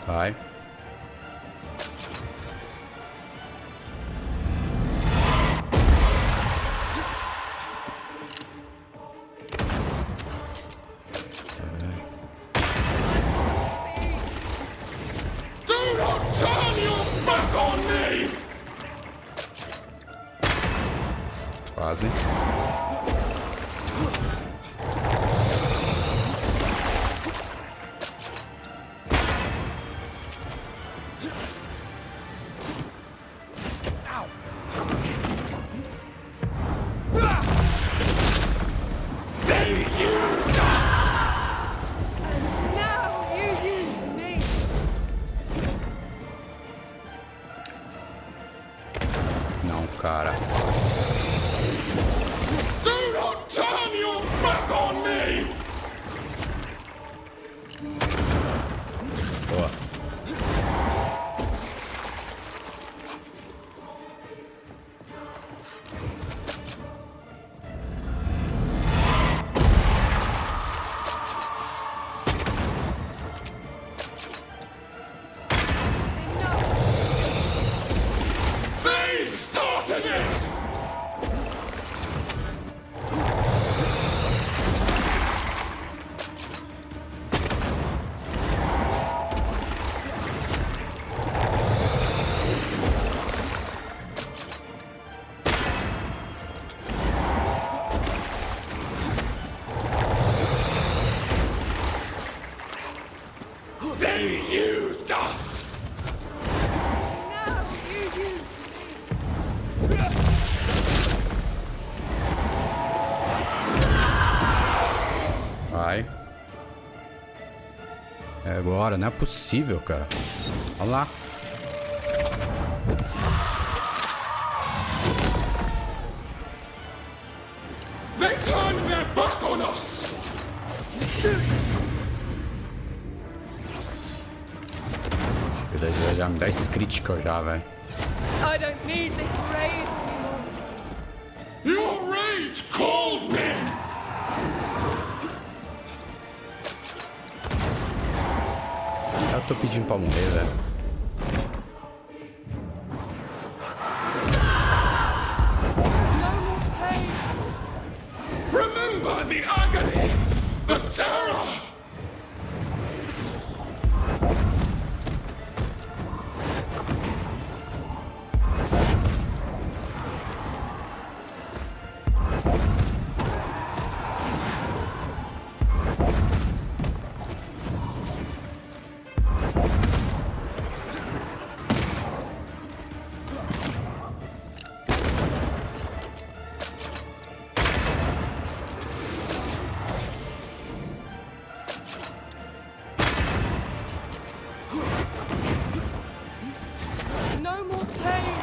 Vai. Do not turn your back on me! Quase. They used us! And now you use me. Não, cara. Do not turn your back on me! Boa. Bring it! They used us! Now you use Vai. É agora, não é possível, cara. Olha lá. They turned their back on us! Já me dá esse crítico já, velho. I don't need this rage anymore. Your rage called me! Eu tô pedindo pra morrer, velho. No more pain. Remember the agony! The terror! No more pain.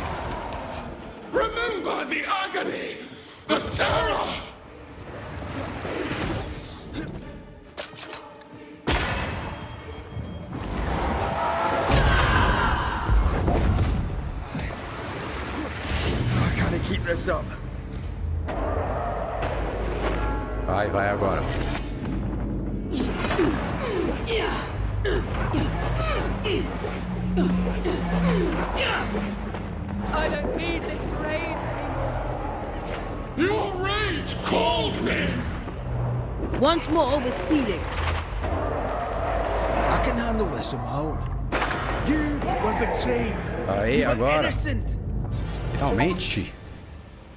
Remember the agony! The terror! I can't keep this up. Vai, vai agora. I don't need this rage anymore. Your rage called me! Once more with feeling. I can handle this on my own. You were betrayed. Aí, You were agora. innocent. Finalmente.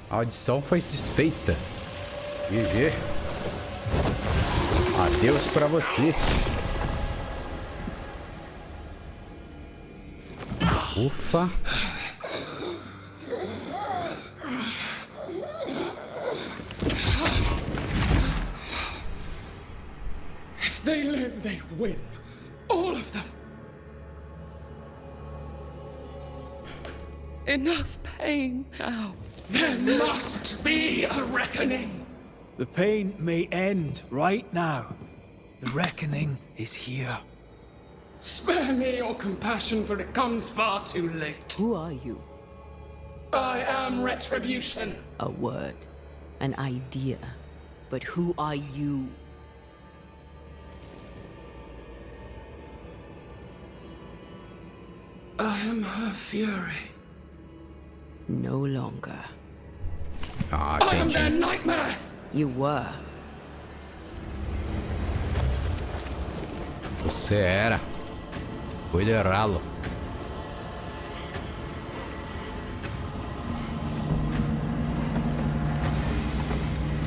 A audição foi desfeita. GG. Adeus pra você. Ufa. If they live, they win. All of them. Enough pain now. There must be a reckoning. The pain may end right now. The reckoning is here. Spare me your compassion, for it comes far too late. Who are you? I am retribution. A word. An idea. But who are you? I am her fury. No longer. Ah, I am their entendi. nightmare. You were. Você era. Foi de ralo.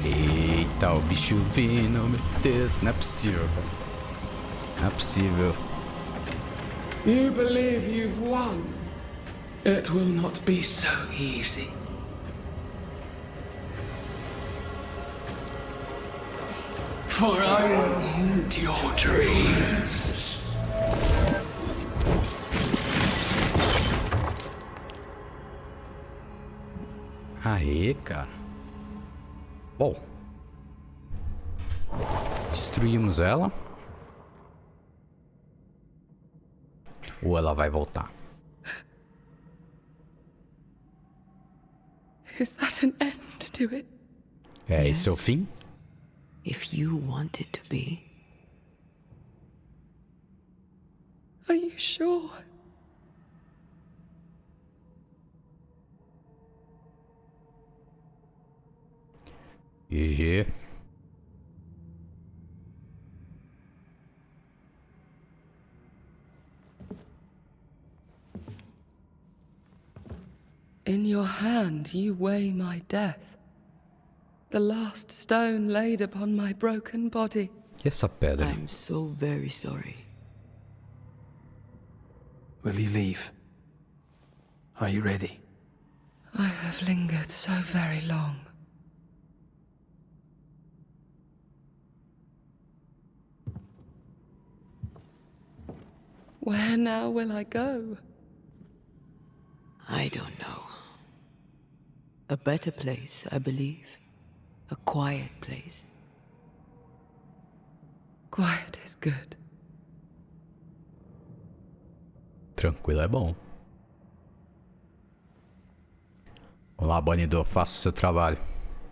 Eita, o bicho vindo, meu Deus. Não é possível, cara. Não é possível. You believe you've won. It will not be so easy. For I will haunt your dreams. Aê, cara. Bom. Destruímos ela. Ou ela vai voltar? Is that an end to it? É esse é o fim? If you want it to be. Are you sure? GG. In your hand you weigh my death, the last stone laid upon my broken body. E essa pedra? I'm so very sorry. Will you leave? Are you ready? I have lingered so very long. Where now will I go? I don't know. A better place, I believe. A quiet place. Quiet is good. Tranquilo é bom. Olá, banidor, faça o seu trabalho.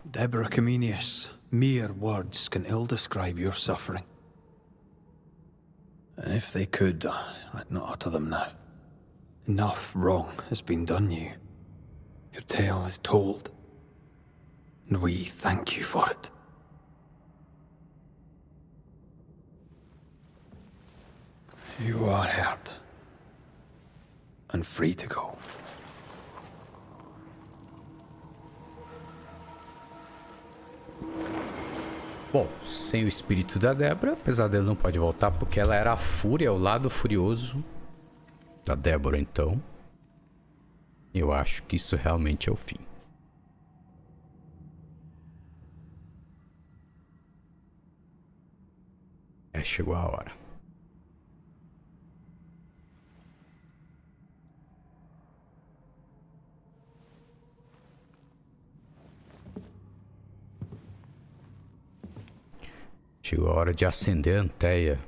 Deborah Comenius, mere words can ill describe your suffering. And if they could, I'd not utter them now. Enough wrong has been done you. Your tale is told, and we thank you for it. You are hurt, and free to go. Bom, sem o espírito da Débora, apesar dele não pode voltar porque ela era a fúria, o lado furioso da Débora, então eu acho que isso realmente é o fim. Chegou a hora. Chegou a hora de acender a Antea.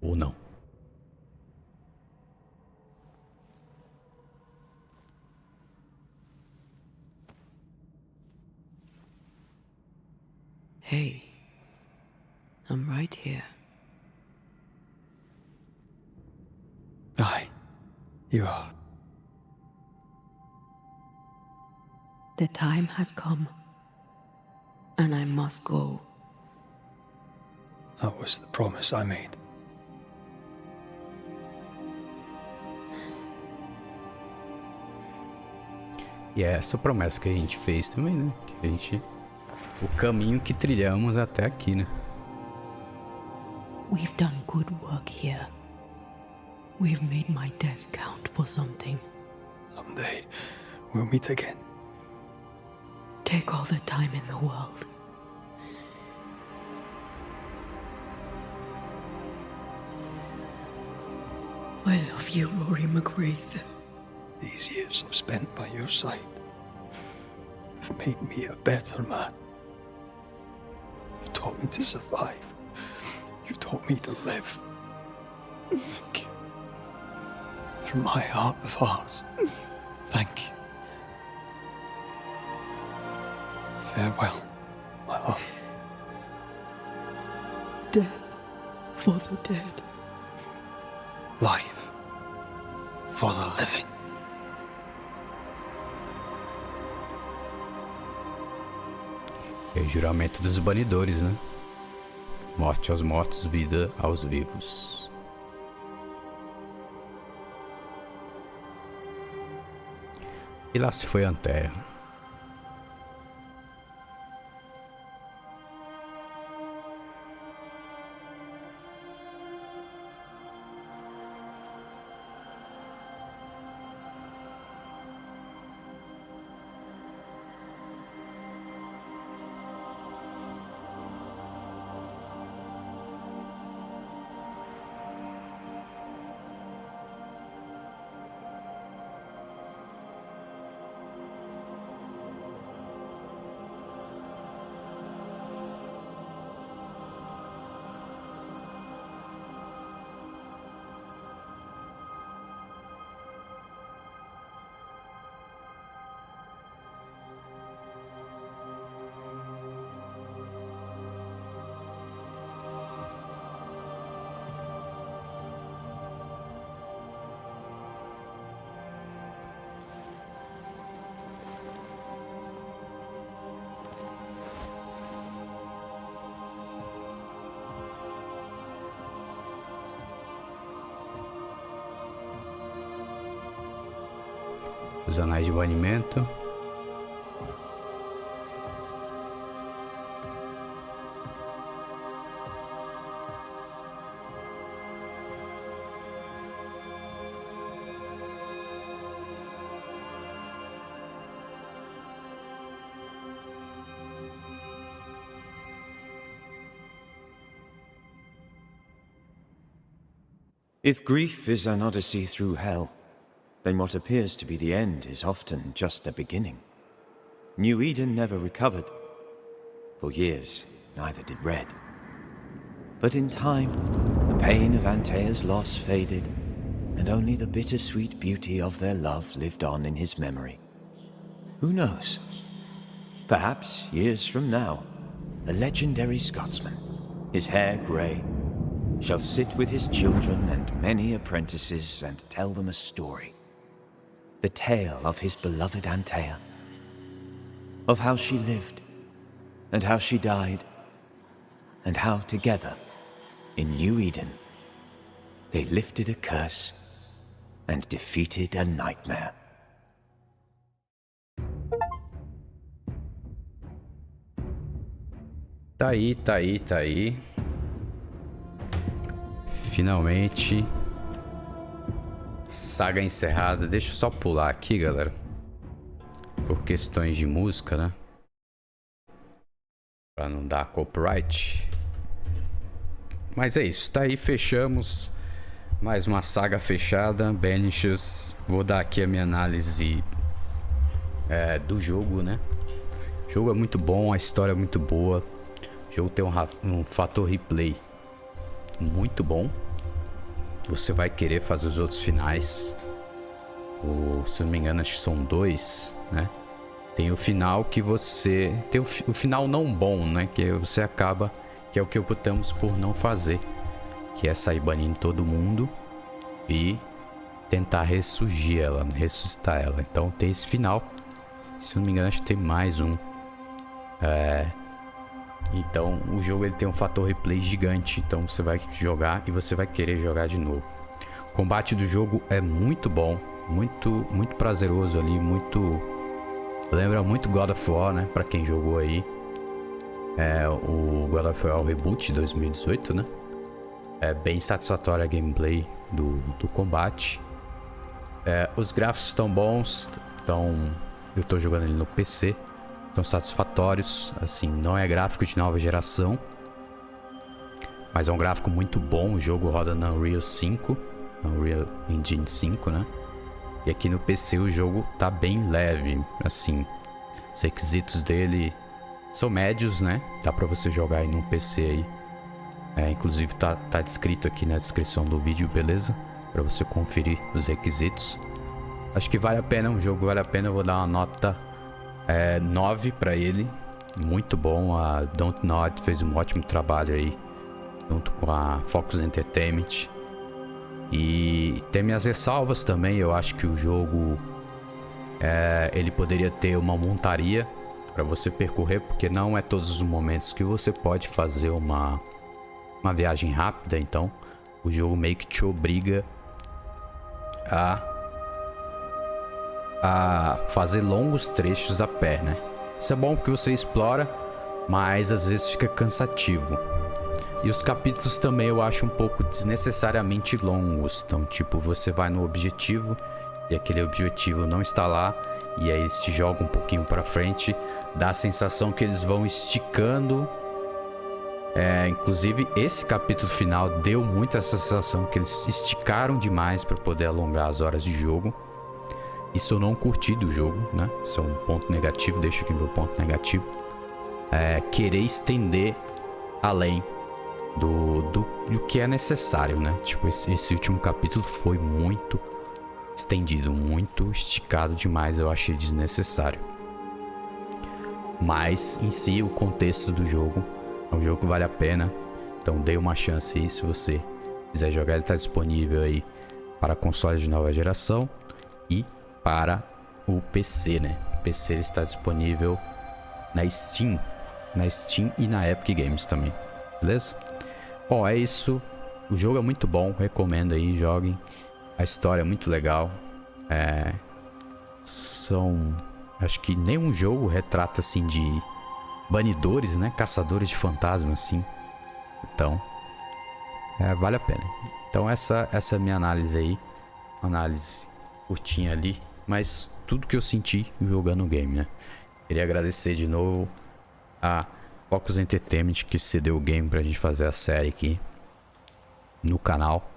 Ou não. Hey, I'm right here. Aye, you are. The time has come, and I must go. That was the promise I made. E é essa promessa que a gente fez também, né? Que a gente... O caminho que trilhamos até aqui, né? We've done good work here. We've made my death count for something. Someday, we'll meet again. Take all the time in the world. I love you, Rory McGrath. These years I've spent by your side have made me a better man. You've taught me to survive. You've taught me to live. Thank you. From my heart of hearts, thank you. Farewell, my love. Death for the dead. Life for the living. É o juramento dos banidores, né? Morte aos mortos, vida aos vivos. E lá se foi Antea. Os anais de banimento. If grief is an odyssey through hell, then what appears to be the end is often just the beginning. New Eden never recovered. For years, neither did Red. But in time, the pain of Antea's loss faded, and only the bittersweet beauty of their love lived on in his memory. Who knows? Perhaps, years from now, a legendary Scotsman, his hair grey, shall sit with his children and many apprentices and tell them a story. The tale of his beloved Antea. Of how she lived, and how she died, and how together, in New Eden, they lifted a curse and defeated a nightmare. Tá aí, tá aí, tá aí. Finalmente. Saga encerrada. Deixa eu só pular aqui, galera. Por questões de música, né? Pra não dar copyright. Mas é isso. Tá aí, fechamos. Mais uma saga fechada. Banishers. Vou dar aqui a minha análise do jogo, né? O jogo é muito bom. A história é muito boa. O jogo tem um fator replay muito bom. Você vai querer fazer os outros finais. Se não me engano, acho que são 2, né? Tem o final que você... Tem o final não bom, né? Que você acaba... Que é o que optamos por não fazer. Que é sair banindo todo mundo. E tentar ressurgir ela, né? Ressuscitar ela. Então tem esse final. Se não me engano, acho que tem mais um. Então o jogo ele tem um fator replay gigante. Então você vai jogar e você vai querer jogar de novo. O combate do jogo é muito bom. Muito prazeroso ali. Lembra muito God of War, né? Pra quem jogou aí. O God of War Reboot de 2018, né? É bem satisfatória a gameplay do combate. Os gráficos estão bons. Então eu tô jogando ele no PC. Estão satisfatórios, assim, não é gráfico de nova geração, mas é um gráfico muito bom. O jogo roda na Unreal 5, na Unreal Engine 5, né? E aqui no PC o jogo tá bem leve, assim, os requisitos dele são médios, né? Dá pra você jogar aí no PC aí. Inclusive tá descrito aqui na descrição do vídeo, beleza? Pra você conferir os requisitos. Acho que vale a pena, o jogo vale a pena, eu vou dar uma nota 9 pra ele. Muito bom. A Don't Nod fez um ótimo trabalho aí, junto com a Focus Entertainment. E tem minhas ressalvas também. Eu acho que o jogo ele poderia ter uma montaria pra você percorrer, porque não é todos os momentos que você pode fazer uma viagem rápida. Então o jogo meio que te obriga a fazer longos trechos a pé, né? Isso é bom porque você explora, mas às vezes fica cansativo. E os capítulos também eu acho um pouco desnecessariamente longos. Então, tipo, você vai no objetivo e aquele objetivo não está lá, e aí eles te jogam um pouquinho pra frente. Dá a sensação que eles vão esticando. Inclusive, esse capítulo final deu muito essa sensação que eles esticaram demais para poder alongar as horas de jogo. Isso eu não curti do jogo, né? Isso é um ponto negativo, deixa aqui meu ponto negativo. Querer estender além do que é necessário, né? Tipo, esse último capítulo foi muito estendido, muito esticado demais, eu achei desnecessário. Mas, em si, o contexto do jogo é um jogo que vale a pena. Então dê uma chance aí, se você quiser jogar, ele está disponível aí para consoles de nova geração e para o PC, né? O PC ele está disponível na Steam e na Epic Games também, beleza? Bom, é isso. O jogo é muito bom, recomendo aí, joguem. A história é muito legal. são... Acho que nenhum jogo retrata assim de banidores, né? Caçadores de fantasmas, assim. Então, vale a pena. Então essa é a minha análise aí. Análise curtinha ali, mas tudo que eu senti jogando o game, né? Queria agradecer de novo a Focus Entertainment que cedeu o game pra gente fazer a série aqui no canal.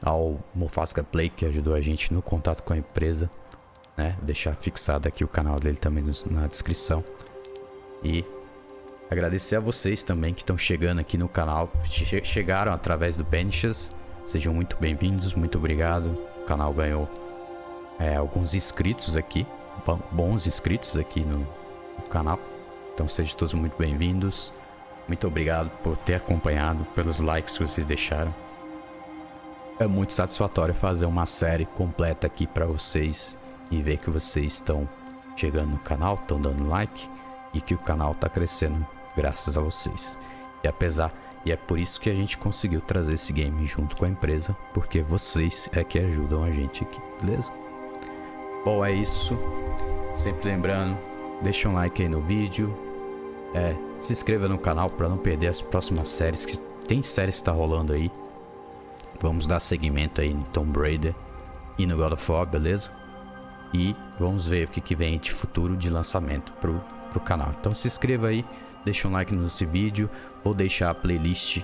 Ao Mofaskaplay que ajudou a gente no contato com a empresa, né? Vou deixar fixado aqui o canal dele também na descrição. E agradecer a vocês também que estão chegando aqui no canal. Chegaram através do BANISHERS. Sejam muito bem-vindos, muito obrigado. O canal ganhou alguns inscritos aqui, bons inscritos aqui no canal. Então sejam todos muito bem-vindos. Muito obrigado por ter acompanhado, pelos likes que vocês deixaram. É muito satisfatório fazer uma série completa aqui pra vocês e ver que vocês estão chegando no canal, estão dando like e que o canal tá crescendo graças a vocês. E é por isso que a gente conseguiu trazer esse game junto com a empresa, porque vocês é que ajudam a gente aqui, beleza? Bom, é isso. Sempre lembrando, deixa um like aí no vídeo, se inscreva no canal para não perder as próximas séries, que tem séries que tá rolando aí. Vamos dar seguimento aí no Tomb Raider e no God of War, beleza? E vamos ver o que vem de futuro de lançamento pro canal. Então se inscreva aí, deixa um like nesse vídeo. Vou deixar a playlist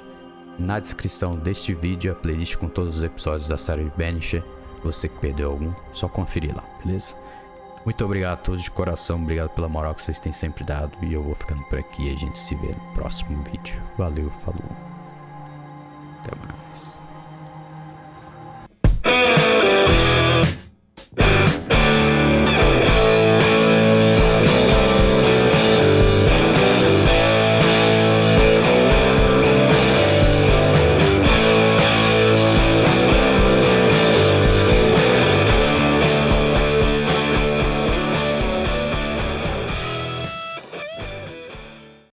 na descrição deste vídeo, a playlist com todos os episódios da série de Banisher. Você que perdeu algum, só conferir lá, beleza? Muito obrigado a todos de coração, obrigado pela moral que vocês têm sempre dado. E eu vou ficando por aqui e a gente se vê no próximo vídeo. Valeu, falou. Até mais.